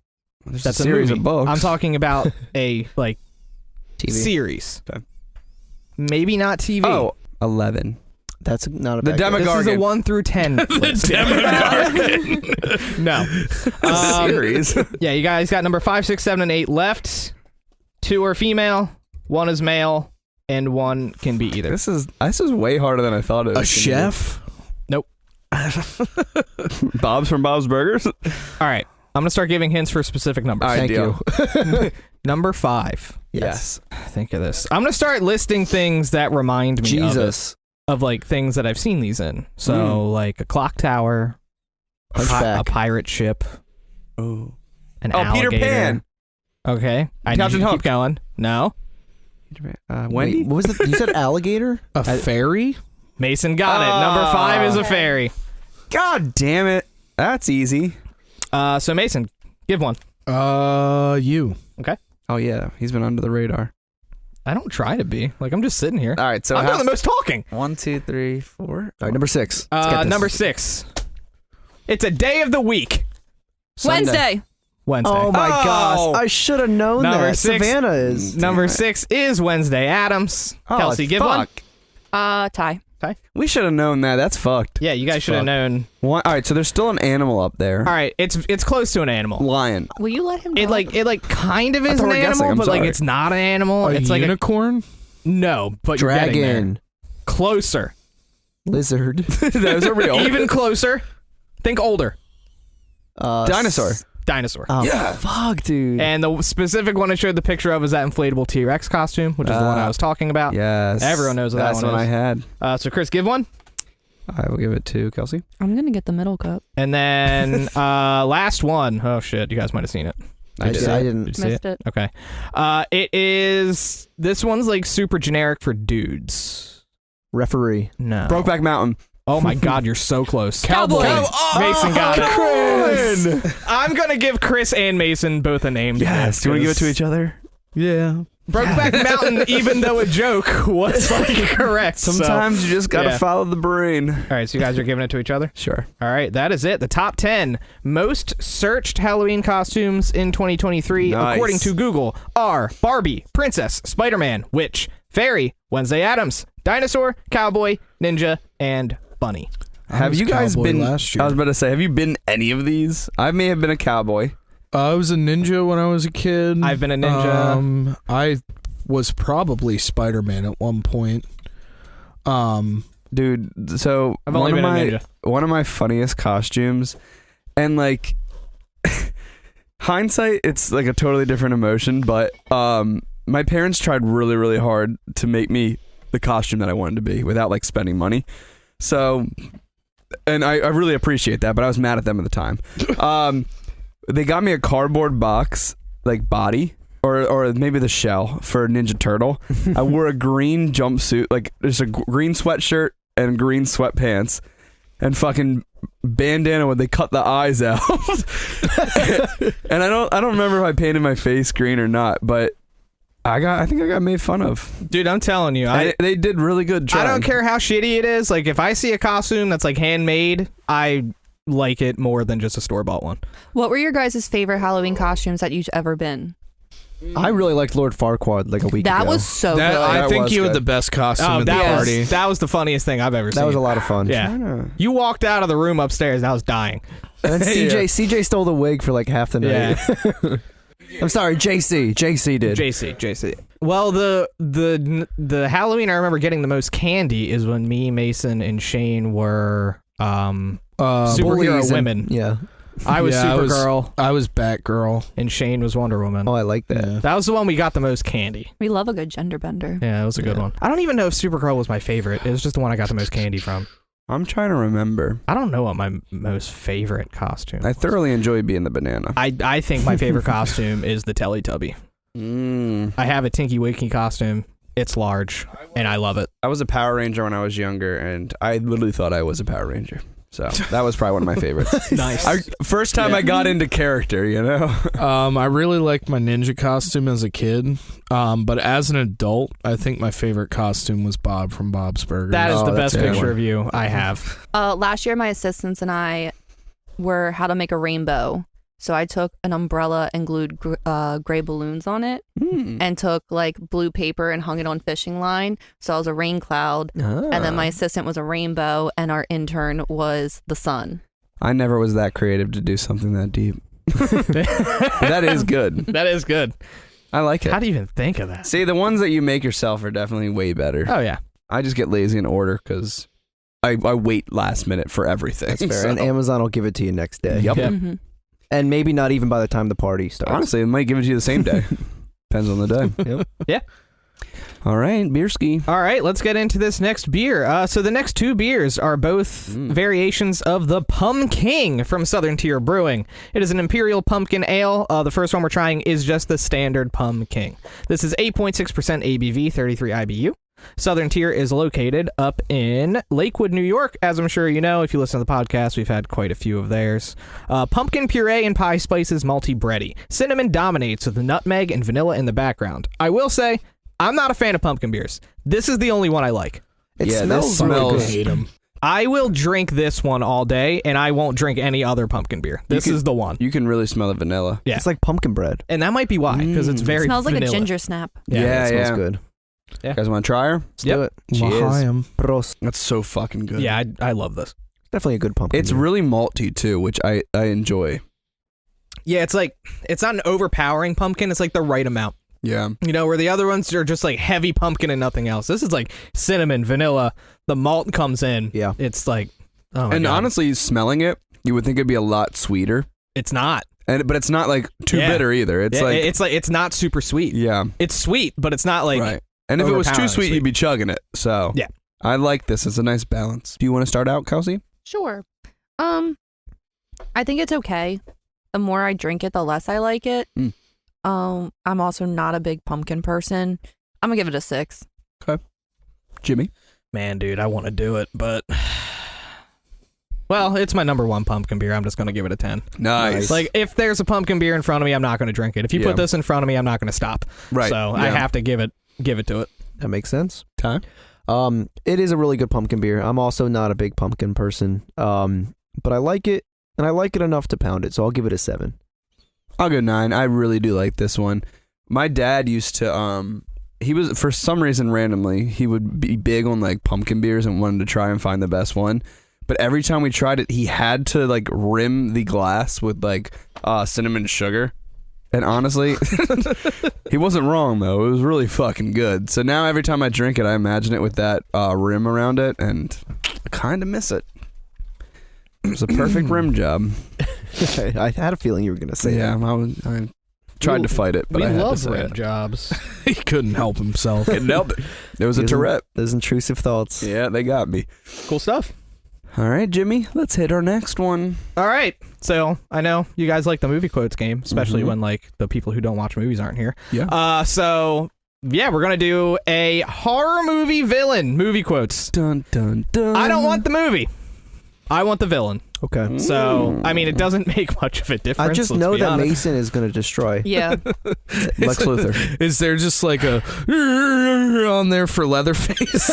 [SPEAKER 3] There's
[SPEAKER 4] That's
[SPEAKER 3] a series
[SPEAKER 4] movie.
[SPEAKER 3] of books.
[SPEAKER 4] I'm talking about a like
[SPEAKER 1] TV.
[SPEAKER 4] series.
[SPEAKER 3] Okay.
[SPEAKER 4] Maybe not TV.
[SPEAKER 3] Oh, 11.
[SPEAKER 1] That's not a
[SPEAKER 3] The
[SPEAKER 1] bad guess.
[SPEAKER 4] This is a
[SPEAKER 3] Demogargan.
[SPEAKER 4] 1 through 10. list. No.
[SPEAKER 3] Series.
[SPEAKER 4] Yeah, you guys got number 5, 6, 7, and 8 left. 2 are female, 1 is male, and 1 can be either.
[SPEAKER 3] This is way harder than I thought it was.
[SPEAKER 5] A chef?
[SPEAKER 3] Bob's from Bob's Burgers.
[SPEAKER 4] All right. I'm going to start giving hints for specific numbers.
[SPEAKER 3] All right,
[SPEAKER 1] Thank
[SPEAKER 3] deal.
[SPEAKER 1] you.
[SPEAKER 4] Number 5.
[SPEAKER 3] Yes.
[SPEAKER 4] Think of this. I'm going to start listing things that remind me
[SPEAKER 1] Jesus.
[SPEAKER 4] of like things that I've seen these in. So like a clock tower, a
[SPEAKER 1] Hunchback.
[SPEAKER 4] pirate ship,
[SPEAKER 3] Oh.
[SPEAKER 4] an
[SPEAKER 3] Oh,
[SPEAKER 4] alligator.
[SPEAKER 3] Peter Pan.
[SPEAKER 4] Okay. I need
[SPEAKER 3] Captain
[SPEAKER 4] you to
[SPEAKER 3] Hook.
[SPEAKER 4] keep going. No.
[SPEAKER 3] Wendy.
[SPEAKER 1] Wait, what was it? You said alligator?
[SPEAKER 5] A fairy?
[SPEAKER 4] Mason got it. Number 5 is a
[SPEAKER 6] Okay.
[SPEAKER 4] fairy.
[SPEAKER 3] God damn it. That's easy.
[SPEAKER 4] So Mason, give one.
[SPEAKER 5] You.
[SPEAKER 3] Oh yeah, he's been under the radar.
[SPEAKER 4] I don't try to be. Like, I'm just sitting here.
[SPEAKER 3] All right, so
[SPEAKER 4] I'm doing the most talking.
[SPEAKER 3] 1, 2, 3, 4.
[SPEAKER 1] All right, number 6. Let's get this.
[SPEAKER 4] Number 6. It's a day of the week.
[SPEAKER 6] Wednesday.
[SPEAKER 4] Wednesday.
[SPEAKER 1] Oh my
[SPEAKER 3] Oh.
[SPEAKER 1] gosh. I should have known
[SPEAKER 4] Number
[SPEAKER 1] that.
[SPEAKER 4] 6.
[SPEAKER 1] Savannah is.
[SPEAKER 4] Number 6 is Wednesday Addams.
[SPEAKER 3] Oh,
[SPEAKER 4] Kelsey, give one.
[SPEAKER 6] Ty.
[SPEAKER 3] We should have known that. That's fucked.
[SPEAKER 4] Yeah, you guys should have
[SPEAKER 3] fucked.
[SPEAKER 4] known.
[SPEAKER 3] All right, so there's still an animal up there.
[SPEAKER 4] All right, it's close to an animal.
[SPEAKER 3] Lion.
[SPEAKER 6] Will you let him?
[SPEAKER 4] It
[SPEAKER 6] talk?
[SPEAKER 4] like kind of is
[SPEAKER 3] thought
[SPEAKER 4] an
[SPEAKER 3] we were guessing,
[SPEAKER 4] animal,
[SPEAKER 3] I'm
[SPEAKER 4] but like
[SPEAKER 3] sorry.
[SPEAKER 4] it's not an animal.
[SPEAKER 5] A
[SPEAKER 4] It's like
[SPEAKER 5] unicorn?
[SPEAKER 4] no, but you're getting there.
[SPEAKER 1] Dragon.
[SPEAKER 4] Closer.
[SPEAKER 1] Lizard.
[SPEAKER 3] Those are real.
[SPEAKER 4] Even closer. Think older.
[SPEAKER 3] Dinosaur.
[SPEAKER 4] Dinosaur.
[SPEAKER 1] Oh,
[SPEAKER 3] Yeah.
[SPEAKER 1] fuck, dude.
[SPEAKER 4] And the specific one I showed the picture of is that inflatable T-Rex costume, which is the one I was talking about.
[SPEAKER 3] Yes.
[SPEAKER 4] Everyone knows what that
[SPEAKER 3] That's
[SPEAKER 4] one
[SPEAKER 3] what I
[SPEAKER 4] is.
[SPEAKER 3] had.
[SPEAKER 4] So Chris, give one.
[SPEAKER 3] I will give it to Kelsey.
[SPEAKER 6] I'm gonna get the middle cup.
[SPEAKER 4] And then last one. Oh shit, you guys might have seen it.
[SPEAKER 1] I
[SPEAKER 3] did.
[SPEAKER 1] didn't.
[SPEAKER 4] Did you see
[SPEAKER 6] Missed it.
[SPEAKER 4] Okay. It is. This one's like super generic for dudes.
[SPEAKER 1] Referee.
[SPEAKER 4] No.
[SPEAKER 3] Brokeback Mountain.
[SPEAKER 4] Oh my god, you're so close.
[SPEAKER 6] Cowboy.
[SPEAKER 4] Mason got it.
[SPEAKER 3] Chris.
[SPEAKER 4] I'm gonna give Chris and Mason both a name.
[SPEAKER 3] Yes. Do you want to give it to each other?
[SPEAKER 5] Yeah.
[SPEAKER 4] Brokeback Mountain, even though a joke, was like correct.
[SPEAKER 3] Sometimes you just gotta
[SPEAKER 4] yeah.
[SPEAKER 3] follow the brain.
[SPEAKER 4] All right, so you guys are giving it to each other?
[SPEAKER 3] Sure.
[SPEAKER 4] All right, that is it. The top 10 most searched Halloween costumes in 2023,
[SPEAKER 3] Nice.
[SPEAKER 4] according to Google, are Barbie, Princess, Spider-Man, Witch, Fairy, Wednesday Addams, Dinosaur, Cowboy, Ninja, and Bunny.
[SPEAKER 5] I was
[SPEAKER 3] Have you guys
[SPEAKER 5] cowboy
[SPEAKER 3] been?
[SPEAKER 5] last year.
[SPEAKER 3] I was about to say, have you been any of these? I may have been a cowboy.
[SPEAKER 5] I was a ninja when I was a kid.
[SPEAKER 4] I've been a ninja.
[SPEAKER 5] I was probably Spider-Man at one point.
[SPEAKER 3] Dude, so
[SPEAKER 4] I've only been a ninja.
[SPEAKER 3] one of my funniest costumes, and like hindsight, it's like a totally different emotion. But my parents tried really, really hard to make me the costume that I wanted to be without like spending money. So, and I really appreciate that, but I was mad at them at the time. They got me a cardboard box, like body. Or maybe the shell for Ninja Turtle. I wore a green jumpsuit, like just a green sweatshirt and green sweatpants, and fucking bandana when they cut the eyes out. And I don't remember if I painted my face green or not, but I think I got made fun of.
[SPEAKER 4] Dude, I'm telling you,
[SPEAKER 3] They did really good.
[SPEAKER 4] I don't
[SPEAKER 3] trying.
[SPEAKER 4] care how shitty it is. Like, if I see a costume that's like handmade, I like it more than just a store-bought one.
[SPEAKER 6] What were your guys' favorite Halloween costumes that you've ever been?
[SPEAKER 1] I really liked Lord Farquaad like a week ago.
[SPEAKER 6] That was so
[SPEAKER 5] That-
[SPEAKER 6] good.
[SPEAKER 5] I think
[SPEAKER 3] was
[SPEAKER 5] you had
[SPEAKER 3] good.
[SPEAKER 5] the best costume at the
[SPEAKER 4] that
[SPEAKER 5] party.
[SPEAKER 4] was the funniest thing I've ever seen.
[SPEAKER 1] That was a lot of fun.
[SPEAKER 4] Yeah. You walked out of the room upstairs and I was dying.
[SPEAKER 1] And then CJ stole the wig for like half the night.
[SPEAKER 4] Yeah.
[SPEAKER 1] I'm sorry, JC did.
[SPEAKER 4] JC. Well, the Halloween I remember getting the most candy is when me, Mason, and Shane were superhero
[SPEAKER 1] Bullies and-
[SPEAKER 4] women.
[SPEAKER 1] Yeah.
[SPEAKER 4] I was Supergirl,
[SPEAKER 5] I was Batgirl.
[SPEAKER 4] and Shane was Wonder Woman.
[SPEAKER 1] Oh, I like that.
[SPEAKER 5] Yeah.
[SPEAKER 4] That was the one we got the most candy.
[SPEAKER 6] We love a good gender bender.
[SPEAKER 4] Yeah, it was a good one. I don't even know if Supergirl was my favorite. It was just the one I got the most candy from.
[SPEAKER 3] I'm trying to remember.
[SPEAKER 4] I don't know what my most favorite costume
[SPEAKER 3] I
[SPEAKER 4] was.
[SPEAKER 3] thoroughly enjoy being the banana.
[SPEAKER 4] I think my favorite costume is the Teletubby.
[SPEAKER 3] I
[SPEAKER 4] I have a Tinky Winky costume. It's large, and I love it.
[SPEAKER 3] was a Power Ranger when I was younger, and I literally thought I was a Power Ranger. So that was probably one of my favorites.
[SPEAKER 4] Nice.
[SPEAKER 3] First time I got into character, you know?
[SPEAKER 5] I really liked my ninja costume as a kid, but as an adult, I think my favorite costume was Bob from Bob's Burgers.
[SPEAKER 4] That is the
[SPEAKER 1] that's
[SPEAKER 4] best
[SPEAKER 1] a good
[SPEAKER 4] picture
[SPEAKER 1] one.
[SPEAKER 4] of you I have.
[SPEAKER 6] Last year, my assistants and I were how to make a rainbow. So I took an umbrella and glued gray balloons on it, and took like blue paper and hung it on fishing line. So I was a rain cloud, and then my assistant was a rainbow, and our intern was the sun.
[SPEAKER 3] I never was that creative to do something that deep. That is good.
[SPEAKER 4] That is good.
[SPEAKER 3] I like it.
[SPEAKER 4] How do you even think of that?
[SPEAKER 3] See, the ones that you make yourself are definitely way better.
[SPEAKER 4] Oh, yeah.
[SPEAKER 3] I just get lazy and order because I wait last minute for everything.
[SPEAKER 1] That's fair.
[SPEAKER 3] So-
[SPEAKER 1] And Amazon will give it to you next day.
[SPEAKER 3] Yep.
[SPEAKER 4] Yeah.
[SPEAKER 6] Mhm.
[SPEAKER 1] And maybe not even by the time the party starts.
[SPEAKER 3] Honestly, it might give it to you the same day. Depends on the day.
[SPEAKER 1] Yep.
[SPEAKER 4] Yeah.
[SPEAKER 3] All right, beer ski.
[SPEAKER 4] All right, let's get into this next beer. So the next two beers are both variations of the Pumking from Southern Tier Brewing. It is an Imperial Pumpkin Ale. The first one we're trying is just the standard Pumking. This is 8.6% ABV, 33 IBU. Southern Tier is located up in Lakewood, New York. As I'm sure you know, if you listen to the podcast, we've had quite a few of theirs. Pumpkin puree and pie spices malty bready. Cinnamon dominates with nutmeg and vanilla in the background. I will say, I'm not a fan of pumpkin beers. This is the only one I like.
[SPEAKER 1] It
[SPEAKER 3] Yeah,
[SPEAKER 1] smells
[SPEAKER 3] this
[SPEAKER 1] really
[SPEAKER 3] smells-
[SPEAKER 1] good.
[SPEAKER 5] hate them.
[SPEAKER 4] I will drink this one all day, and I won't drink any other pumpkin beer. This is the one.
[SPEAKER 3] You can really smell the vanilla.
[SPEAKER 4] Yeah.
[SPEAKER 1] It's like pumpkin bread.
[SPEAKER 4] And that might be why, because it's very
[SPEAKER 6] Smells like
[SPEAKER 4] vanilla.
[SPEAKER 6] a ginger snap.
[SPEAKER 1] It smells good.
[SPEAKER 3] You guys want to try her?
[SPEAKER 1] Let's
[SPEAKER 4] Yep.
[SPEAKER 1] do it.
[SPEAKER 3] Cheers.
[SPEAKER 5] L'chaim.
[SPEAKER 1] Prost.
[SPEAKER 3] That's so fucking good.
[SPEAKER 4] Yeah, I love this.
[SPEAKER 1] Definitely a good pumpkin.
[SPEAKER 3] It's
[SPEAKER 1] beer.
[SPEAKER 3] really malty too, which I enjoy.
[SPEAKER 4] Yeah, it's like, it's not an overpowering pumpkin. It's like the right amount.
[SPEAKER 3] Yeah.
[SPEAKER 4] You know, where the other ones are just like heavy pumpkin and nothing else. This is like cinnamon, vanilla. The malt comes in.
[SPEAKER 1] Yeah.
[SPEAKER 4] It's like, oh my
[SPEAKER 3] And
[SPEAKER 4] God.
[SPEAKER 3] honestly, smelling it, you would think it'd be a lot sweeter.
[SPEAKER 4] It's not.
[SPEAKER 3] But it's not like too
[SPEAKER 4] Yeah.
[SPEAKER 3] bitter either. It's like
[SPEAKER 4] it's not super sweet.
[SPEAKER 3] yeah.
[SPEAKER 4] It's sweet, but it's not like
[SPEAKER 3] Right. And if it was too
[SPEAKER 4] overpowering
[SPEAKER 3] sweet,
[SPEAKER 4] sweet.
[SPEAKER 3] you'd be chugging it. So
[SPEAKER 4] Yeah.
[SPEAKER 3] I like this. It's a nice balance. Do you want to start out, Kelsey?
[SPEAKER 6] Sure. I think it's okay. The more I drink it, the less I like it.
[SPEAKER 3] Mm.
[SPEAKER 6] I'm also not a big pumpkin person. I'm gonna give it a 6.
[SPEAKER 3] Jimmy?
[SPEAKER 4] Man, dude, I want to do it, but well, it's my number one pumpkin beer. I'm just going to give it a 10.
[SPEAKER 3] Nice.
[SPEAKER 4] Like, if there's a pumpkin beer in front of me, I'm not going to drink it. If you
[SPEAKER 3] Yeah.
[SPEAKER 4] put this in front of me, I'm not going to stop.
[SPEAKER 3] Right.
[SPEAKER 4] So I
[SPEAKER 3] Yeah.
[SPEAKER 4] have to give it to it.
[SPEAKER 1] That makes sense.
[SPEAKER 3] Time?
[SPEAKER 1] It is a really good pumpkin beer. I'm also not a big pumpkin person. But I like it, and I like it enough to pound it, so I'll give it a 7.
[SPEAKER 3] I'll go 9. I really do like this one. My dad used to he was, for some reason, randomly, he would be big on like pumpkin beers and wanted to try and find the best one. But every time we tried it, he had to like rim the glass with like cinnamon sugar. And honestly, he wasn't wrong though. It was really fucking good. So now every time I drink it, I imagine it with that rim around it, and I kind of miss it. It was a perfect rim job.
[SPEAKER 1] I had a feeling you were going to say
[SPEAKER 3] Yeah,
[SPEAKER 1] that.
[SPEAKER 3] I tried to fight it, but
[SPEAKER 4] we
[SPEAKER 3] I had to
[SPEAKER 4] love
[SPEAKER 3] say
[SPEAKER 4] rim
[SPEAKER 3] it.
[SPEAKER 4] jobs.
[SPEAKER 5] He couldn't help himself.
[SPEAKER 3] Couldn't help it. There was a Tourette.
[SPEAKER 1] Those intrusive thoughts.
[SPEAKER 3] Yeah, they got me.
[SPEAKER 4] Cool stuff.
[SPEAKER 3] All right, Jimmy, let's hit our next one.
[SPEAKER 4] All right. So I know you guys like the movie quotes game, especially
[SPEAKER 3] Mhm.
[SPEAKER 4] when like the people who don't watch movies aren't here.
[SPEAKER 3] Yeah.
[SPEAKER 4] So yeah, we're gonna do a horror movie villain movie quotes.
[SPEAKER 3] Dun, dun, dun.
[SPEAKER 4] I don't want the movie. I want the villain.
[SPEAKER 1] Okay.
[SPEAKER 4] So I mean, it doesn't make much of a difference.
[SPEAKER 1] I just
[SPEAKER 4] let's
[SPEAKER 1] know
[SPEAKER 4] be
[SPEAKER 1] that
[SPEAKER 4] honest.
[SPEAKER 1] Mason is going to destroy
[SPEAKER 6] Yeah.
[SPEAKER 1] Lex Luthor.
[SPEAKER 5] Is there just like a on there for Leatherface?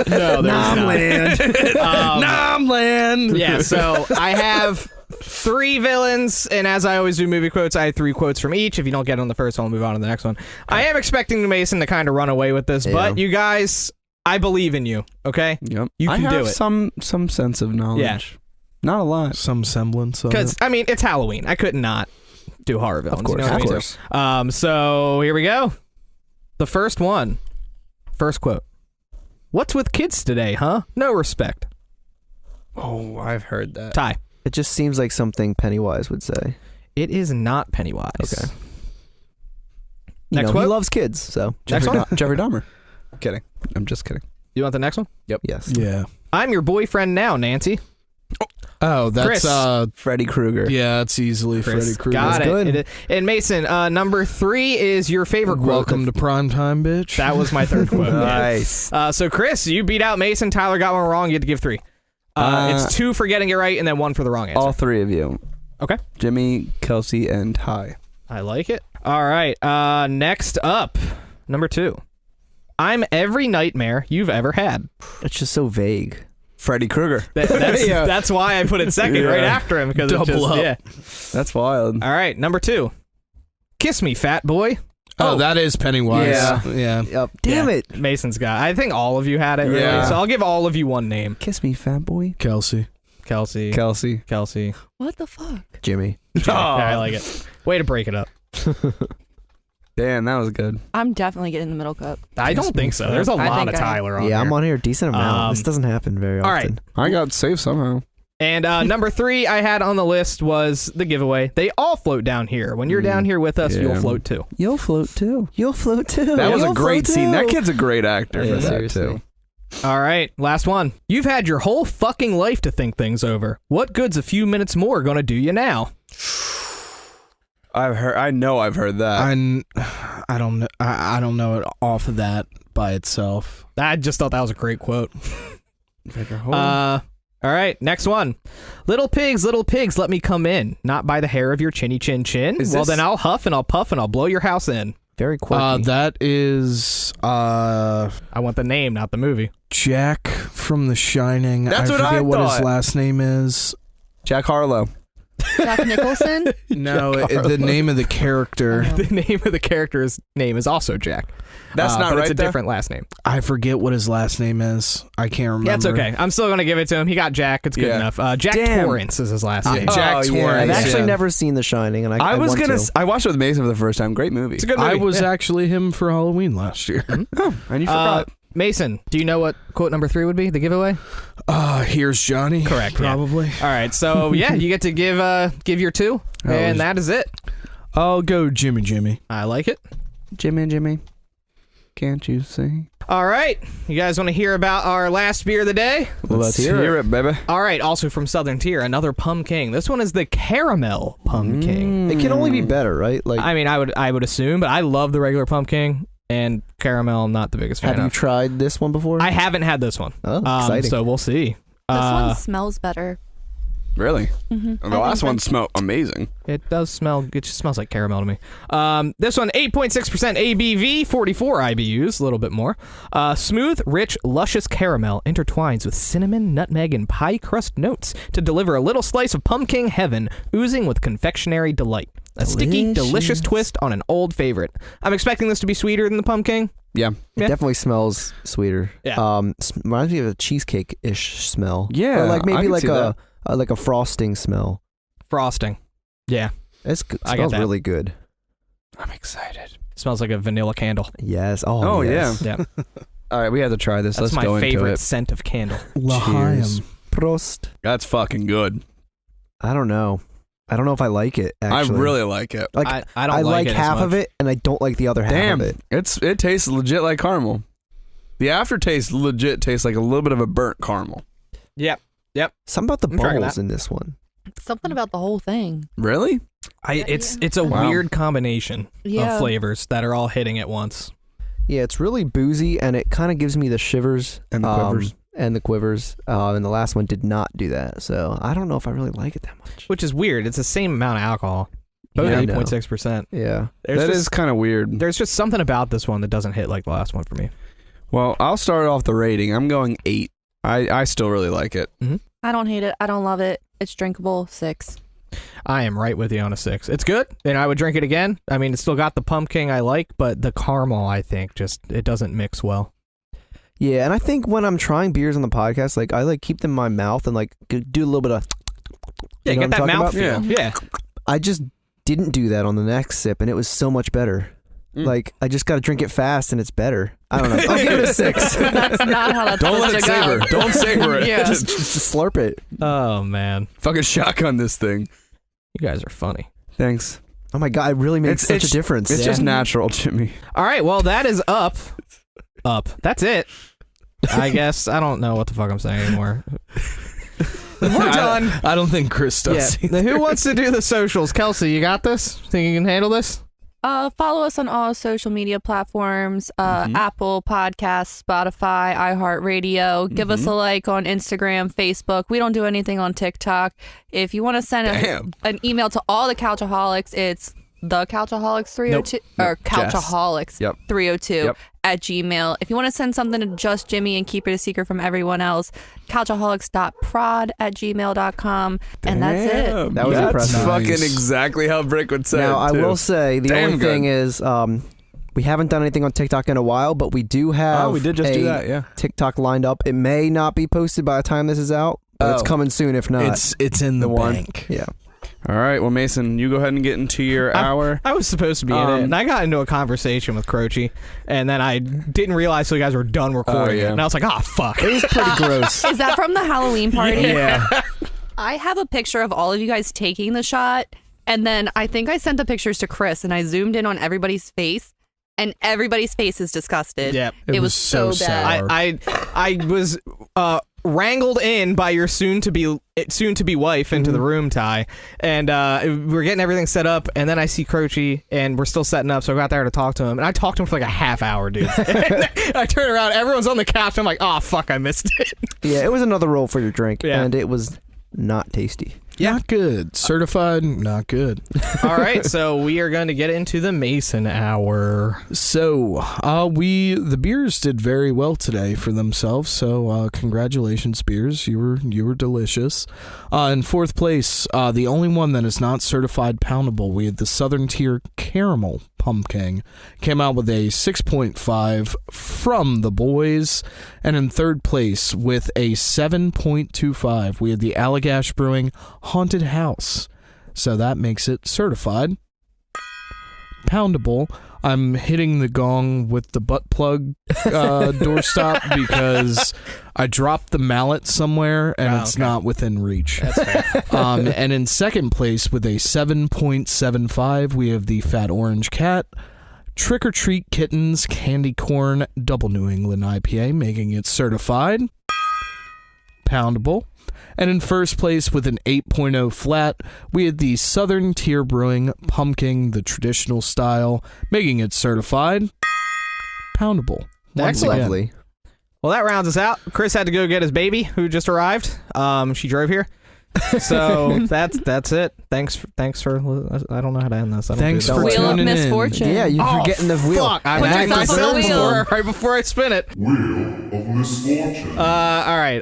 [SPEAKER 4] No, there's not.
[SPEAKER 1] Nomland.
[SPEAKER 5] Nomland.
[SPEAKER 4] Yeah, so I have 3 villains, and as I always do movie quotes, I have 3 quotes from each. If you don't get it on the first one, I'll move on to the next one. I am expecting Mason to kind of run away with this, but you guys, I believe in you, okay?
[SPEAKER 3] Yep.
[SPEAKER 4] You can do it.
[SPEAKER 3] some sense of knowledge.
[SPEAKER 4] Yeah.
[SPEAKER 3] Not a lot.
[SPEAKER 5] Some semblance of
[SPEAKER 4] Because,
[SPEAKER 5] it.
[SPEAKER 4] I mean, it's Halloween. I could not do horror villains.
[SPEAKER 3] Of course,
[SPEAKER 4] you know what
[SPEAKER 3] of
[SPEAKER 4] I mean?
[SPEAKER 3] course.
[SPEAKER 4] So, here we go. The first one. First quote. What's with kids today, huh? No respect.
[SPEAKER 3] Oh, I've heard that.
[SPEAKER 4] Ty.
[SPEAKER 1] It just seems like something Pennywise would say.
[SPEAKER 4] It is not Pennywise.
[SPEAKER 1] Okay.
[SPEAKER 4] Next
[SPEAKER 1] He
[SPEAKER 4] quote?
[SPEAKER 1] loves kids, so.
[SPEAKER 4] Next one?
[SPEAKER 3] Jeffrey Dahmer. Kidding. I'm just kidding.
[SPEAKER 4] You want the next one?
[SPEAKER 1] Yes.
[SPEAKER 5] Yeah.
[SPEAKER 4] I'm your boyfriend now, Nancy.
[SPEAKER 5] Oh, that's
[SPEAKER 4] Chris.
[SPEAKER 3] Freddy Krueger.
[SPEAKER 5] yeah, it's easily
[SPEAKER 4] Chris.
[SPEAKER 5] Freddy Krueger.
[SPEAKER 4] Got
[SPEAKER 1] That's
[SPEAKER 4] it.
[SPEAKER 1] good.
[SPEAKER 4] It is- And Mason, number 3 is your favorite quote.
[SPEAKER 5] Welcome to primetime, bitch.
[SPEAKER 4] That was my third quote.
[SPEAKER 1] Nice.
[SPEAKER 4] So, Chris, you beat out Mason. Tyler got one wrong. You had to give 3. It's 2 for getting it right and then 1 for the wrong answer.
[SPEAKER 3] All 3 of you.
[SPEAKER 4] Okay.
[SPEAKER 3] Jimmy, Kelsey, and Ty.
[SPEAKER 4] I like it. All right. Next up, number 2. I'm every nightmare you've ever had.
[SPEAKER 1] It's just so vague.
[SPEAKER 3] Freddy Krueger.
[SPEAKER 4] That's why I put it second right
[SPEAKER 3] Yeah.
[SPEAKER 4] after him. Because
[SPEAKER 5] Double
[SPEAKER 4] it just,
[SPEAKER 5] up.
[SPEAKER 4] yeah.
[SPEAKER 3] That's wild.
[SPEAKER 4] All right. Number 2. Kiss me, fat boy.
[SPEAKER 5] Oh, that is Pennywise.
[SPEAKER 3] Yeah.
[SPEAKER 5] Yeah.
[SPEAKER 1] Yep. Damn it.
[SPEAKER 4] Mason's got. I think all of you had it. Really.
[SPEAKER 3] Yeah.
[SPEAKER 4] So I'll give all of you one name.
[SPEAKER 3] Kiss me, fat boy.
[SPEAKER 5] Kelsey.
[SPEAKER 4] Kelsey.
[SPEAKER 3] Kelsey.
[SPEAKER 6] What the fuck?
[SPEAKER 1] Jimmy.
[SPEAKER 4] Yeah, I like it. Way to break it up.
[SPEAKER 3] Damn, that was good.
[SPEAKER 6] I'm definitely getting the middle cup.
[SPEAKER 4] I don't think so. There's a
[SPEAKER 6] I
[SPEAKER 4] lot
[SPEAKER 6] think
[SPEAKER 4] of
[SPEAKER 6] I-
[SPEAKER 4] Tyler on
[SPEAKER 1] Yeah, I'm
[SPEAKER 4] here.
[SPEAKER 1] on here a decent amount. This doesn't happen very often.
[SPEAKER 4] All right.
[SPEAKER 3] I got saved somehow.
[SPEAKER 4] And number 3 I had on the list was the giveaway. They all float down here. When you're down here with us,
[SPEAKER 3] Yeah.
[SPEAKER 4] you'll float too.
[SPEAKER 3] You'll float too.
[SPEAKER 1] You'll float too.
[SPEAKER 3] That was a
[SPEAKER 1] You'll
[SPEAKER 3] great
[SPEAKER 1] float
[SPEAKER 3] scene.
[SPEAKER 1] too.
[SPEAKER 3] That kid's a great actor
[SPEAKER 1] Yeah,
[SPEAKER 3] for that
[SPEAKER 1] seriously.
[SPEAKER 3] too.
[SPEAKER 4] All right, last one. You've had your whole fucking life to think things over. What good's a few minutes more gonna do you now?
[SPEAKER 3] I've heard that.
[SPEAKER 5] I don't know. I don't know it off of that by itself.
[SPEAKER 4] I just thought that was a great quote.
[SPEAKER 3] You've had your whole-
[SPEAKER 4] All right, next one. Little pigs, let me come in. Not by the hair of your chinny chin chin.
[SPEAKER 3] Is
[SPEAKER 4] Well,
[SPEAKER 3] this-
[SPEAKER 4] then I'll huff and I'll puff and I'll blow your house in.
[SPEAKER 1] Very quirky.
[SPEAKER 5] That is
[SPEAKER 4] I want the name, not the movie.
[SPEAKER 5] Jack from The Shining.
[SPEAKER 3] That's
[SPEAKER 5] I
[SPEAKER 3] what I
[SPEAKER 5] forget what his
[SPEAKER 3] thought.
[SPEAKER 5] last name is.
[SPEAKER 3] Jack Harlow.
[SPEAKER 6] Jack Nicholson?
[SPEAKER 5] No, the name of the character.
[SPEAKER 4] The name of the character's name is also Jack.
[SPEAKER 3] That's not
[SPEAKER 4] but
[SPEAKER 3] right
[SPEAKER 4] It's a
[SPEAKER 3] there?
[SPEAKER 4] different last name.
[SPEAKER 5] I forget what his last name is. I can't remember.
[SPEAKER 4] Yeah, it's okay. I'm still gonna give it to him. He got Jack. It's good
[SPEAKER 3] Yeah.
[SPEAKER 4] enough. Jack
[SPEAKER 3] Damn.
[SPEAKER 4] Torrance is his last name.
[SPEAKER 5] Jack
[SPEAKER 3] Oh, yeah.
[SPEAKER 5] Torrance.
[SPEAKER 1] I've actually
[SPEAKER 5] yeah.
[SPEAKER 1] never seen The Shining, and I
[SPEAKER 3] I was
[SPEAKER 1] want
[SPEAKER 3] gonna.
[SPEAKER 1] to.
[SPEAKER 3] I watched it with Mason for the first time. Great movie.
[SPEAKER 4] It's a good movie.
[SPEAKER 5] I was
[SPEAKER 4] Yeah.
[SPEAKER 5] actually him for Halloween last year.
[SPEAKER 3] And you forgot.
[SPEAKER 4] Mason, do you know what quote number 3 would be? The giveaway.
[SPEAKER 5] Here's Johnny.
[SPEAKER 4] Correct, yeah.
[SPEAKER 5] Probably.
[SPEAKER 4] All right. So yeah, you get to give your 2, and that is it.
[SPEAKER 5] I'll go Jimmy.
[SPEAKER 4] I like it.
[SPEAKER 3] Jimmy, can't you see?
[SPEAKER 4] All right. You guys want to hear about our last beer of the day?
[SPEAKER 3] Let's hear it, baby.
[SPEAKER 4] All right. Also from Southern Tier, another Pumking. This one is the caramel Pumking.
[SPEAKER 1] It can only be better, right? Like,
[SPEAKER 4] I mean, I would assume, but I love the regular Pumking, and caramel, I'm not the biggest fan
[SPEAKER 1] have you
[SPEAKER 4] of.
[SPEAKER 1] tried this one before?
[SPEAKER 4] I haven't had this one.
[SPEAKER 1] Oh, exciting.
[SPEAKER 4] So we'll see.
[SPEAKER 6] This one smells better.
[SPEAKER 3] Really?
[SPEAKER 6] Mm-hmm.
[SPEAKER 3] The last one smelled amazing.
[SPEAKER 4] It does smell. It just smells like caramel to me. This one, 8.6% ABV, 44 IBUs, a little bit more. Smooth, rich, luscious caramel intertwines with cinnamon, nutmeg, and pie crust notes to deliver a little slice of pumpkin heaven, oozing with confectionery delight. A sticky, delicious twist on an old favorite. I'm expecting this to be sweeter than the pumpkin.
[SPEAKER 3] Yeah.
[SPEAKER 1] It
[SPEAKER 4] Yeah.
[SPEAKER 1] definitely smells sweeter.
[SPEAKER 4] Yeah.
[SPEAKER 1] Reminds me of a cheesecake-ish smell.
[SPEAKER 3] Yeah,
[SPEAKER 1] Or like
[SPEAKER 3] I
[SPEAKER 1] maybe
[SPEAKER 3] can
[SPEAKER 1] like
[SPEAKER 3] see that.
[SPEAKER 1] like a frosting smell.
[SPEAKER 4] Frosting. Yeah.
[SPEAKER 1] It
[SPEAKER 4] I get
[SPEAKER 1] smells
[SPEAKER 4] that.
[SPEAKER 1] really good.
[SPEAKER 3] I'm excited.
[SPEAKER 4] Smells like a vanilla candle.
[SPEAKER 1] Yes.
[SPEAKER 3] Oh,
[SPEAKER 1] yes.
[SPEAKER 4] Yeah.
[SPEAKER 3] All right, we have to try this.
[SPEAKER 4] That's
[SPEAKER 3] Let's
[SPEAKER 4] my
[SPEAKER 3] go into
[SPEAKER 4] favorite
[SPEAKER 3] it.
[SPEAKER 4] scent of candle.
[SPEAKER 5] L'chaim.
[SPEAKER 1] Prost.
[SPEAKER 3] That's fucking good.
[SPEAKER 1] I don't know. I don't know if I like it, actually.
[SPEAKER 3] I really like it.
[SPEAKER 1] like.
[SPEAKER 4] I don't
[SPEAKER 1] I
[SPEAKER 4] like
[SPEAKER 1] like
[SPEAKER 4] it as
[SPEAKER 1] half
[SPEAKER 4] much.
[SPEAKER 1] of it, and I don't like the other half
[SPEAKER 3] Damn,
[SPEAKER 1] of it.
[SPEAKER 3] it tastes legit like caramel. The aftertaste legit tastes like a little bit of a burnt caramel.
[SPEAKER 4] Yep.
[SPEAKER 1] Something about the
[SPEAKER 4] I'm trying
[SPEAKER 1] bubbles
[SPEAKER 4] that.
[SPEAKER 1] in this one.
[SPEAKER 6] Something about the whole thing.
[SPEAKER 3] Really?
[SPEAKER 4] It's a
[SPEAKER 3] Wow.
[SPEAKER 4] weird combination
[SPEAKER 6] Yeah.
[SPEAKER 4] of flavors that are all hitting at once.
[SPEAKER 1] Yeah, it's really boozy, and it kind of gives me the shivers
[SPEAKER 3] And the quivers.
[SPEAKER 1] And the quivers. And the last one did not do that, so I don't know if I really like it that much.
[SPEAKER 4] Which is weird. It's the same amount of alcohol. Both
[SPEAKER 1] Yeah, I know.
[SPEAKER 4] 8.6%.
[SPEAKER 1] Yeah.
[SPEAKER 3] That is kind of weird.
[SPEAKER 4] There's just something about this one that doesn't hit like the last one for me.
[SPEAKER 3] Well, I'll start off the rating. I'm going 8. I still really like it.
[SPEAKER 6] I don't hate it. I don't love it. It's drinkable. 6.
[SPEAKER 4] I am right with you on a 6. It's good, and I would drink it again. I mean, it's still got the pumpkin I like, but the caramel, I think, it doesn't mix well.
[SPEAKER 1] Yeah, and I think when I'm trying beers on the podcast, like I like keep them in my mouth and like do a little bit of
[SPEAKER 4] Yeah, get that mouth feel. Yeah.
[SPEAKER 1] I just didn't do that on the next sip, and it was so much better. Like I just got to drink it fast, and it's better. I don't know. I'll give it a 6.
[SPEAKER 6] That's not how that's
[SPEAKER 3] Don't
[SPEAKER 6] supposed
[SPEAKER 3] let it
[SPEAKER 6] to go.
[SPEAKER 3] savor. Don't savor it.
[SPEAKER 6] Yeah.
[SPEAKER 1] just slurp it.
[SPEAKER 4] Oh man,
[SPEAKER 3] Fucking shotgun this thing.
[SPEAKER 4] you guys are funny.
[SPEAKER 3] Thanks.
[SPEAKER 1] Oh my god, it really makes such a difference.
[SPEAKER 3] It's just natural, Jimmy.
[SPEAKER 4] All right, well that is up. That's it. I guess I don't know what the fuck I'm saying anymore. We're done.
[SPEAKER 5] I don't think Chris does.
[SPEAKER 4] Yeah. Who wants to do the socials? Kelsey, you got this? Think you can handle this?
[SPEAKER 6] Follow us on all social media platforms, Apple Podcasts, Spotify, iHeartRadio. Give us a like on Instagram, Facebook. We don't do anything on TikTok. If you want to send an email to all the Couchaholics, it's the Couchaholics 302 or Couchaholics 302 at Gmail. If you want to send something to just Jimmy and keep it a secret from everyone else, couchaholics.prod@gmail.com, and that's it.
[SPEAKER 1] That was impressive.
[SPEAKER 3] That's fucking exactly how Brick would say
[SPEAKER 1] Now,
[SPEAKER 3] it,
[SPEAKER 1] I
[SPEAKER 3] too.
[SPEAKER 1] will say the only thing is we haven't done anything on TikTok in a while, but we do have
[SPEAKER 3] we did just do that, yeah.
[SPEAKER 1] TikTok lined up. It may not be posted by the time this is out, but it's coming soon if not.
[SPEAKER 5] It's in the bank.
[SPEAKER 1] Yeah.
[SPEAKER 3] All right, well, Mason, you go ahead and get into your hour.
[SPEAKER 4] I was supposed to be in it, and I got into a conversation with Croce, and then I didn't realize till you guys were done recording it, and I was like, fuck.
[SPEAKER 1] It was pretty gross.
[SPEAKER 6] Is that from the Halloween party?
[SPEAKER 4] Yeah.
[SPEAKER 6] I have a picture of all of you guys taking the shot, and then I think I sent the pictures to Chris, and I zoomed in on everybody's face, and everybody's face is disgusted.
[SPEAKER 4] Yeah.
[SPEAKER 6] It was so bad.
[SPEAKER 5] sour.
[SPEAKER 4] I was wrangled in by your soon to be wife into the room, Ty, and we're getting everything set up, and then I see Croce, and we're still setting up, so I got there to talk to him, and I talked to him for like a half hour, dude. I turn around, everyone's on the couch, I'm like, oh fuck, I missed it.
[SPEAKER 1] Yeah, it was another roll for your drink,
[SPEAKER 4] Yeah.
[SPEAKER 1] and it was not tasty.
[SPEAKER 5] Not good. Certified, not good.
[SPEAKER 4] All right, so we are going to get into the Mason hour.
[SPEAKER 5] So, the beers did very well today for themselves. So, congratulations, beers. You were delicious. In fourth place, the only one that is not certified poundable, we had the Southern Tier Caramel Pumking. Came out with a 6.5 from the boys. And in third place with a 7.25, we had the Allagash Brewing Haunted House. So that makes it certified poundable. I'm hitting the gong with the butt plug doorstop because I dropped the mallet somewhere and it's not within reach.
[SPEAKER 4] That's fair.
[SPEAKER 5] And in second place with a 7.75, we have the Fat Orange Cat Trick or Treat Kittens Candy Corn Double New England IPA, making it certified poundable. And in first place with an 8.0 flat, we had the Southern Tier Brewing Pumking, the traditional style, making it certified poundable.
[SPEAKER 4] Excellent.
[SPEAKER 1] Lovely.
[SPEAKER 4] Well, that rounds us out. Chris had to go get his baby, who just arrived. She drove here. So that's it. Thanks for. I don't know how to end this.
[SPEAKER 5] Thanks for
[SPEAKER 6] Wheel of
[SPEAKER 5] tuning in.
[SPEAKER 6] misfortune.
[SPEAKER 1] Yeah, you're getting the wheel.
[SPEAKER 4] Fuck! I
[SPEAKER 6] Put
[SPEAKER 4] backed
[SPEAKER 6] yourself on the
[SPEAKER 4] myself
[SPEAKER 6] wheel.
[SPEAKER 4] right before I spin it.
[SPEAKER 2] Wheel of misfortune.
[SPEAKER 4] All right.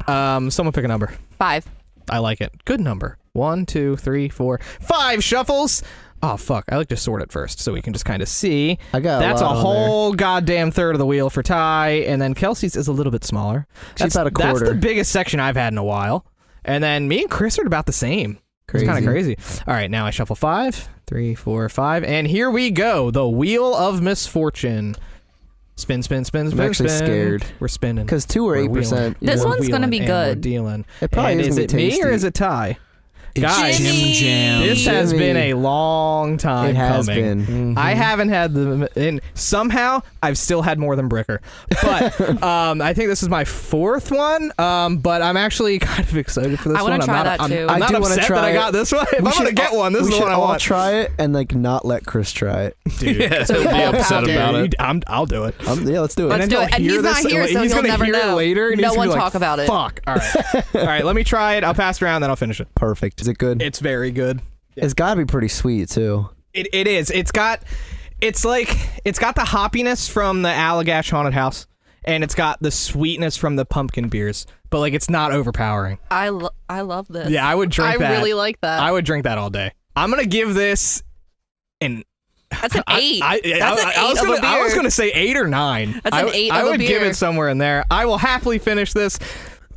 [SPEAKER 4] Someone pick a number.
[SPEAKER 6] 5.
[SPEAKER 4] I like it. Good number. 1, 2, 3, 4, 5 shuffles. Oh fuck! I like to sort it first so we can just kind of see.
[SPEAKER 1] I got
[SPEAKER 4] That's
[SPEAKER 1] a
[SPEAKER 4] a
[SPEAKER 1] lot on
[SPEAKER 4] whole goddamn third of the wheel for Ty, and then Kelsey's is a little bit smaller.
[SPEAKER 1] She's about a quarter.
[SPEAKER 4] That's the biggest section I've had in a while. And then me and Chris are about the same.
[SPEAKER 1] Crazy.
[SPEAKER 4] It's kind of crazy. All right, now I shuffle 5, 3, 4, 5, and here we go. The wheel of misfortune. Spin, spin, spin, spin.
[SPEAKER 1] I'm actually
[SPEAKER 4] spin.
[SPEAKER 1] scared.
[SPEAKER 4] We're spinning.
[SPEAKER 1] Because 2 or
[SPEAKER 4] We're
[SPEAKER 1] 8%.
[SPEAKER 6] This
[SPEAKER 4] We're
[SPEAKER 6] one's gonna
[SPEAKER 4] wheeling
[SPEAKER 6] be
[SPEAKER 4] and
[SPEAKER 6] good.
[SPEAKER 4] We're dealing.
[SPEAKER 1] It probably
[SPEAKER 4] And
[SPEAKER 1] is
[SPEAKER 4] is
[SPEAKER 1] gonna
[SPEAKER 4] it
[SPEAKER 1] be
[SPEAKER 4] me
[SPEAKER 1] tasty.
[SPEAKER 4] or is it Ty?
[SPEAKER 5] It's
[SPEAKER 4] Guys,
[SPEAKER 5] Jim Jam.
[SPEAKER 4] This has
[SPEAKER 1] Jimmy.
[SPEAKER 4] been a long time
[SPEAKER 1] It has
[SPEAKER 4] coming.
[SPEAKER 1] been.
[SPEAKER 4] I haven't had and somehow I've still had more than Bricker. But I think this is my 4th one. But I'm actually kind of excited for this
[SPEAKER 6] I
[SPEAKER 4] one.
[SPEAKER 6] wanna try that
[SPEAKER 4] I'm
[SPEAKER 6] too.
[SPEAKER 4] I'm
[SPEAKER 1] I
[SPEAKER 4] not
[SPEAKER 1] do wanna
[SPEAKER 4] upset
[SPEAKER 1] try
[SPEAKER 4] that I
[SPEAKER 1] it.
[SPEAKER 4] got this one. If I'm gonna get one, this is the one I
[SPEAKER 1] all
[SPEAKER 4] want.
[SPEAKER 1] try it and not let Chris try it.
[SPEAKER 5] Yeah, so be upset about it.
[SPEAKER 4] I'll do it.
[SPEAKER 1] Yeah, let's do it.
[SPEAKER 6] Let's
[SPEAKER 4] then
[SPEAKER 6] do
[SPEAKER 4] he'll
[SPEAKER 6] it. And
[SPEAKER 4] hear
[SPEAKER 6] he's not
[SPEAKER 4] this-
[SPEAKER 6] here, so
[SPEAKER 4] he's
[SPEAKER 6] he'll
[SPEAKER 4] gonna
[SPEAKER 6] never
[SPEAKER 4] hear it
[SPEAKER 6] know.
[SPEAKER 4] later, and
[SPEAKER 6] No
[SPEAKER 4] he's gonna
[SPEAKER 6] one
[SPEAKER 4] be
[SPEAKER 6] talk
[SPEAKER 4] like,
[SPEAKER 6] about it.
[SPEAKER 4] Fuck. All right. All right. Let me try it. I'll pass it around, then I'll finish it.
[SPEAKER 1] Perfect. Is it good?
[SPEAKER 4] It's very good.
[SPEAKER 1] It's got to be pretty sweet too.
[SPEAKER 4] It is. It's got the hoppiness from the Allagash Haunted House, and it's got the sweetness from the pumpkin beers. but like it's not overpowering.
[SPEAKER 6] I love this.
[SPEAKER 4] Yeah, I would drink that.
[SPEAKER 6] I really like that.
[SPEAKER 4] I would drink that all day. I'm gonna give this an.
[SPEAKER 6] That's an 8.
[SPEAKER 4] I was gonna say 8 or 9.
[SPEAKER 6] That's an 8
[SPEAKER 4] I
[SPEAKER 6] of a
[SPEAKER 4] would give
[SPEAKER 6] beer.
[SPEAKER 4] it somewhere in there. I will happily finish this.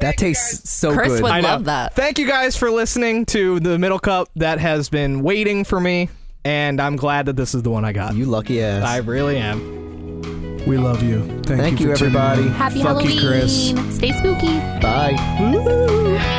[SPEAKER 1] That tastes so
[SPEAKER 6] Chris
[SPEAKER 1] good.
[SPEAKER 6] would
[SPEAKER 4] I know.
[SPEAKER 6] love that.
[SPEAKER 4] Thank you guys for listening to the middle cup that has been waiting for me, and I'm glad that this is the one I got.
[SPEAKER 1] You lucky ass.
[SPEAKER 4] I really am.
[SPEAKER 5] We love you. Thank
[SPEAKER 1] Thank
[SPEAKER 5] you,
[SPEAKER 1] you,
[SPEAKER 5] for tuning
[SPEAKER 1] everybody.
[SPEAKER 5] in.
[SPEAKER 6] Happy
[SPEAKER 5] Fuck
[SPEAKER 6] Halloween.
[SPEAKER 5] you, Chris.
[SPEAKER 6] Stay spooky.
[SPEAKER 1] Bye.